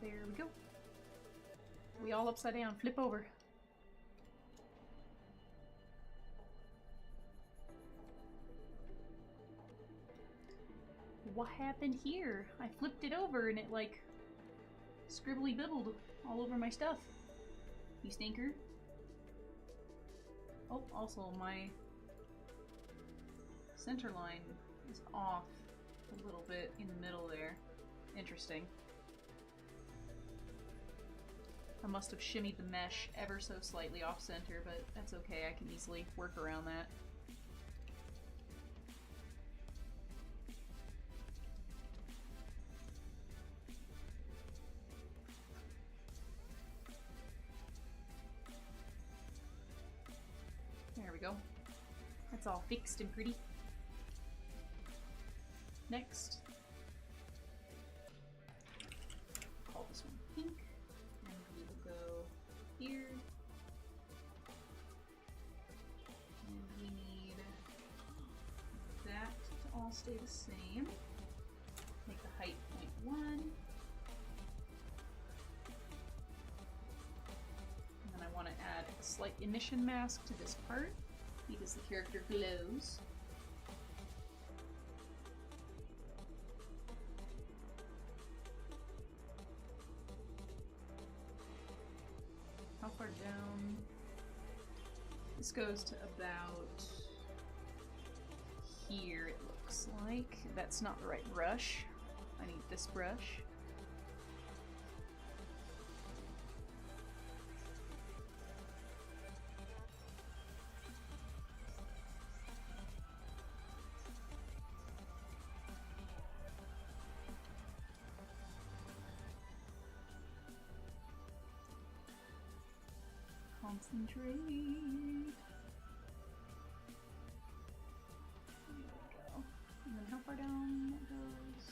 Speaker 1: There we go. We all upside down, flip over. What happened here? I flipped it over and it like scribbly bibbled all over my stuff. You stinker. Oh, also my center line is off a little bit in the middle there. Interesting. I must have shimmied the mesh ever so slightly off center, but that's okay. I can easily work around that. There we go. That's all fixed and pretty. Next. Call this one pink. And we will go here. And we need that to all stay the same. Make the height 0.1. And then I want to add a slight emission mask to this part because the character glows. How far down This goes to about here, it looks like. That's not the right brush. I need this brush. Concentrate. There we go. And then how far down it goes?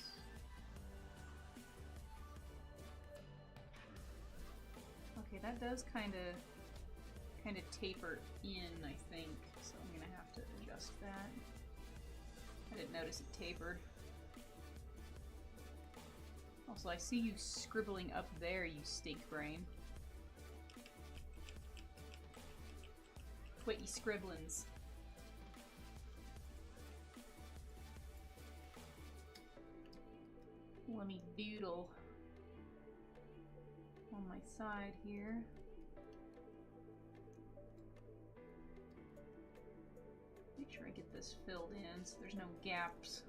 Speaker 1: Okay, that does kind of taper in, I think. So I'm gonna have to adjust that. I didn't notice it tapered. Also, I see you scribbling up there, you stink brain. Quit ye scribblings. Let me doodle on my side here. Make sure I get this filled in so there's no gaps.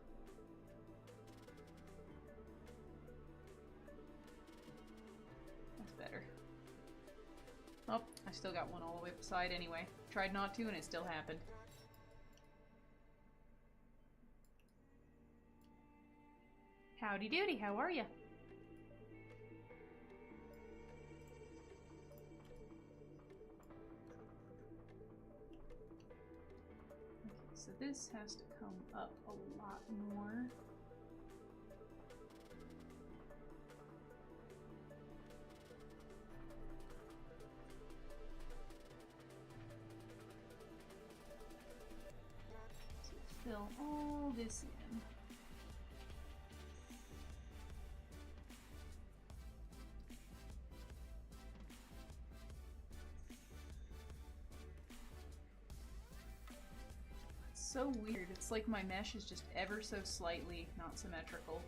Speaker 1: That's better. Oh, I still got one all the way up the side anyway. Tried not to and it still happened. Howdy doody, how are ya? Okay, so this has to come up a lot more. So fill all this in. So weird. It's like my mesh is just ever so slightly not symmetrical.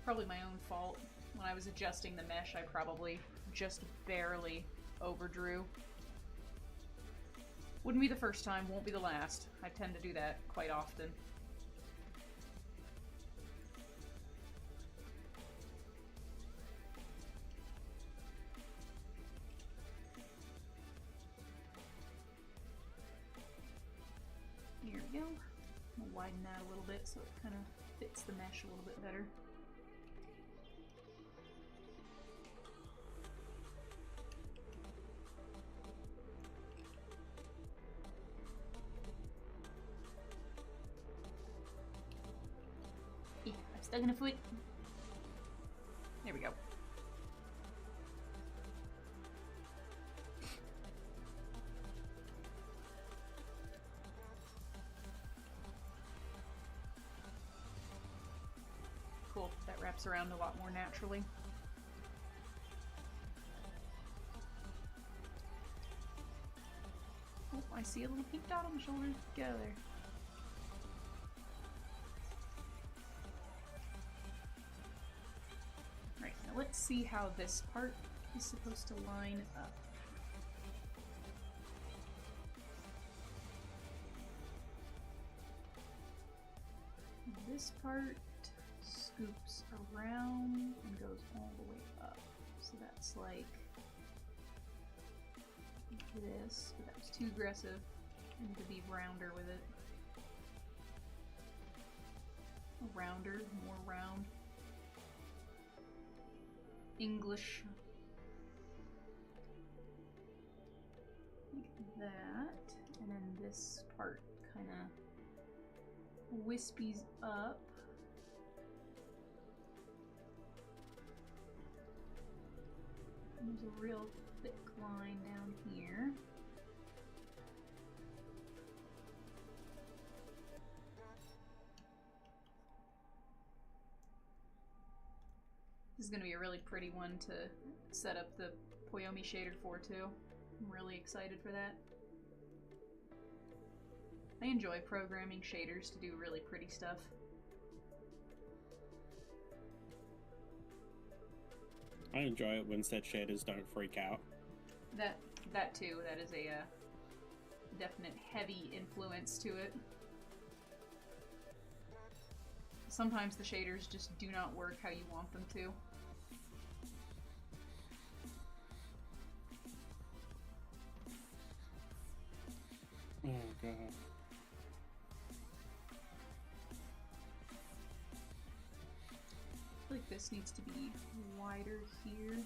Speaker 1: Probably my own fault. When I was adjusting the mesh, I probably just barely overdrew. Wouldn't be the first time, won't be the last. I tend to do that quite often. Here we go. I'll widen that a little bit so it kind of fits the mesh a little bit better. Yeah, I'm stuck in a foot. There we go. Cool, that wraps around a lot more naturally. Oh, I see a little pink dot on the shoulder. Get out of there. Right, now let's see how this part is supposed to line up. This part scoops around and goes all the way up. So that's like this, but that was too aggressive. I need to be rounder with it. Rounder, more round. English. Like that. And then this part kind of wispies up. There's a real thick line down here. This is going to be a really pretty one to set up the Poyomi shader for too. I'm really excited for that. I enjoy programming shaders to do really pretty stuff.
Speaker 2: I enjoy it when said shaders don't freak out.
Speaker 1: That too. That is a definite heavy influence to it. Sometimes the shaders just do not work how you want them to.
Speaker 2: Oh god.
Speaker 1: I feel like this needs to be wider here.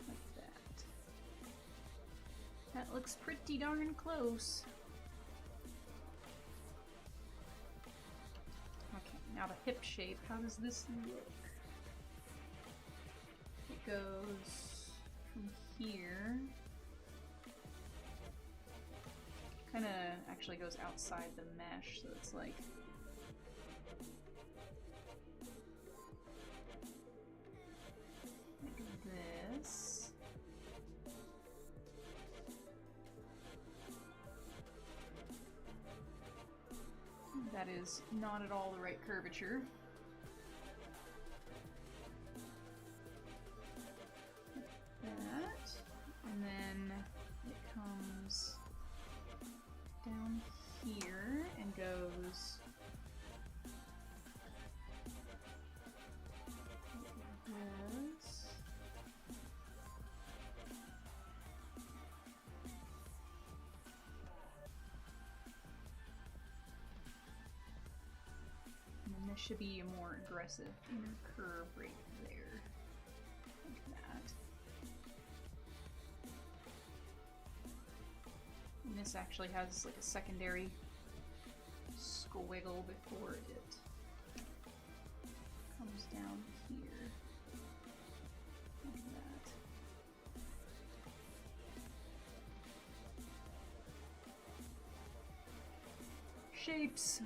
Speaker 1: Like that. That looks pretty darn close. Okay, now the hip shape. How does this look? It goes from here. Kind of actually goes outside the mesh, so it's like this. That is not at all the right curvature. That, and then it comes down here and goes like this. And then this should be a more aggressive inner curve right there, like that. And this actually has like a secondary squiggle before it comes down here. Like that. Shapes!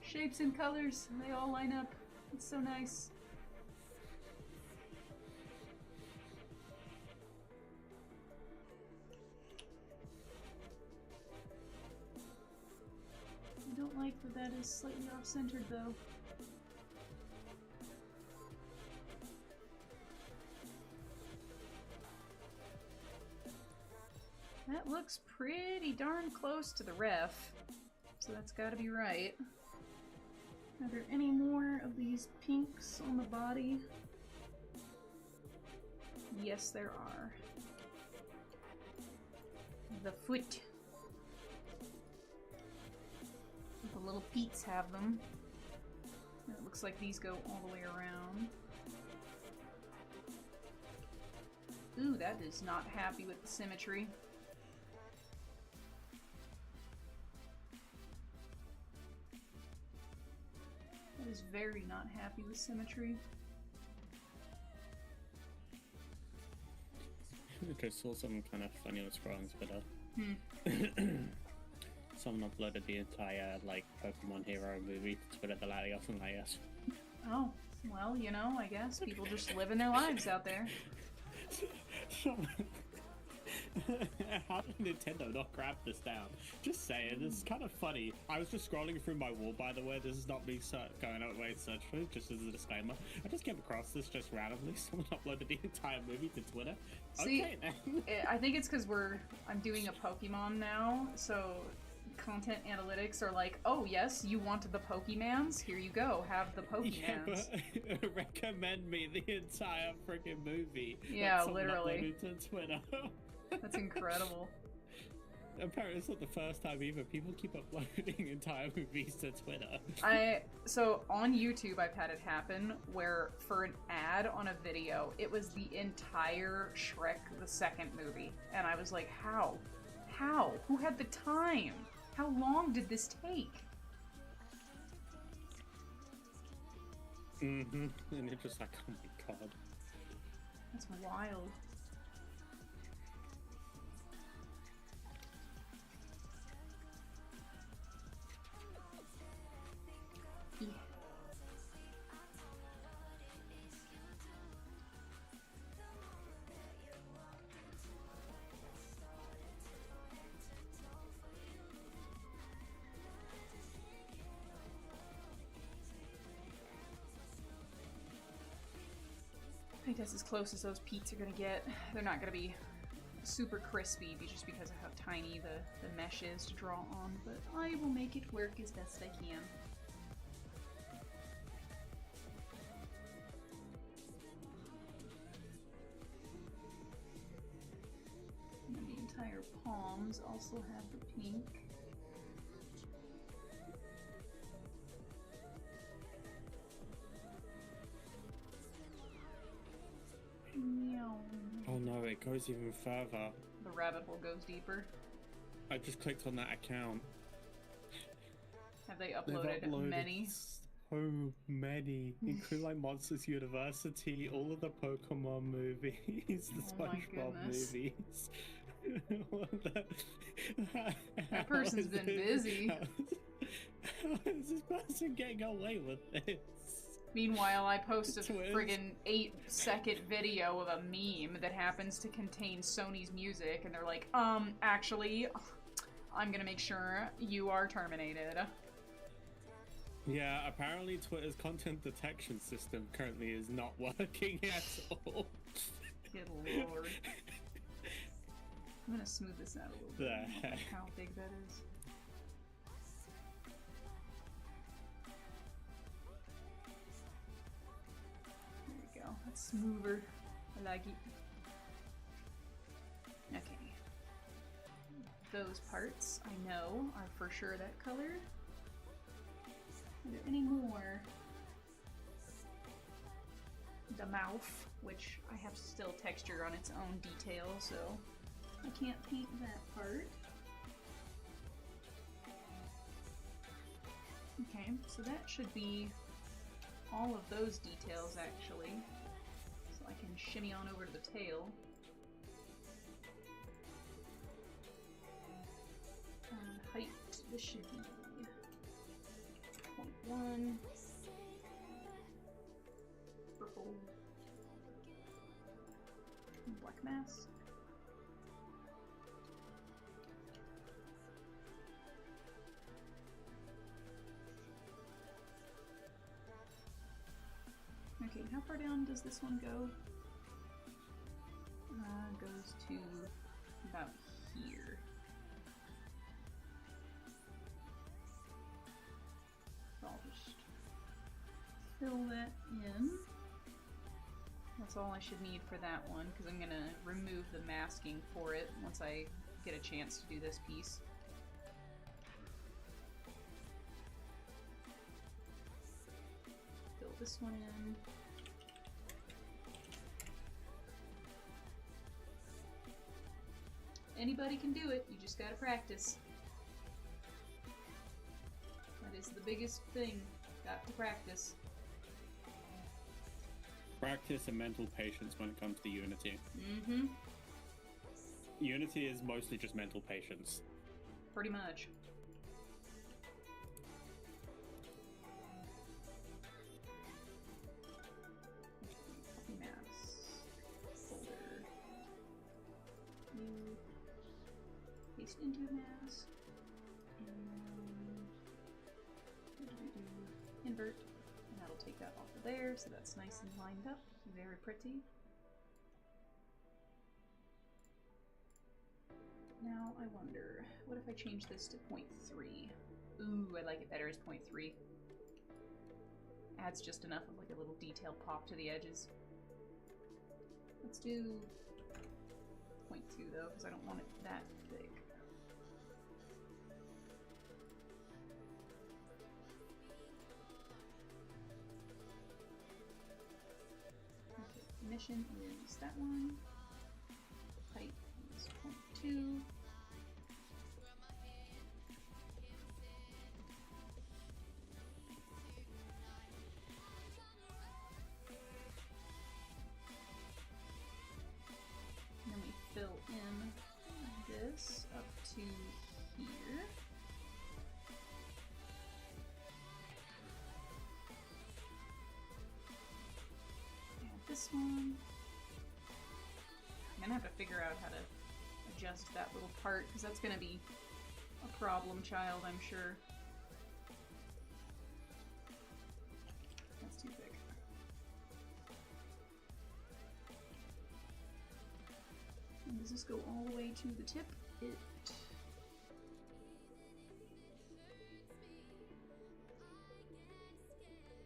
Speaker 1: Shapes and colors, they all line up. It's so nice. I don't like that that is slightly off-centered though. That looks pretty darn close to the ref, so that's gotta be right. Are there any more of these pinks on the body? Yes, there are. The foot. The little peats have them. It looks like these go all the way around. Ooh, that is not happy with the symmetry. That is very not happy with symmetry.
Speaker 2: I just saw something kind of funny on scrolling Twitter. Someone uploaded the entire like Pokemon Hero movie to Twitter the latter off, and like, yes.
Speaker 1: Oh, well, you know, I guess people just living their lives out there.
Speaker 2: How did Nintendo not grab this down? Just saying, it's kind of funny. I was just scrolling through my wall, by the way. This is not me going out way to search for it, just as a disclaimer. I just came across this just randomly. Someone uploaded the entire movie to Twitter.
Speaker 1: See,
Speaker 2: okay, then.
Speaker 1: I think it's because I'm doing a Pokemon now, so content analytics are like, oh yes, you wanted the Pokemans? Here you go, have the Pokemans.
Speaker 2: Yeah, but recommend me the entire freaking movie.
Speaker 1: Yeah,
Speaker 2: that
Speaker 1: literally.
Speaker 2: Uploaded to Twitter.
Speaker 1: That's incredible.
Speaker 2: Apparently it's not the first time either. People keep uploading entire movies to Twitter.
Speaker 1: So on YouTube I've had it happen where for an ad on a video, it was the entire Shrek the Second movie. And I was like, how? How? Who had the time? How long did this take?
Speaker 2: And you're just like, oh my god.
Speaker 1: That's wild. Yeah. think that's as close as those peats are gonna get. They're not gonna be super crispy just because of how tiny the mesh is to draw on, but I will make it work as best I can. And the entire palms also have the pink. Meow.
Speaker 2: Oh no, it goes even further.
Speaker 1: The rabbit hole goes deeper.
Speaker 2: I just clicked on that account.
Speaker 1: Have they
Speaker 2: They've
Speaker 1: uploaded many?
Speaker 2: So many, including like Monsters University, all of the Pokemon movies, the
Speaker 1: Oh my
Speaker 2: SpongeBob
Speaker 1: goodness.
Speaker 2: movies.
Speaker 1: That person's been busy.
Speaker 2: How is this person getting away with this?
Speaker 1: Meanwhile, I post a
Speaker 2: Twist.
Speaker 1: friggin' 8-second video of a meme that happens to contain Sony's music, and they're like, actually, I'm gonna make sure you are terminated.
Speaker 2: Yeah, apparently Twitter's content detection system currently is not working at all.
Speaker 1: Good lord. I'm gonna smooth this out a little bit. I don't know how big that is. There we go. That's smoother. I like it. Okay. Those parts I know are for sure that color. Are there any more? The mouth, which I have still texture on its own detail, so I can't paint that part. Okay, so that should be all of those details actually. So I can shimmy on over to the tail. Height, this should be 0.1. Purple. Black mask. Okay, how far down does this one go? Goes to about here. So I'll just fill that in. That's all I should need for that one, because I'm gonna remove the masking for it once I get a chance to do this piece. Fill this one in. Anybody can do it, you just gotta practice. That is the biggest thing, got to practice.
Speaker 2: Practice and mental patience when it comes to Unity.
Speaker 1: Mm-hmm.
Speaker 2: Unity is mostly just mental patience.
Speaker 1: Pretty much. Mask. Folder. New. Paste into mask. And what do we do? Invert. And that'll take that off of there, so that's nice and lined up. Very pretty. Now I wonder, what if I change this to 0.3? Ooh, I like it better as 0.3. Adds just enough of like a little detail pop to the edges. Let's do 0.2 though, because I don't want it that big. Okay, mission is that one. Height is 0.2. And then we fill in this up to here. And this one. I'm gonna have to figure out how to adjust that little part, because that's gonna be a problem child, I'm sure. That's too big. And does this go all the way to the tip?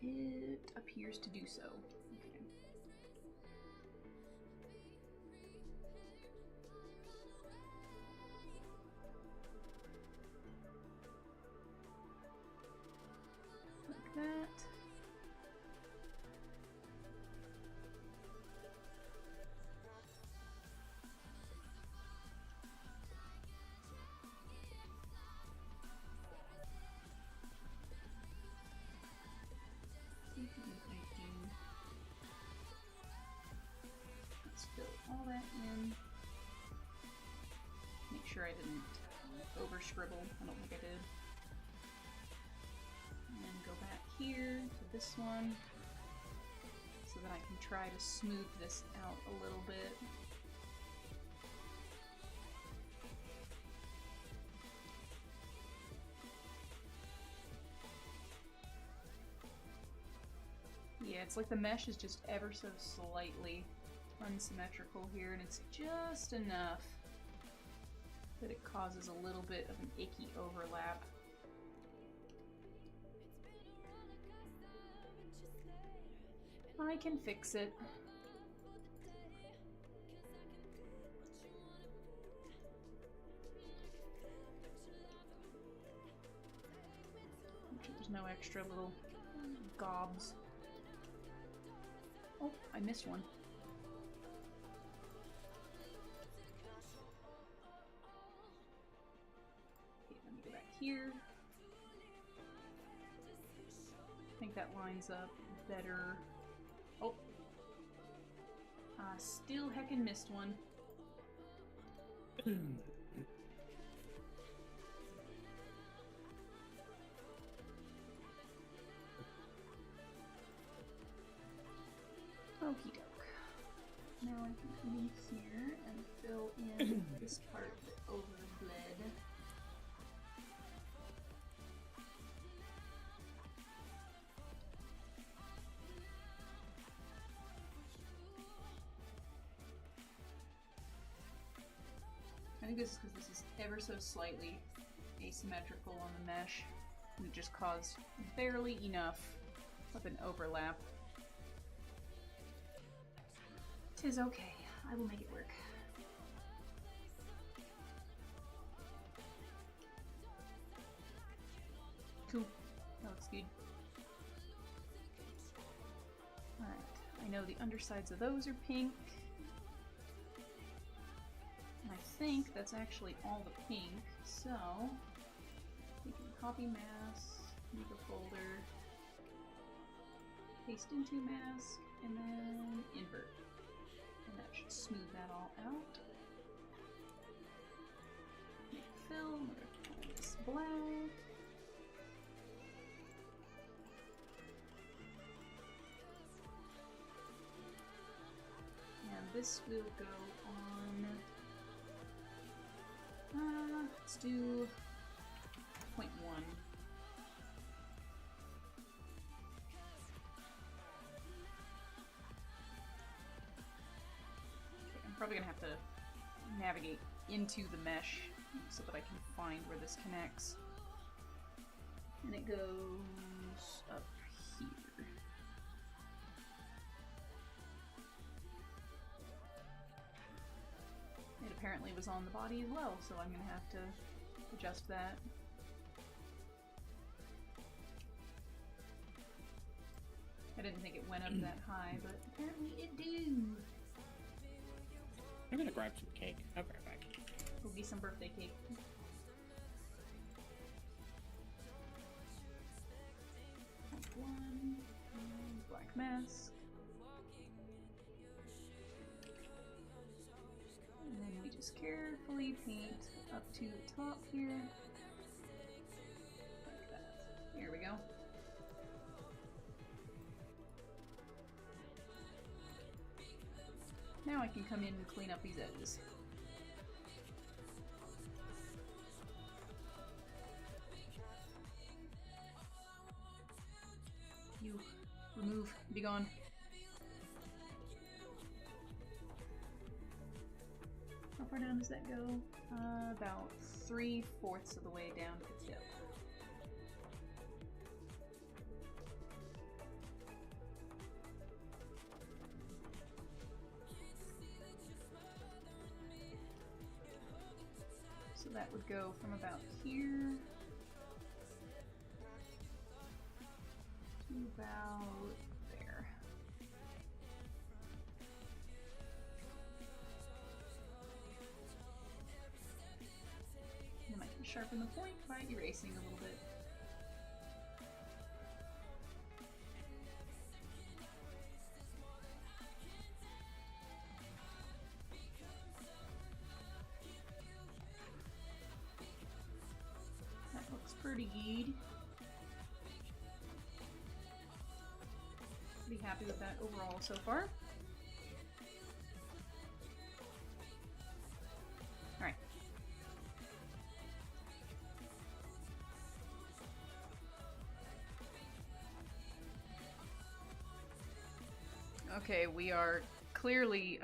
Speaker 1: It appears to do so. Okay. Like that. Let's fill all that in. Make sure I didn't over scribble. I don't think I did. And then go back here to this one so that I can try to smooth this out a little bit. Yeah, it's like the mesh is just ever so slightly unsymmetrical here, and it's just enough that it causes a little bit of an icky overlap. I can fix it. Make sure there's no extra little gobs. Oh, I missed one. Okay, let me go back here. I think that lines up better. Oh. Still heckin' missed one. Okie doke. Now I can come in here and fill in this part that overbled. I think this is because this is ever so slightly asymmetrical on the mesh. We just caused barely enough of an overlap. 'Tis okay. I will make it work. Cool. That looks good. Alright. I know the undersides of those are pink. And I think that's actually all the pink, so we can copy mask, make a folder, paste into mask, and then invert. And that should smooth that all out. Make fill, I'm gonna call this black. And this will go on, let's do 0.1. Probably gonna have to navigate into the mesh so that I can find where this connects. And it goes up here. It apparently was on the body as well, so I'm gonna have to adjust that. I didn't think it went up that high, but apparently it do.
Speaker 2: I'm gonna grab some cake. I'll be right back.
Speaker 1: Will be some birthday cake. One, black mask. And then we just carefully paint up to the top here. Like that. There we go. Now I can come in and clean up these edges. You remove, be gone. down does that go? About 3/4 of the way down to tip. So that would go from about here to about there. And I can sharpen the point by erasing a little bit. That looks pretty good. Pretty happy with that overall so far. Alright. Okay, we are clearly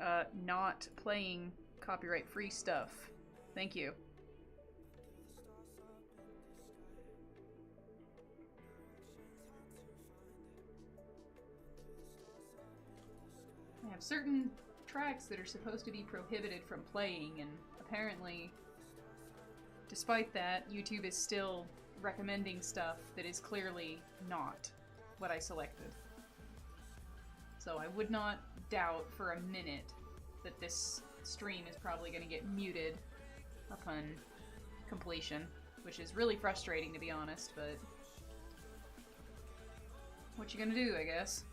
Speaker 1: not playing copyright-free stuff. Thank you. I have certain tracks that are supposed to be prohibited from playing, and apparently, despite that, YouTube is still recommending stuff that is clearly not what I selected. So I would not doubt for a minute that this stream is probably going to get muted upon completion, which is really frustrating, to be honest, but what you gonna do, I guess.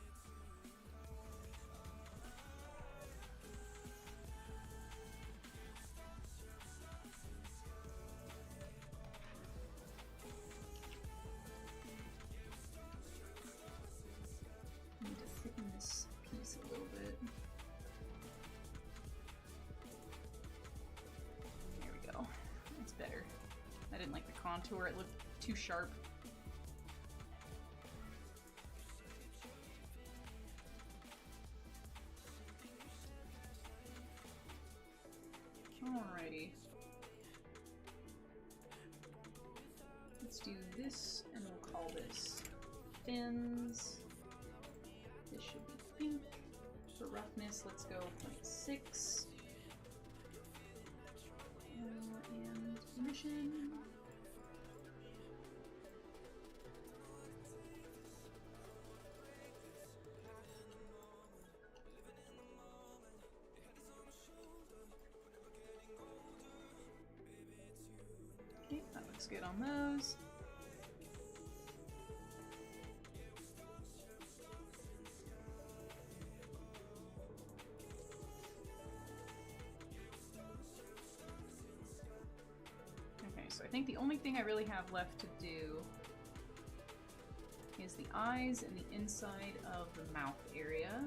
Speaker 1: Need to thicken this piece a little bit. There we go. That's better. I didn't like the contour, it looked too sharp. Alrighty. Let's do this, and we'll call this fins. This should be pink. For roughness, let's go 0.6. And emission. Okay, that looks good on those. Okay, so I think the only thing I really have left to do is the eyes and the inside of the mouth area.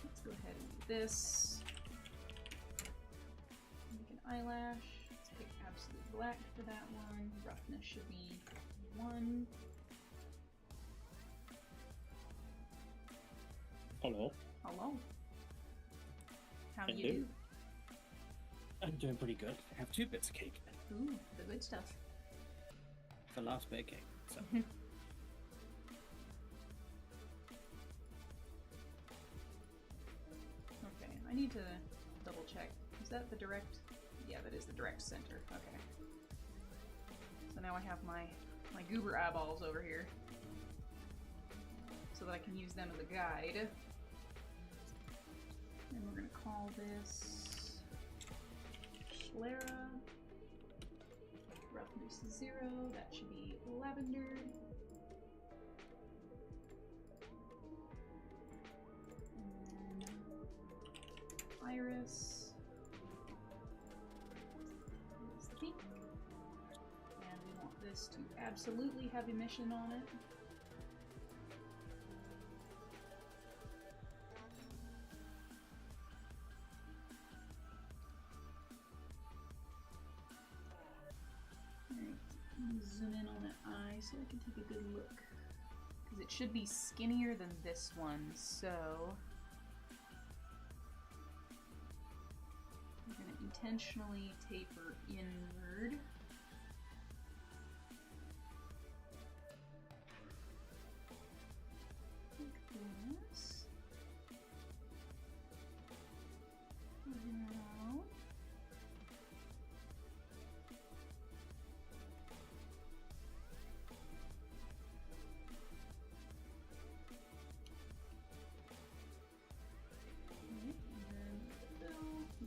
Speaker 1: Let's go ahead and do this. Make an eyelash. Let's pick absolute black for that one. Roughness should be 1.
Speaker 2: Hello.
Speaker 1: Hello. How do you
Speaker 2: Hello.
Speaker 1: do?
Speaker 2: I'm doing pretty good. I have 2 bits of cake.
Speaker 1: Ooh, the good stuff.
Speaker 2: The last bit of cake. So.
Speaker 1: Okay, I need to double check. Is that the direct? Yeah, that is the direct center. Okay. So now I have my goober eyeballs over here, so that I can use them as a guide. And we're gonna call this Schlera. Roughness 0. That should be lavender. And then iris. Here's the pink. And we want this to absolutely have emission on it. Zoom in on that eye so I can take a good look. Because it should be skinnier than this one, so... intentionally taper inward. Like this. Now.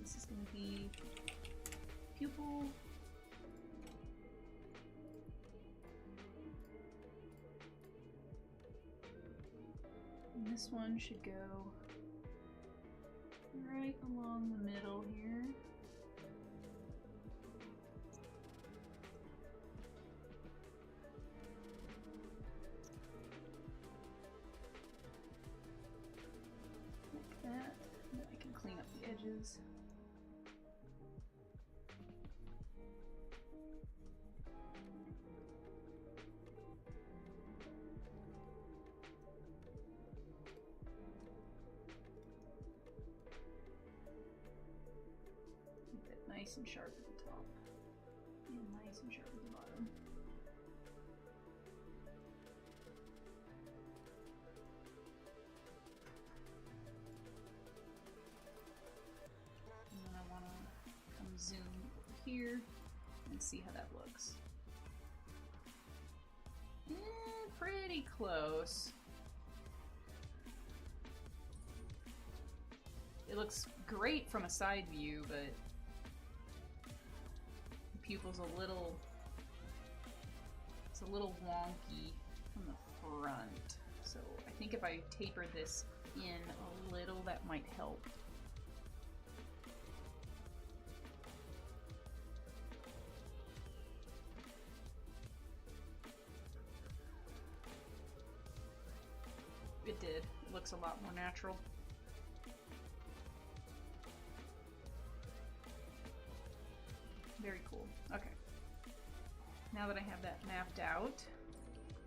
Speaker 1: This is going to be pupil. And this one should go right along the middle here. Like that. And then I can clean up the edges. Nice and sharp at the top, and nice and sharp at the bottom. And then I want to come zoom over here and see how that looks. Pretty close. It looks great from a side view, but pupil's it's a little wonky from the front. So I think if I taper this in a little, that might help. It did. It looks a lot more natural. Very cool. Okay. Now that I have that mapped out,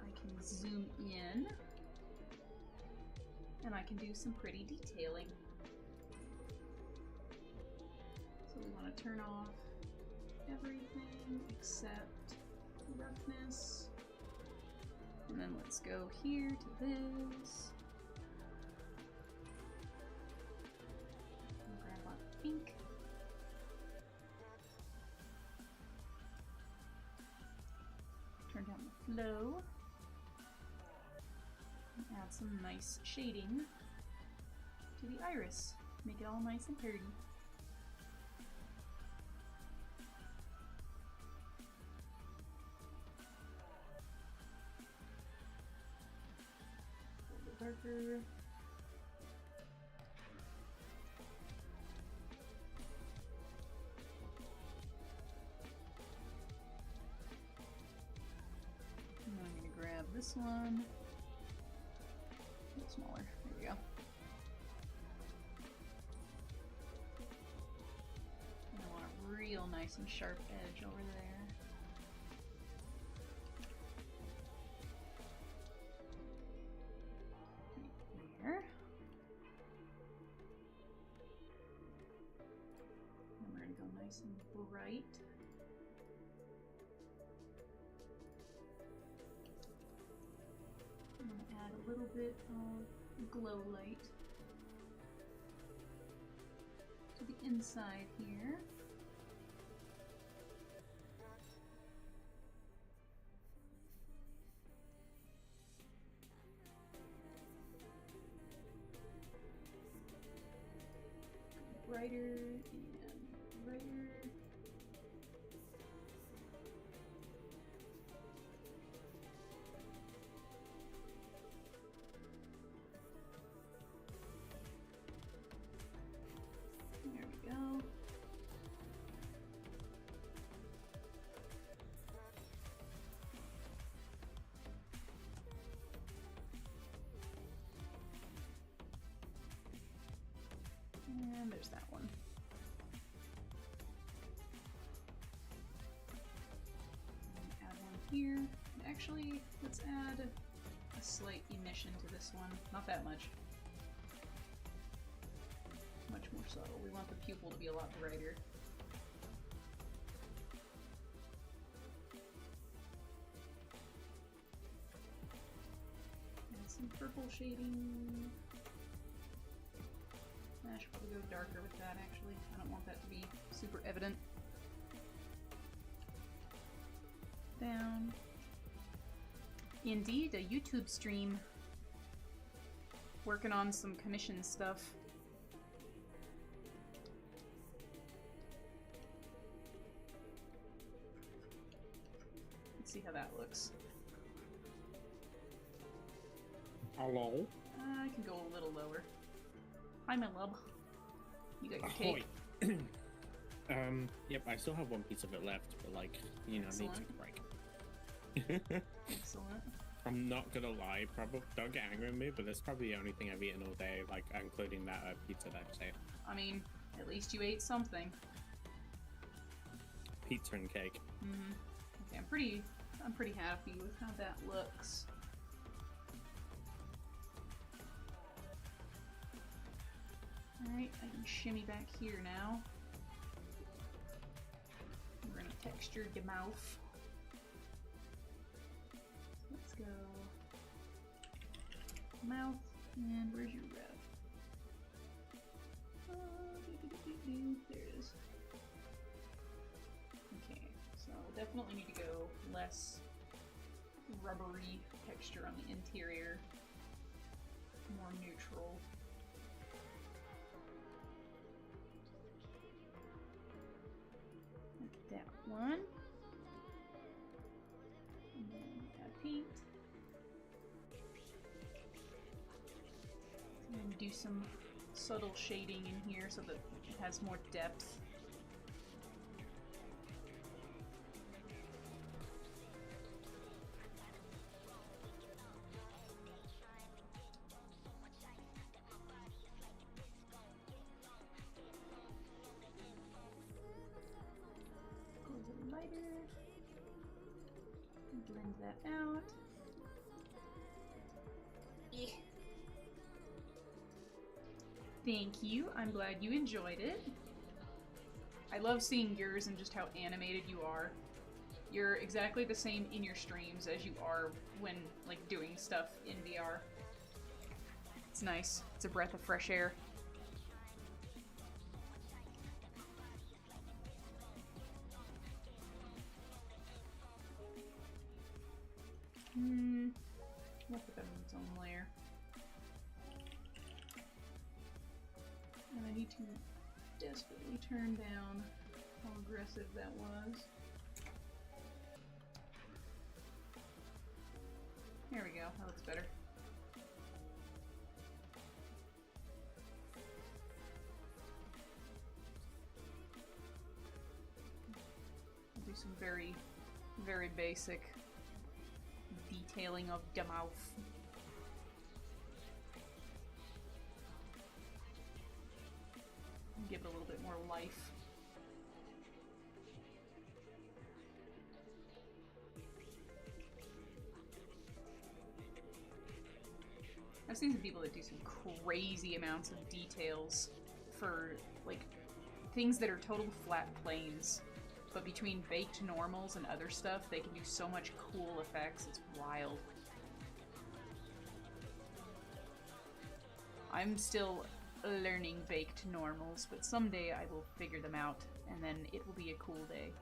Speaker 1: I can zoom in and I can do some pretty detailing. So we want to turn off everything except roughness. And then let's go here to this. And grab our ink. Turn down the flow. And add some nice shading to the iris. Make it all nice and pretty. A little darker. This one, a little smaller, there we go. And I want a real nice and sharp edge over there. Right there. And we're going to go nice and bright. I'm going to add a little bit of glow light to the inside here. Brighter and brighter. There we go. And there's that one. Add one here. Actually, let's add a slight emission to this one. Not that much. Much more subtle. We want the pupil to be a lot brighter. purple shading. I should probably go darker with that, actually. I don't want that to be super evident. Down. Indeed, a YouTube stream. Working on some commission stuff. Let's see how that looks.
Speaker 2: Hello?
Speaker 1: I can go a little lower. Hi, my love. You got your cake?
Speaker 2: Yep, I still have one piece of it left, but like, you know,
Speaker 1: Excellent.
Speaker 2: need to break.
Speaker 1: Excellent.
Speaker 2: I'm not gonna lie, probably don't get angry at me, but that's probably the only thing I've eaten all day, like including that pizza that I just ate.
Speaker 1: I mean, at least you ate something.
Speaker 2: Pizza and cake.
Speaker 1: Mm-hmm. Okay, I'm pretty happy with how that looks. Alright, I can shimmy back here now. We're gonna texture your mouth. Let's go. Mouth, and where's your rev? There it is. Okay, so definitely need to go less rubbery texture on the interior. More neutral. That one. And then add paint. And do some subtle shading in here so that it has more depth. Go a little lighter. Blend that out. Thank you. I'm glad you enjoyed it. I love seeing yours and just how animated you are. You're exactly the same in your streams as you are when like doing stuff in VR. It's nice. It's a breath of fresh air. We'll put that in its own layer. And I need to desperately turn down how aggressive that was. There we go, that looks better. I'll do some very, very basic detailing of the mouth. Give it a little bit more life. I've seen some people that do some crazy amounts of details for like things that are total flat planes, but between baked normals and other stuff, they can do so much cool effects. It's wild. I'm still learning baked normals, but someday I will figure them out, and then it will be a cool day.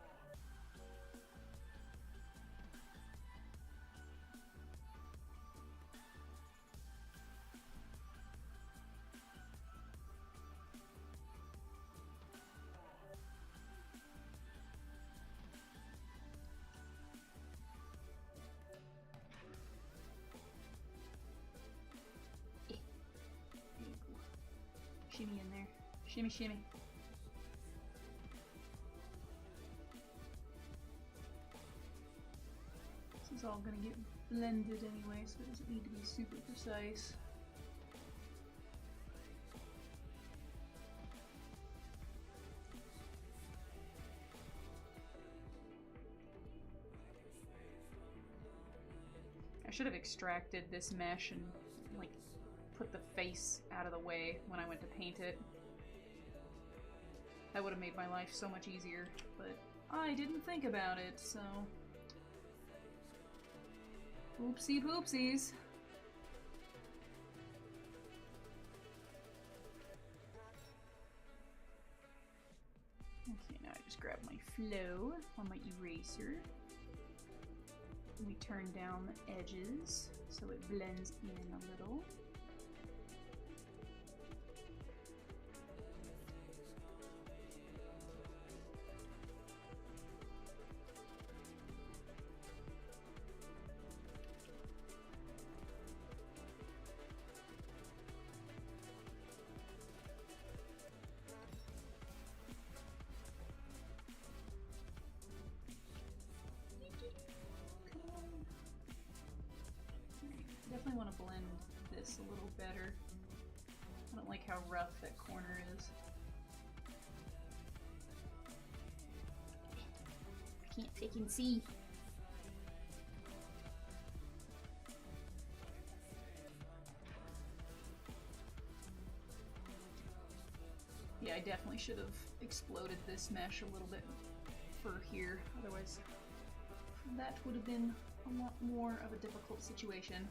Speaker 1: Shimmy in there. Shimmy, shimmy. This is all gonna get blended anyway, so it doesn't need to be super precise. I should have extracted this mesh and like put the face out of the way when I went to paint it. That would have made my life so much easier, but I didn't think about it, so... Oopsie poopsies. Okay, now I just grab my flow on my eraser. We turn down the edges so it blends in a little. Definitely want to blend this a little better. I don't like how rough that corner is. I can't fucking see. Yeah, I definitely should have exploded this mesh a little bit for here, otherwise that would have been a lot more of a difficult situation.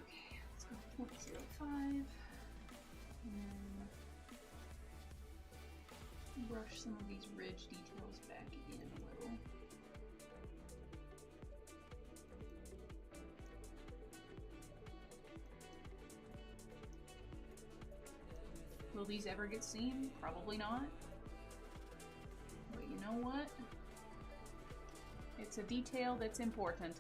Speaker 1: Okay, let's go 0.05 and then brush some of these ridge details back in a little. Will these ever get seen? Probably not. But you know what? It's a detail that's important.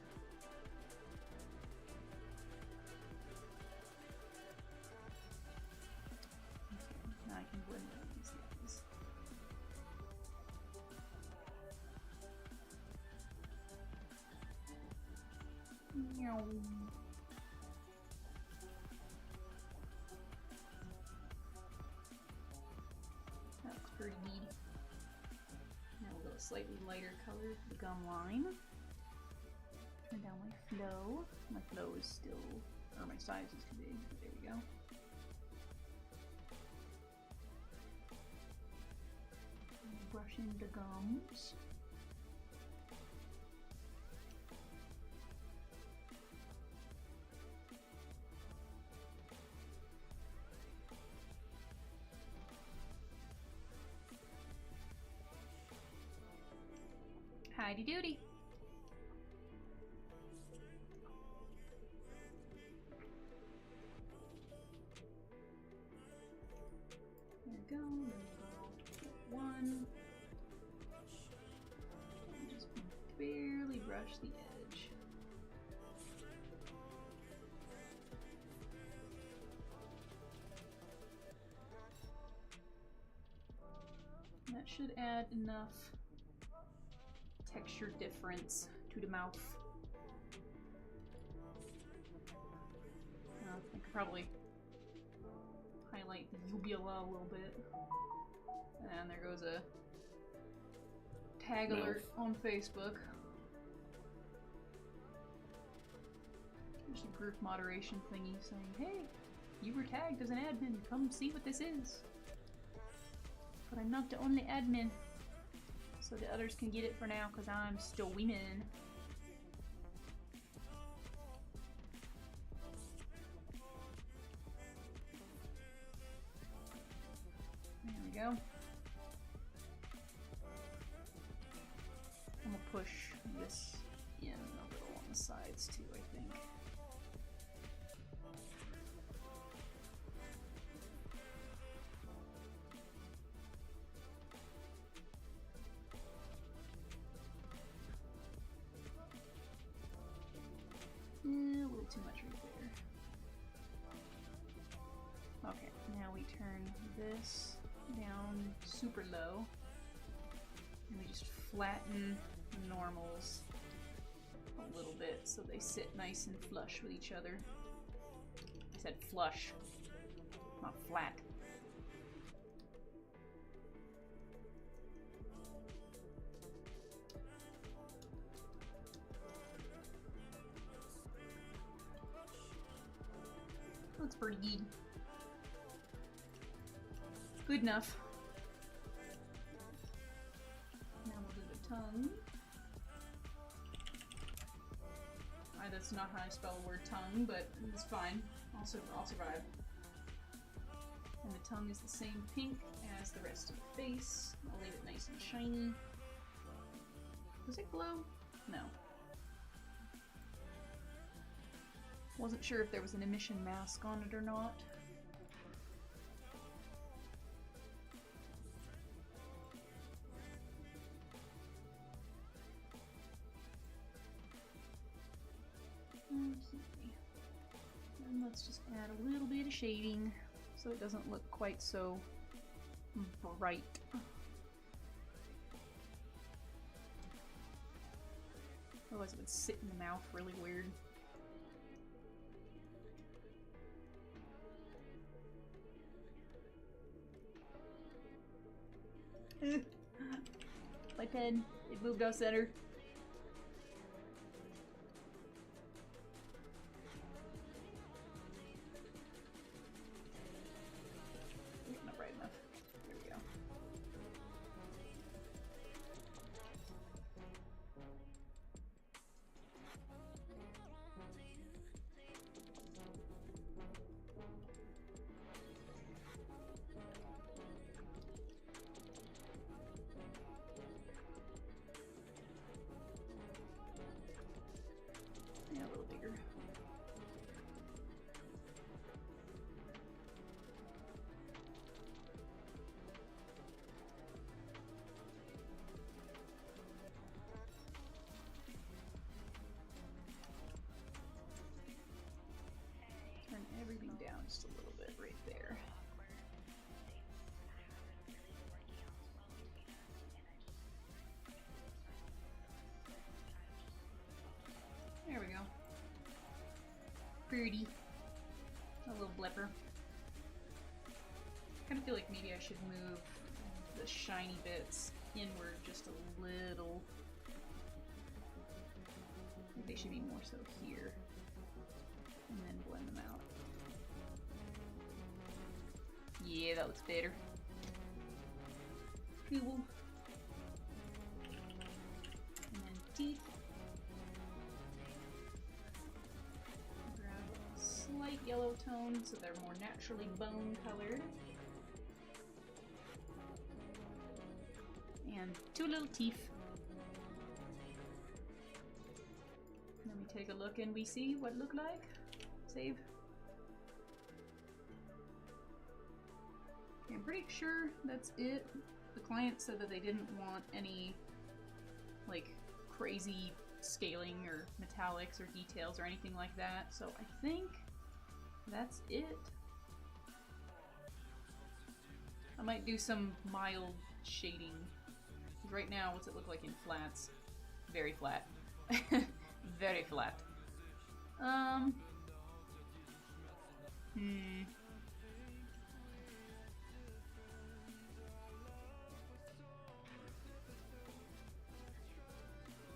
Speaker 1: Okay, now I can blend in these things. Meow. That looks pretty neat. Now we'll go a slightly lighter color for the gum line. Turn down my flow. My flow is still, or my size is too big, but there we go. Brush in the gums. Heidi doody. There we go. One. And just barely brush the edge. And that should add enough texture difference to the mouth. I could probably highlight the uvula a little bit. And there goes a tag alert on Facebook. There's a group moderation thingy saying, hey, you were tagged as an admin, come see what this is. But I'm not the only admin. So the others can get it for now because I'm still women. There we go. I'm gonna push this in a little on the sides too, I think. A little too much right there. Okay, now we turn this down super low. And we just flatten the normals a little bit so they sit nice and flush with each other. I said flush, not flat. That's pretty good. Good enough. Now we'll do the tongue. Alright, that's not how I spell the word tongue, but it's fine. I'll survive. tongue is the same pink as the rest of the face. I'll leave it nice and shiny. Does it glow? No. Wasn't sure if there was an emission mask on it or not. And let's just add a little bit of shading so it doesn't look quite so bright. Otherwise it would sit in the mouth really weird. My pen, it moved off center. Not bright enough. There we go. Yeah, a little bigger. Turn everything down just a little bit right there. There we go. Pretty. A little blipper. Kind of feel like maybe I should move the shiny bits inward just a little. I think they should be more so here. And then blend them out. Yeah, that looks better. Cool. And then teeth. Grab a slight yellow tone so they're more naturally bone colored. And two little teeth. Let me take a look and we see what it look like. Save. Okay, I'm pretty sure that's it. The client said that they didn't want any like crazy scaling or metallics or details or anything like that, so I think that's it. I might do some mild shading. Right now, what's it look like in flats? Very flat. Very flat.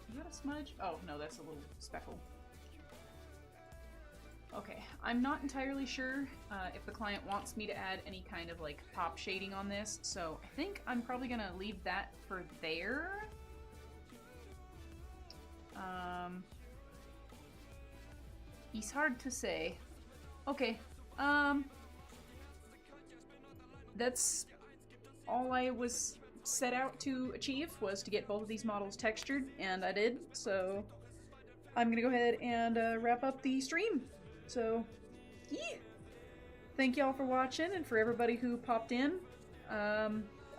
Speaker 1: Is that a smudge? Oh, no, that's a little speckle. Okay, I'm not entirely sure if the client wants me to add any kind of like pop shading on this, so I think I'm probably gonna leave that for there. It's hard to say. Okay, that's all I was set out to achieve, was to get both of these models textured, and I did, so I'm gonna go ahead and wrap up the stream. So, yeah. Thank y'all for watching, and for everybody who popped in.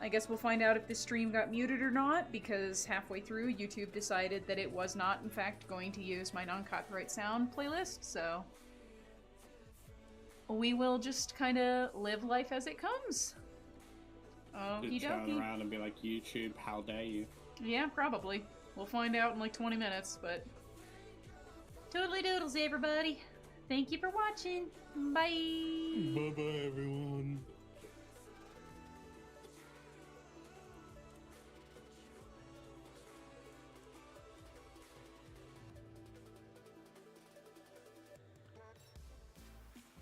Speaker 1: I guess we'll find out if this stream got muted or not, because halfway through, YouTube decided that it was not, in fact, going to use my non-copyright sound playlist, so we will just kind of live life as it comes.
Speaker 2: Just turn around and be like, YouTube, how dare you?
Speaker 1: Yeah, probably. We'll find out in like 20 minutes, but toodly doodles, everybody. Thank you for watching. Bye.
Speaker 2: Bye-bye, everyone.